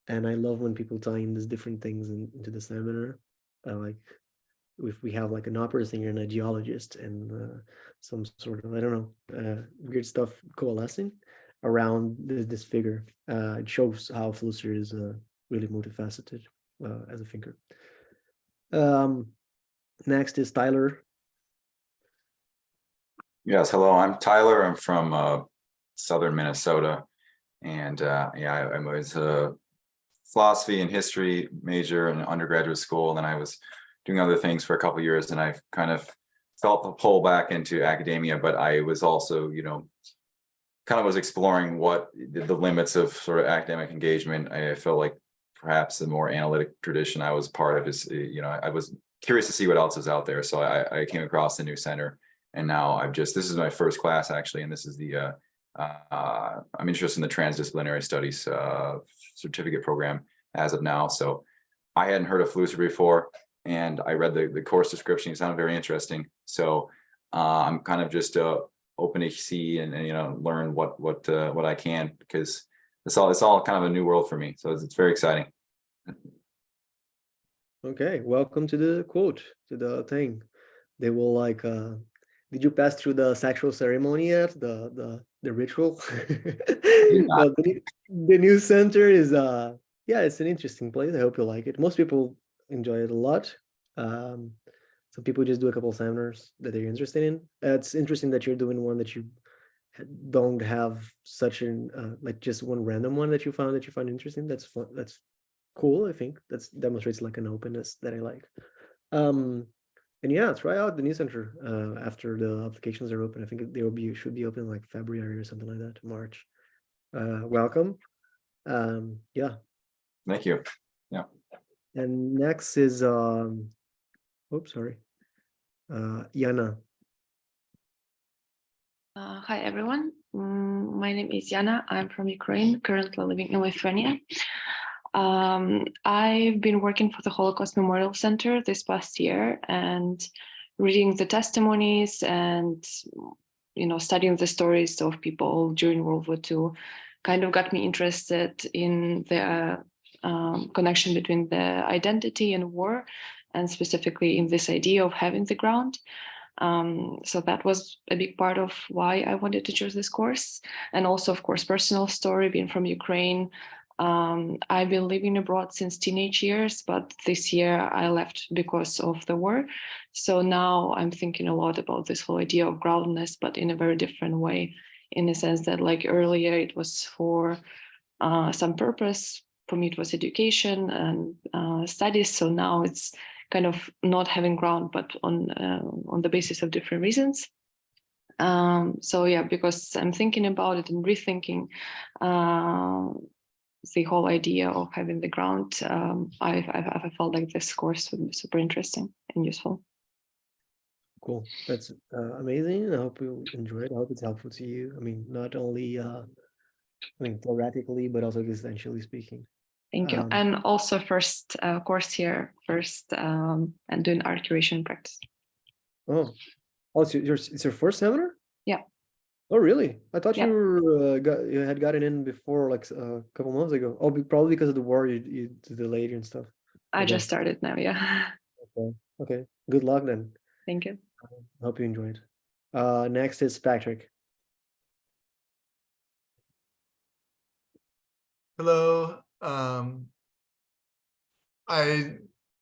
S2: I love when people tie in these different things into the seminar. Like if we have like an opera singer and a geologist and some sort of, I don't know, weird stuff coalescing around this figure. It shows how Flusser is really multifaceted as a thinker. Next is Tyler.
S7: Yes, hello, I'm Tyler. I'm from southern Minnesota, and I was a philosophy and history major in undergraduate school, and then I was doing other things for a couple of years, and I kind of felt the pull back into academia, but I was also, kind of was exploring what the limits of sort of academic engagement. I felt like perhaps the more analytic tradition I was part of is, I was curious to see what else is out there. So I came across the new center, and now this is my first class actually, and this is the I'm interested in the transdisciplinary studies certificate program as of now. So I hadn't heard of Flusser before, and I read the course description. It sounded very interesting. So I'm kind of just open to see and learn what I can, because it's all kind of a new world for me. So it's very exciting.
S2: Okay, welcome to the quote, to the thing. They will like, did you pass through the sexual ceremony yet? The ritual? The new center is yeah, it's an interesting place. I hope you like it. Most people enjoy it a lot. Some people just do a couple of seminars that they're interested in. It's interesting that you're doing one that you don't have such an like just one random one that you find interesting. That's fun. That's cool. I think that demonstrates like an openness that I like. And yeah, try out the new center after the applications are open. I think they should be open like February or something like that, March. Welcome. Yeah.
S7: Thank you. Yeah.
S2: And next is oops, sorry. Yana.
S8: Hi, everyone. My name is Yana. I'm from Ukraine, currently living in Lithuania. I've been working for the Holocaust Memorial Center this past year and reading the testimonies and, studying the stories of people during World War II kind of got me interested in the connection between the identity and war, and specifically in this idea of having the ground. So that was a big part of why I wanted to choose this course. And also, of course, personal story, being from Ukraine. I've been living abroad since teenage years, but this year I left because of the war. So now I'm thinking a lot about this whole idea of groundless, but in a very different way, in the sense that like earlier it was for some purpose. For me, it was education and studies. So now it's kind of not having ground, but on the basis of different reasons. So yeah, because I'm thinking about it and rethinking the whole idea of having the ground, I felt like this course would be super interesting and useful.
S2: Cool. That's amazing. I hope you enjoy it. I hope it's helpful to you. I mean, not only theoretically, but also existentially speaking.
S8: Thank you. And also first course here, and doing art curation practice.
S2: Oh, it's your first seminar?
S8: Yeah.
S2: Oh, really? I thought
S8: Yeah.
S2: you had gotten in before, like a couple months ago. Oh, probably because of the war, you delayed and stuff.
S8: I just started now. Yeah.
S2: Okay. Good luck then.
S8: Thank you.
S2: Hope you enjoyed. Next is Patrick.
S9: Hello. I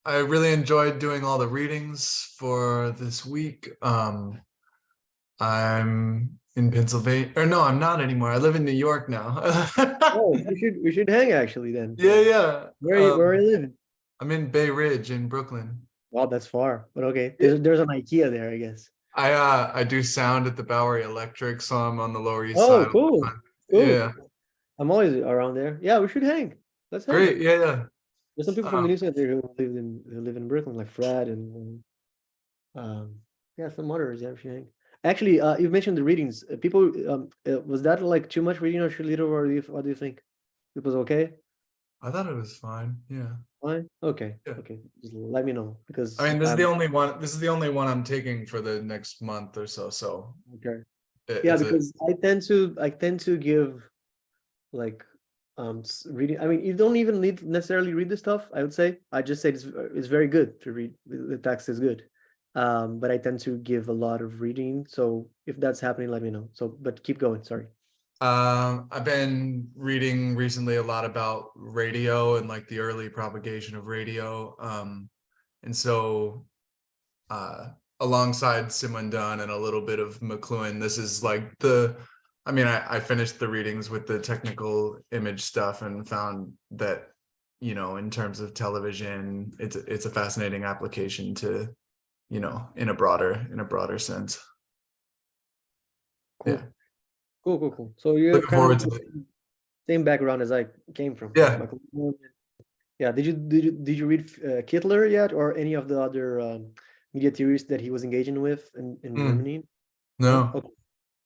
S9: really enjoyed doing all the readings for this week. I'm in Pennsylvania, or no, I'm not anymore. I live in New York now.
S2: Oh, we should hang actually then.
S9: Yeah.
S2: Where are you living?
S9: I'm in Bay Ridge in Brooklyn.
S2: Wow, that's far, but okay. There's an IKEA there, I guess.
S9: I do sound at the Bowery Electric, so I'm on the Lower East
S2: Oh,
S9: Side.
S2: cool.
S9: Yeah.
S2: I'm always around there. Yeah, we should hang. Let's hang.
S9: Great. Yeah.
S2: There's some people from the new center who live in Brooklyn, like Fred and yeah, some others. Yeah, we should hang. Actually, you mentioned the readings. People, was that like too much reading or too little, or what do you think? It was okay?
S9: I thought it was fine. Yeah.
S2: Fine. Okay.
S9: Yeah.
S2: Okay. Just let me know, because
S9: I mean, this is the only one. This is the only one I'm taking for the next month or so. So.
S2: Okay. Yeah, because I tend to give like reading. I mean, you don't even need necessarily read the stuff. I would say I just say it's very good to read. The text is good. But I tend to give a lot of reading. So if that's happening, let me know. So, but keep going. Sorry.
S9: I've been reading recently a lot about radio and like the early propagation of radio. And so alongside Simon Dunn and a little bit of McLuhan, this is like I finished the readings with the technical image stuff and found that, in terms of television, it's a fascinating application to, in a broader sense.
S2: Cool.
S9: Yeah.
S2: Cool. So you're
S9: Looking
S2: kind
S9: forward
S2: of
S9: to
S2: the
S9: it.
S2: same background as I came from.
S9: Yeah.
S2: Yeah. Did you read Kittler yet, or any of the other media theorists that he was engaging with in Germany?
S9: No.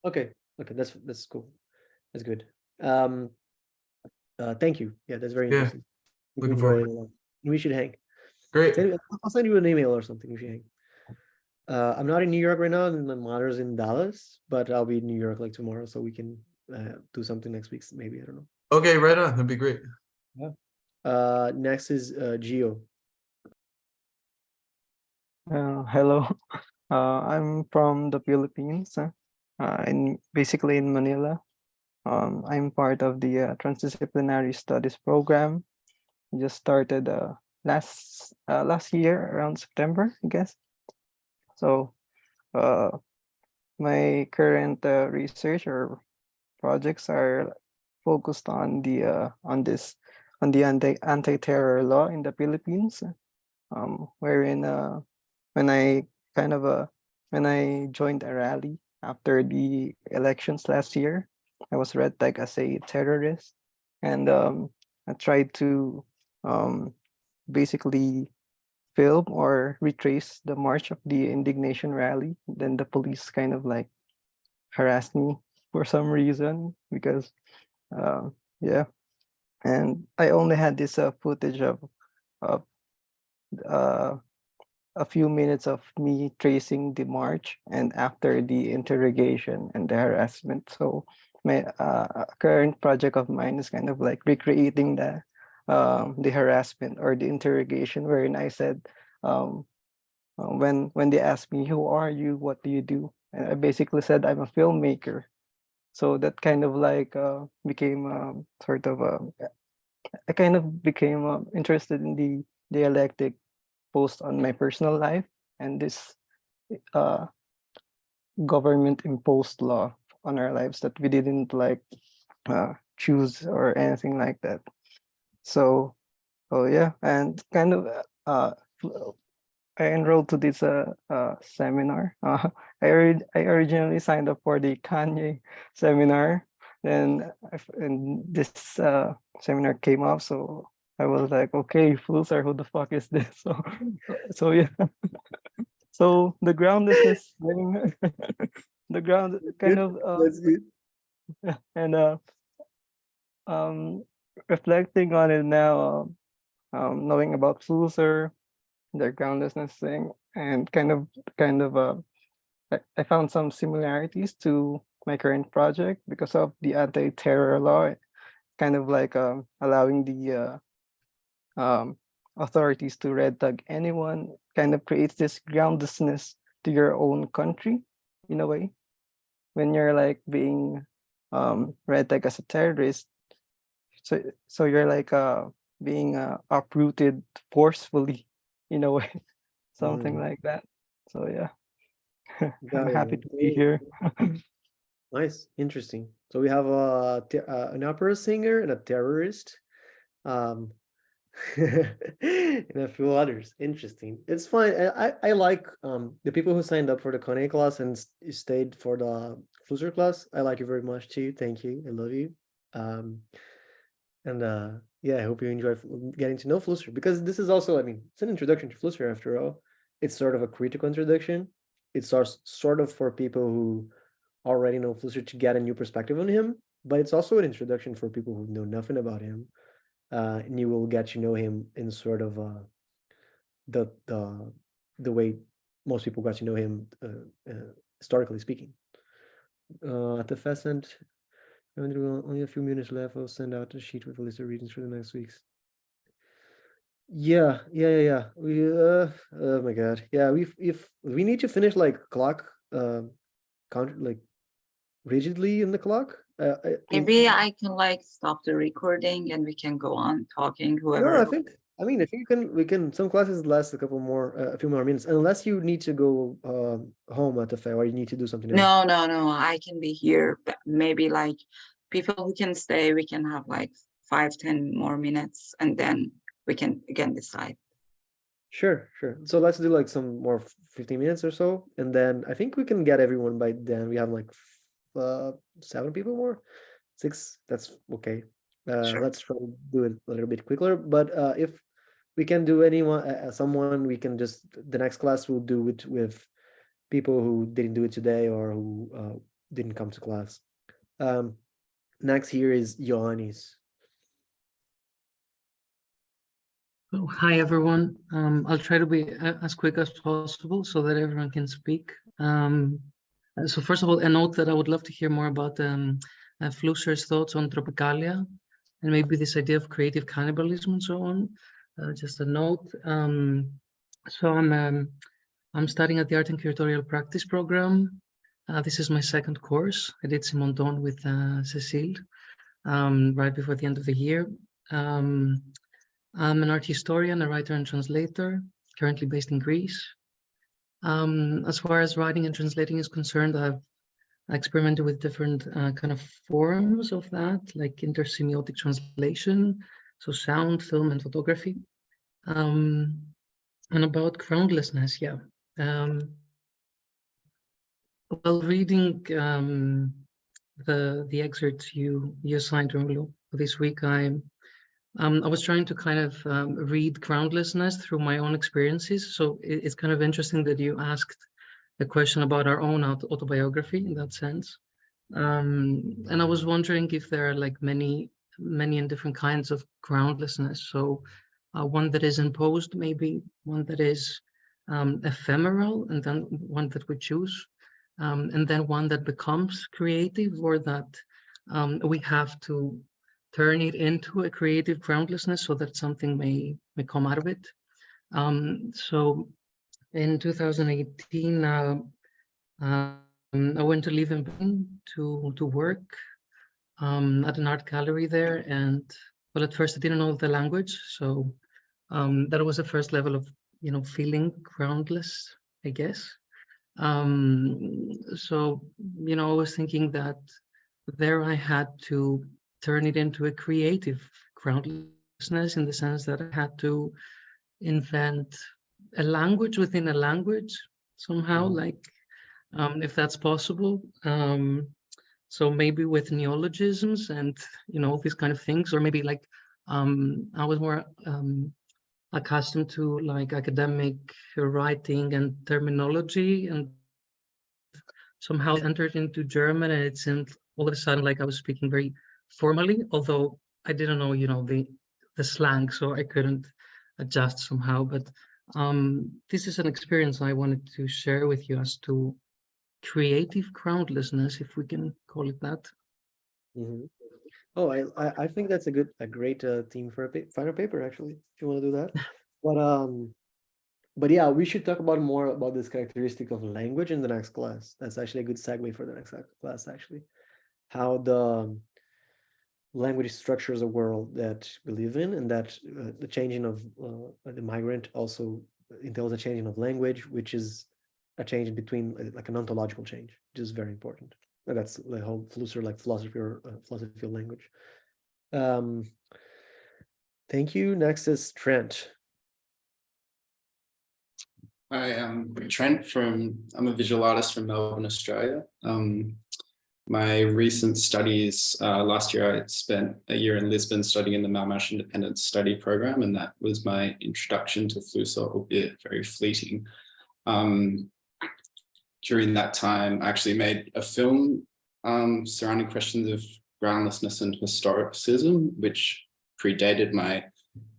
S2: Okay. That's cool. That's good. Thank you. Yeah, that's very interesting.
S9: Looking forward.
S2: We should hang.
S9: Great.
S2: I'll send you an email or something. We should hang. I'm not in New York right now, and my mother's in Dallas, but I'll be in New York like tomorrow, so we can do something next week. Maybe, I don't know.
S9: Okay, right on. That'd be great.
S2: Yeah. Next is Gio.
S10: Hello, I'm from the Philippines, basically in Manila. I'm part of the transdisciplinary studies program. Just started last year around September, I guess. So my current research or projects are focused on the anti-terror law in the Philippines, wherein when I joined a rally after the elections last year, I was red tagged as a terrorist, and I tried to basically film or retrace the march of the indignation rally. Then the police kind of like harassed me for some reason because yeah, and I only had this footage of a few minutes of me tracing the march and after the interrogation and the harassment. So my current project of mine is kind of like recreating the harassment or the interrogation, wherein I said, when they asked me, "Who are you? What do you do?" And I basically said, "I'm a filmmaker." So that kind of like became sort of I kind of became interested in the dialectic post on my personal life and this government imposed law on our lives that we didn't like choose or anything like that. So yeah, and kind of I enrolled to this seminar. I originally signed up for the Kanye seminar, and this seminar came up, so I was like, okay, Flusser, who the fuck is this? So yeah. So the groundlessness thing, the ground kind of
S2: That's good.
S10: and reflecting on it now, knowing about Flusser, the groundlessness thing, and kind of I found some similarities to my current project because of the anti-terror law, kind of like allowing the authorities to red tag anyone, kind of creates this groundlessness to your own country in a way. When you're like being red tag as a terrorist, so you're like being uprooted forcefully in a way, something like that. So yeah, I'm happy to be here.
S2: Nice, interesting. So we have an opera singer and a terrorist, and a few others. Interesting. It's fine. I like the people who signed up for the Kanye class and stayed for the Flusser class. I like you very much too. Thank you. I love you. And yeah, I hope you enjoy getting to know Flusser, because this is also, I mean, it's an introduction to Flusser after all. It's sort of a critical introduction. It's sort of for people who already know Flusser to get a new perspective on him, but it's also an introduction for people who know nothing about him. And you will get to know him in sort of the way most people got to know him, historically speaking. Effervescent. Only a few minutes left. I'll send out a sheet with a list of readings for the next weeks. Yeah. We oh my god. Yeah, if we need to finish like clock, like rigidly in the clock.
S1: Maybe I can like stop the recording and we can go on talking. Whoever.
S2: No, I think we can. Some classes last a few more minutes, unless you need to go home at the fair, or you need to do something else.
S1: No. I can be here. But maybe like people who can stay, we can have like 5-10 more minutes, and then we can again decide.
S2: Sure. So let's do like some more 15 minutes or so, and then I think we can get everyone by then. We have like 7 people more, 6. That's okay.
S1: Sure.
S2: Let's try to do it a little bit quicker. But if we can do someone, we can just the next class we'll do it with people who didn't do it today or who didn't come to class. Next here is Ioannis.
S11: Oh, hi, everyone. I'll try to be as quick as possible so that everyone can speak. So first of all, a note that I would love to hear more about Flusser's thoughts on Tropicalia and maybe this idea of creative cannibalism and so on. Just a note. So I'm studying at the Art and Curatorial Practice program. This is my second course. I did Simondon with Cécile right before the end of the year. I'm an art historian, a writer and translator, currently based in Greece. As far as writing and translating is concerned, I've experimented with different kind of forms of that, like intersemiotic translation, so sound, film, and photography. And about groundlessness, yeah. While reading the excerpts you assigned, Romulo, this week, I was trying to kind of read groundlessness through my own experiences. So it's kind of interesting that you asked a question about our own autobiography in that sense. And I was wondering if there are like many and different kinds of groundlessness. So one that is imposed, maybe one that is ephemeral, and then one that we choose, and then one that becomes creative, or that we have to turn it into a creative groundlessness so that something may come out of it. So in 2018, I went to live in Berlin to work at an art gallery there. And well, at first I didn't know the language. So that was the first level of, feeling groundless, I guess. So, I was thinking that there I had to turn it into a creative groundlessness, in the sense that I had to invent a language within a language somehow, like if that's possible. So maybe with neologisms and these kind of things, or maybe like I was more accustomed to like academic writing and terminology, and somehow entered into German, and it seemed all of a sudden like I was speaking very formally, although I didn't know, the slang, so I couldn't adjust somehow. But this is an experience I wanted to share with you as to creative groundlessness, if we can call it that.
S2: Mm-hmm. Oh, I think that's a great theme for a final paper, actually, if you want to do that. But yeah, we should talk more about this characteristic of language in the next class. That's actually a good segue for the next class, actually. How the language structures a world that we live in, and that the changing of the migrant also entails a changing of language, which is a change between like an ontological change, which is very important. And that's the whole Flusser, like philosophy of language. Thank you. Next is Trent.
S12: Hi, I'm Trent I'm a visual artist from Melbourne, Australia. My recent studies, last year I spent a year in Lisbon studying in the Malmash Independent Study Program, and that was my introduction to Flusser, albeit very fleeting. During that time, I actually made a film surrounding questions of groundlessness and historicism, which predated my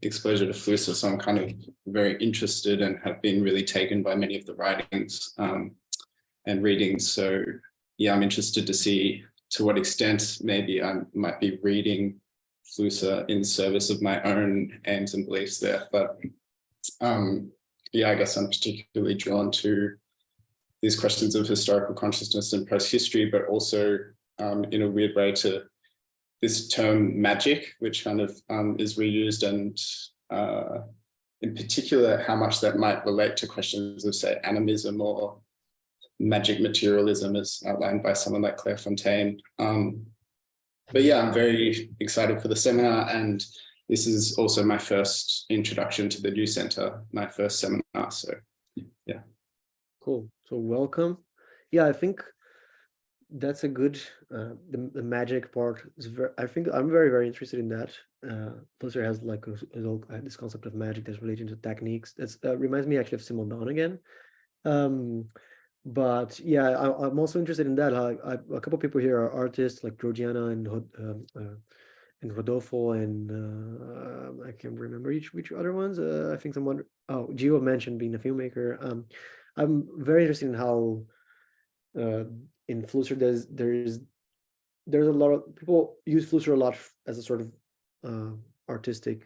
S12: exposure to Flusser. So I'm kind of very interested and have been really taken by many of the writings and readings. So yeah, I'm interested to see to what extent maybe I might be reading Flusser in service of my own aims and beliefs there. But yeah, I guess I'm particularly drawn to these questions of historical consciousness and post-history, but also in a weird way to this term magic, which kind of is reused, and in particular, how much that might relate to questions of, say, animism or magic materialism, as outlined by someone like Claire Fontaine. But yeah, I'm very excited for the seminar, and this is also my first introduction to the New Center, my first seminar, so yeah.
S2: Cool. So welcome. Yeah, I think that's a good the magic part is very, I think I'm very interested in that. Flusser has like this concept of magic that's related to techniques. That's reminds me actually of Simon again. But yeah, I'm also interested in that. A couple people here are artists like Georgiana and Rodolfo, and I can't remember which other ones. I think someone, Gio mentioned being a filmmaker. I'm very interested in how in Flusser there's a lot of people use Flusser a lot as a sort of artistic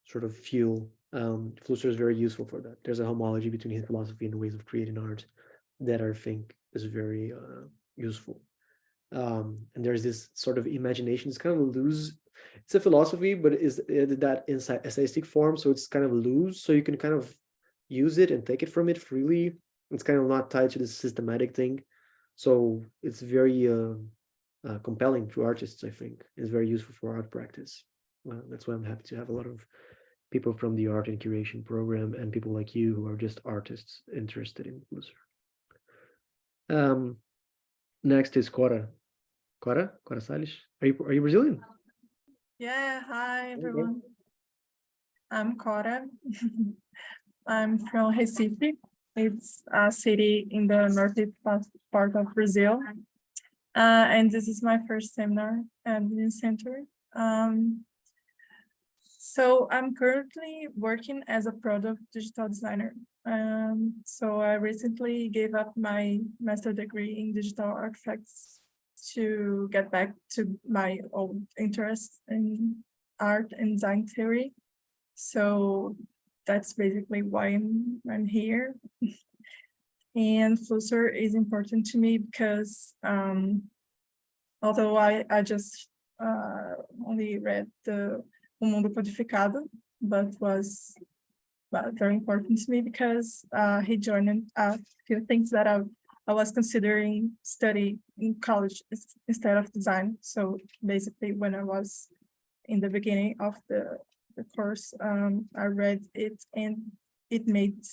S2: sort of fuel. Flusser is very useful for that. There's a homology between his philosophy and ways of creating art that I think is very useful. And there's this sort of imagination. It's kind of loose. It's a philosophy, but is that inside essayistic form, so it's kind of loose. So you can kind of use it and take it from it freely. It's kind of not tied to this systematic thing. So it's very compelling to artists, I think. It's very useful for art practice. That's why I'm happy to have a lot of people from the art and curation program and people like you who are just artists interested in Flusser. Next is Cora Salles. Are you Brazilian?
S13: Yeah, hi everyone. I'm Cora. I'm from Recife. It's a city in the northeast part of Brazil. And this is my first seminar at the center. So I'm currently working as a product digital designer. So I recently gave up my master degree in digital artifacts to get back to my old interest in art and design theory. So that's basically why I'm here. And Flusser is important to me because although I just only read the Mundo Codificado, but was very important to me because he joined a few things that I was considering study in college instead of design. So basically when I was in the beginning of the course, I read it and it made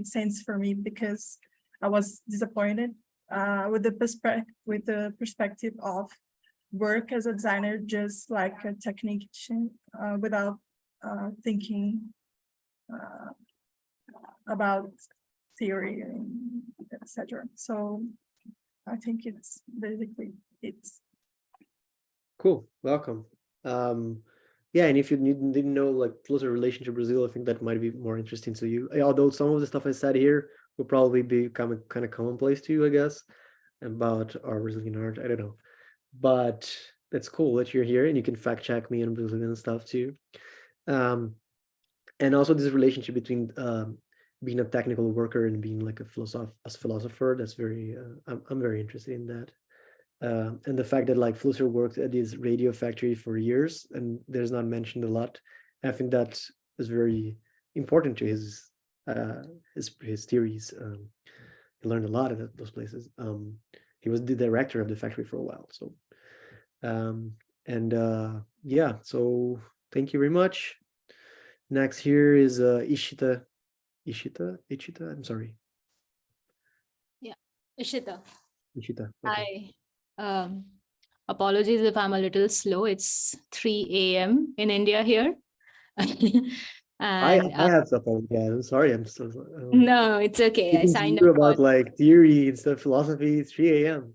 S13: sense for me because I was disappointed with the perspective of work as a designer, just like a technician, without thinking about theory and etc. So I think it's basically it's
S2: cool. Welcome. Yeah, and if you didn't know like Flusser relation to Brazil, I think that might be more interesting to you. Although some of the stuff I said here will probably become kind of commonplace to you, I guess, about our Brazilian art. I don't know, but that's cool that you're here and you can fact check me on Brazilian stuff too. And also this relationship between being a technical worker and being like a philosopher. That's very I'm very interested in that. And the fact that like Flusser worked at this radio factory for years and there's not mentioned a lot. I think that is very important to his theories. He learned a lot at those places. He was the director of the factory for a while. So yeah, so thank you very much. Next here is Ishita, I'm sorry.
S14: Yeah, Ishita.
S2: Okay.
S14: Hi. Apologies if I'm a little slow. It's 3 a.m. in India here. And
S2: I have stuff on. Yeah, I'm sorry. I'm so
S14: no, it's okay. I signed up
S2: about like theory and stuff, philosophy. 3 a.m.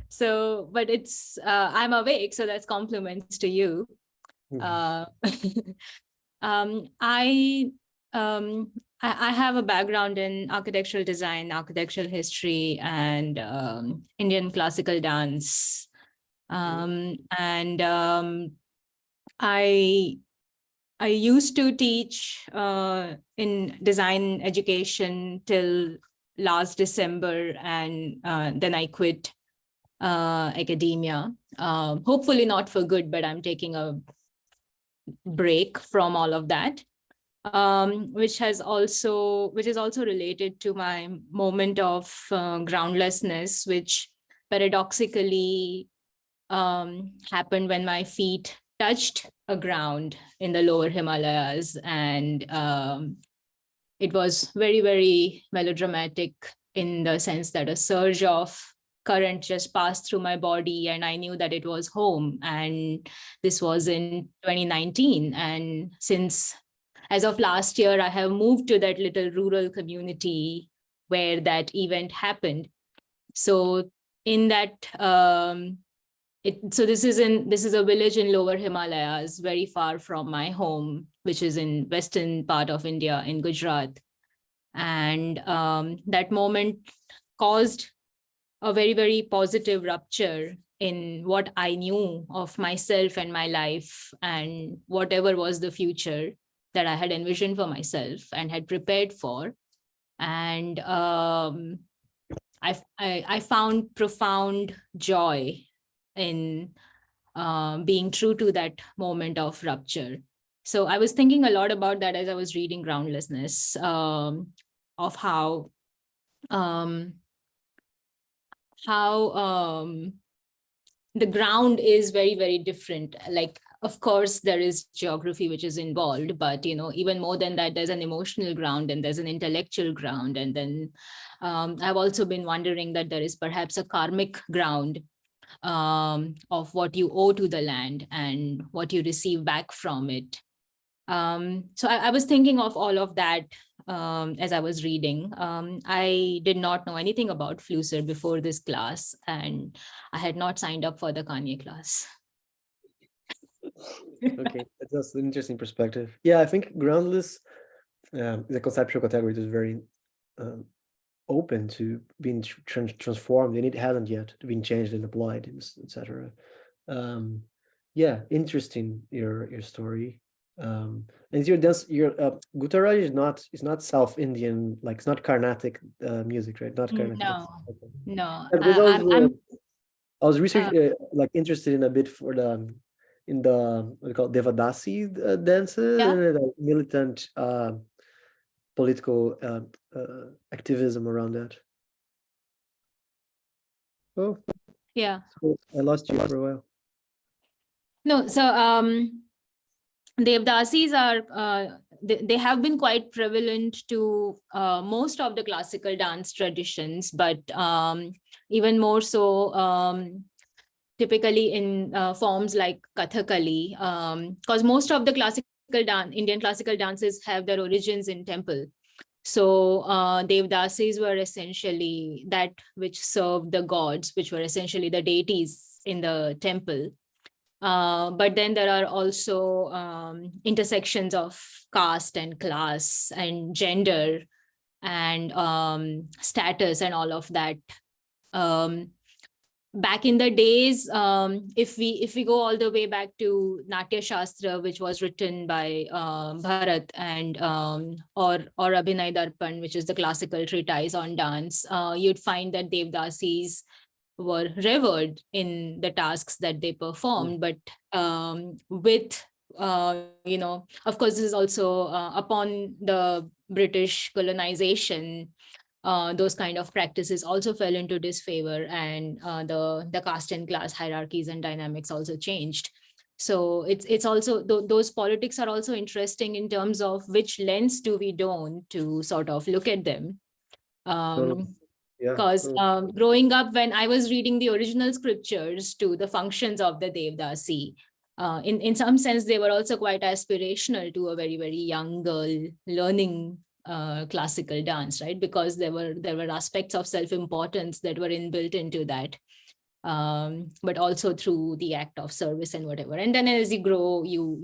S14: So, but it's I'm awake, so that's compliments to you. I have a background in architectural design, architectural history, and Indian classical dance. I used to teach in design education till last December, and then I quit academia. Hopefully not for good, but I'm taking a break from all of that. Which is also related to my moment of groundlessness, which paradoxically happened when my feet touched a ground in the lower Himalayas, and it was very, very melodramatic in the sense that a surge of current just passed through my body and I knew that it was home. And this was in 2019. And since as of last year, I have moved to that little rural community where that event happened. So in that, so this is a village in lower Himalayas, very far from my home, which is in western part of India in Gujarat. And that moment caused a very, very positive rupture in what I knew of myself and my life and whatever was the future that I had envisioned for myself and had prepared for. And I found profound joy in being true to that moment of rupture. So I was thinking a lot about that as I was reading Groundlessness, of how the ground is very, very different. Like, of course, there is geography which is involved, but even more than that, there's an emotional ground and there's an intellectual ground. And then I've also been wondering that there is perhaps a karmic ground of what you owe to the land and what you receive back from it. So I was thinking of all of that as I was reading. I did not know anything about Flusser before this class, and I had not signed up for the Kanye class.
S2: Okay, that's an interesting perspective. Yeah, I think Groundless is a conceptual category that is very open to being transformed, and it hasn't yet been changed and applied, etc. Yeah, interesting your story. And your dance, your Gujarati is not South Indian, like it's not Carnatic music, right? Not Carnatic.
S14: No.
S2: I was researching, like interested in a bit for in the what do you call it, Devadasi dances, and the militant political activism around that. Oh,
S14: yeah.
S2: So I lost you for a while.
S14: No, so Devdasis are, they have been quite prevalent to most of the classical dance traditions, but even more so typically in forms like Kathakali, because most of the Indian classical dances have their origins in temple. So Devdasis were essentially that which served the gods, which were essentially the deities in the temple. But then there are also intersections of caste and class and gender and status and all of that. Back in the days, if we go all the way back to Natya Shastra, which was written by Bharat, and or Abhinay Darpan, which is the classical treatise on dance, you'd find that Devdasis were revered in the tasks that they performed, but with of course, this is also upon the British colonization, those kind of practices also fell into disfavor, and the caste and class hierarchies and dynamics also changed. So it's also those politics are also interesting in terms of which lens do we don to sort of look at them. Because growing up, when I was reading the original scriptures to the functions of the Devdasi, in some sense, they were also quite aspirational to a very, very young girl learning classical dance, right? Because there were aspects of self-importance that were inbuilt into that, but also through the act of service and whatever. And then as you grow, you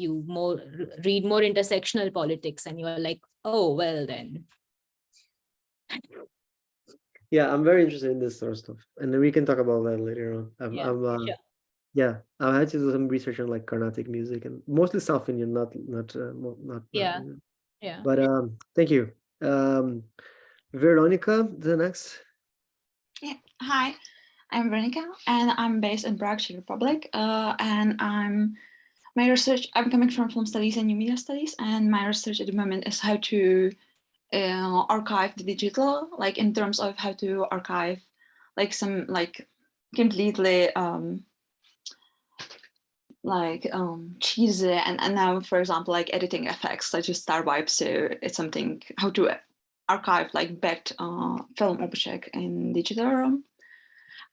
S14: read more intersectional politics, and you're like, oh, well then.
S2: Yeah, I'm very interested in this sort of stuff, and then we can talk about that later on.
S14: Sure.
S2: I had to do some research on like Carnatic music and mostly South Indian, not.
S14: Yeah.
S2: But thank you, Veronica. The next.
S15: Yeah. Hi, I'm Veronica, and I'm based in Prague, Czech Republic. And I'm coming from film studies and new media studies, and my research at the moment is how to archive the digital, like in terms of how to archive like some like completely cheesy and now, for example, like editing effects such as star wipes. So it's something how to archive, like backed film object in digital room.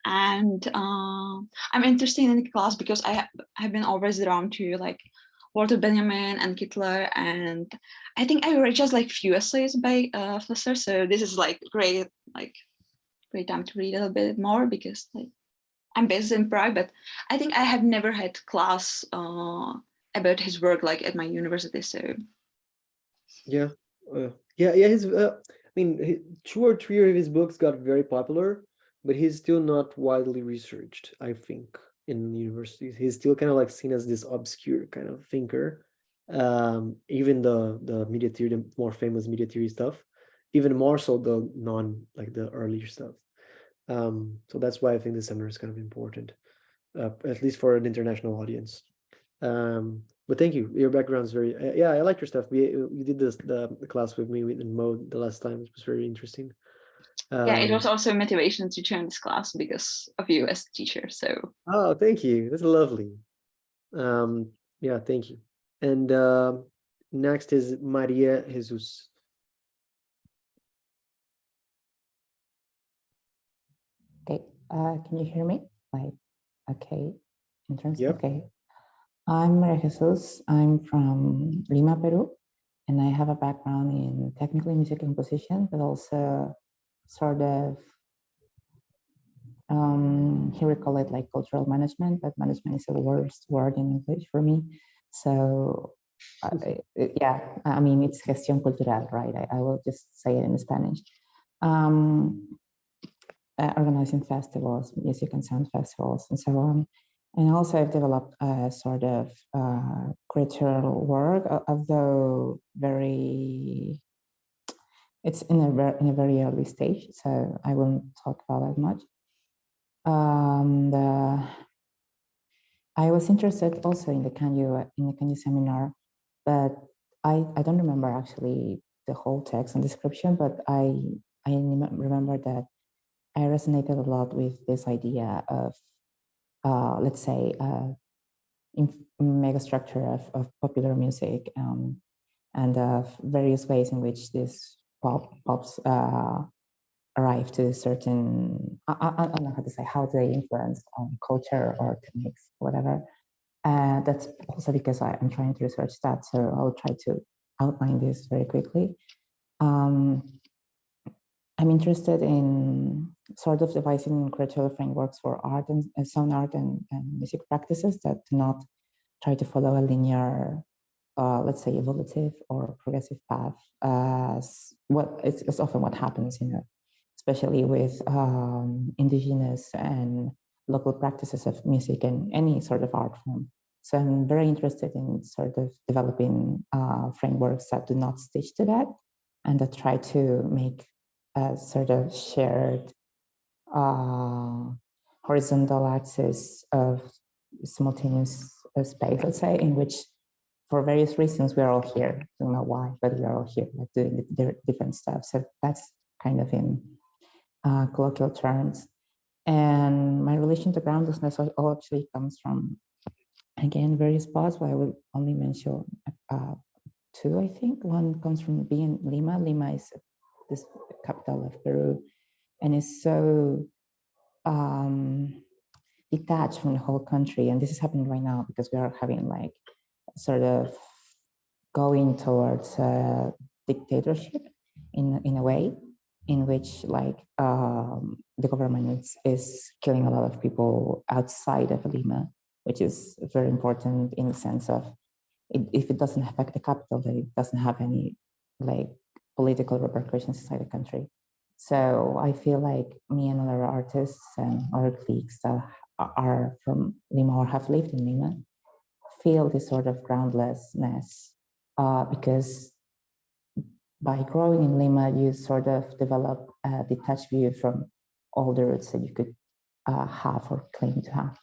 S15: And I'm interested in the class because I have been always drawn to like Walter Benjamin and Hitler, and I think I read just like few essays by Flusser, so this is like great time to read a little bit more because like I'm based in Prague, but I think I have never had class about his work like at my university. So
S2: yeah, his I mean, 2 or 3 of his books got very popular, but he's still not widely researched, I think, in universities. He's still kind of like seen as this obscure kind of thinker. Even the media theory, the more famous media theory stuff, even more so the like the earlier stuff. So that's why I think the seminar is kind of important, at least for an international audience. But thank you. Your background is very yeah. I like your stuff. We did the class with me in Mode the last time. It was very interesting.
S15: yeah, it was also motivation to join this class because of you as a teacher. So
S2: oh, thank you. That's lovely. Yeah, thank you. And next is Maria Jesus.
S16: Okay, can you hear me? Like, okay, in terms,
S2: yep.
S16: Okay. I'm Maria Jesus. I'm from Lima, Peru, and I have a background in technically music composition, but also sort of, here we call it like cultural management, but management is a worst word in English for me. So yeah, I mean, it's gestión cultural, right? I will just say it in Spanish. Organizing festivals, music and sound festivals, and so on. And also I've developed a sort of curatorial work, although it's in a very early stage, so I won't talk about that much. I was interested also in the Can You seminar, but I don't remember actually the whole text and description, but I remember that I resonated a lot with this idea of, let's say, megastructure of popular music and of various ways in which these pops arrive to certain, I don't know how to say, how they influence on culture or techniques, whatever. That's also because I'm trying to research that, so I'll try to outline this very quickly. I'm interested in sort of devising curatorial frameworks for art and sound art and music practices that do not try to follow a linear, let's say, evolutive or progressive path, as it's often what happens, especially with indigenous and local practices of music and any sort of art form. So I'm very interested in sort of developing frameworks that do not stitch to that and that try to make a sort of shared horizontal axis of simultaneous space, let's say, in which for various reasons we're all here. I don't know why, but we're all here, like doing different stuff. So that's kind of in colloquial terms. And my relation to groundlessness all actually comes from, again, various spots, but I will only mention 2, I think. One comes from being Lima. Lima is this capital of Peru, and is so detached from the whole country. And this is happening right now because we are having like sort of going towards a dictatorship in a way in which like the government is killing a lot of people outside of Lima, which is very important in the sense of if it doesn't affect the capital, then it doesn't have any like political repercussions inside the country. So I feel like me and other artists and other colleagues that are from Lima or have lived in Lima feel this sort of groundlessness because by growing in Lima, you sort of develop a detached view from all the roots that you could have or claim to have.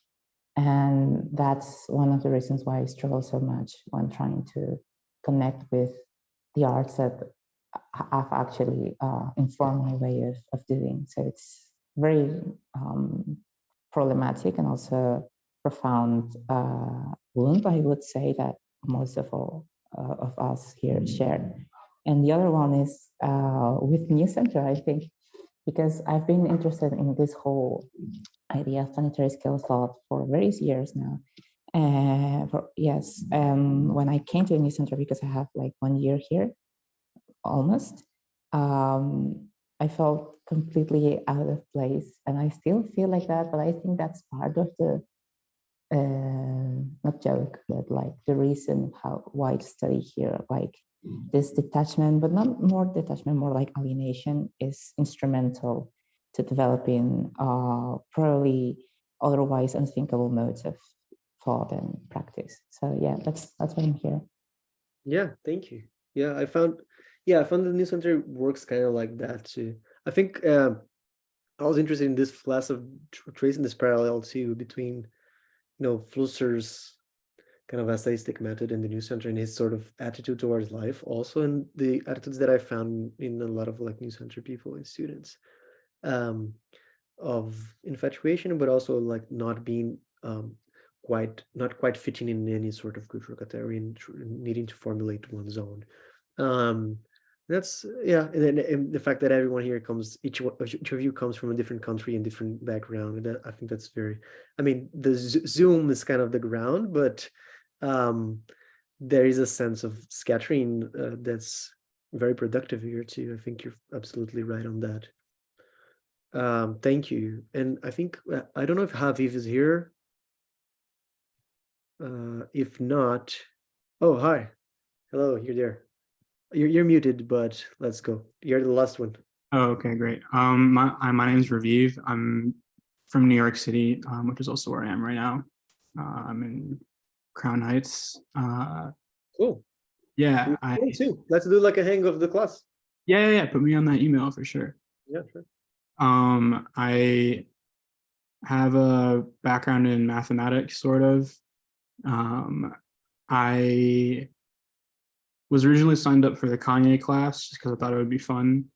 S16: And that's one of the reasons why I struggle so much when trying to connect with the arts that I've actually informed my way of doing. So it's very problematic and also profound wound, I would say, that most of all of us here share. And the other one is with New Center, I think, because I've been interested in this whole idea of planetary scale thought for various years now. When I came to the New Center, because I have like 1 year here, almost, I felt completely out of place, and I still feel like that, but I think that's part of the, not joke, but like the reason why to study here, like this detachment, but not more detachment, more like alienation is instrumental to developing probably otherwise unthinkable modes of thought and practice. So yeah, that's why I'm here.
S2: Yeah, thank you. Yeah, I found the New Center works kind of like that too. I think I was interested in this class of tracing this parallel too between, Flusser's kind of essayistic method in the New Center and his sort of attitude towards life, also, and the attitudes that I found in a lot of like New Center people and students, of infatuation, but also like not being not quite fitting in any sort of cultural category and needing to formulate one's own. That's and the fact that everyone here each of you comes from a different country and different background. And I think that's very, I mean, the Zoom is kind of the ground, but there is a sense of scattering that's very productive here too. I think you're absolutely right on that. Thank you. And I think, I don't know if Haviv is here. If not, oh, hi. Hello, you're there. You're muted, but let's go. You're the last one.
S17: Oh, okay, great. My name is Raviv. I'm from New York City, which is also where I am right now. I'm in Crown Heights.
S2: Cool.
S17: Yeah,
S2: Me too. Let's do like a hang of the class.
S17: Yeah. Put me on that email for sure.
S2: Yeah, sure.
S17: I have a background in mathematics, sort of. I was originally signed up for the Kanye class just because I thought it would be fun.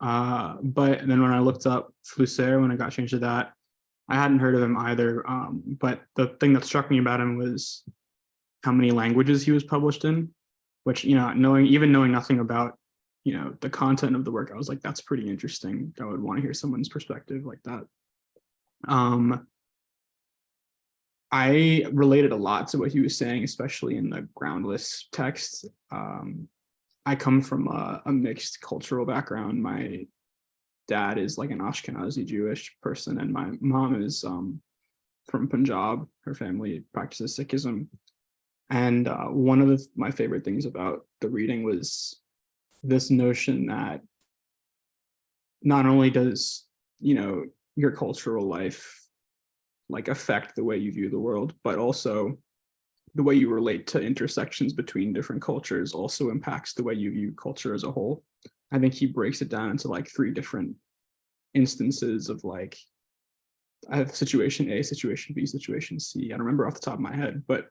S17: But then when I looked up Flusser, when I got changed to that, I hadn't heard of him either. But the thing that struck me about him was how many languages he was published in, which, knowing nothing about, the content of the work, I was like, that's pretty interesting. I would want to hear someone's perspective like that. I related a lot to what he was saying, especially in the Groundless text. I come from a mixed cultural background. My dad is like an Ashkenazi Jewish person, and my mom is from Punjab. Her family practices Sikhism. And one of my favorite things about the reading was this notion that not only does, your cultural life like affect the way you view the world, but also the way you relate to intersections between different cultures also impacts the way you view culture as a whole. I think he breaks it down into like 3 different instances of like, I have situation A, situation B, situation C. I don't remember off the top of my head, but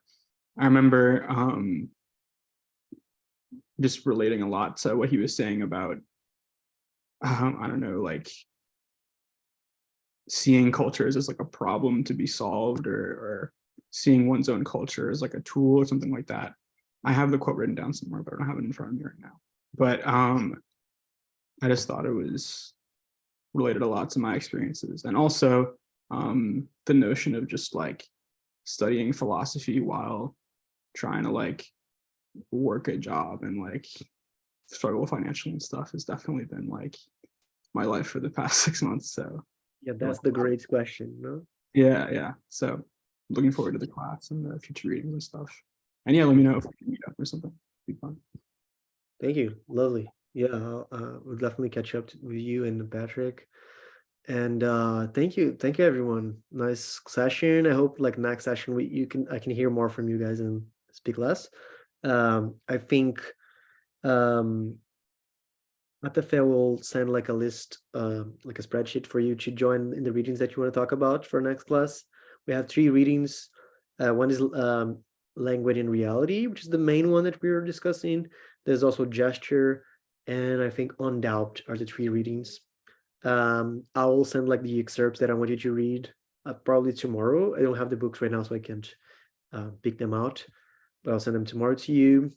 S17: I remember just relating a lot to what he was saying about, I don't know, like seeing cultures as like a problem to be solved, or seeing one's own culture as like a tool or something like that. I have the quote written down somewhere, but I don't have it in front of me right now. But I just thought it was related a lot to my experiences. And also the notion of just like studying philosophy while trying to like work a job and like struggle financially and stuff has definitely been like my life for the past 6 months. So
S2: yeah, that's the great question, no?
S17: Yeah. So looking forward to the class and the future readings and stuff. And yeah, let me know if we can meet up or something. It'd be fun.
S2: Thank you. Lovely. Yeah, we'll definitely catch up with you and Patrick. And thank you everyone. Nice session. I hope like next session I can hear more from you guys and speak less. I think Atafe will send like a list, like a spreadsheet for you to join in the readings that you want to talk about for next class. We have 3 readings. One is Language and Reality, which is the main one that we were discussing. There's also Gesture, and I think On Doubt are the 3 readings. I will send like the excerpts that I want you to read probably tomorrow. I don't have the books right now, so I can't pick them out, but I'll send them tomorrow to you.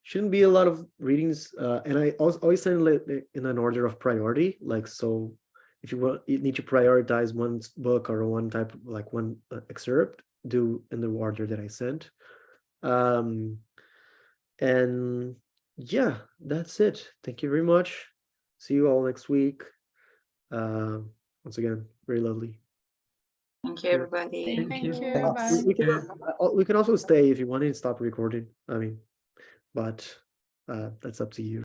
S2: shouldn't be a lot of readings, and I always send it in an order of priority. Like, so if you need to prioritize one book or one type, like one excerpt, do in the order that I sent. And yeah, that's it. Thank you very much. See you all next week. Once again, very lovely.
S1: Thank you, everybody.
S13: Thank you.
S10: Thanks.
S13: Bye.
S2: We can also stay if you want to stop recording. I mean, but that's up to you.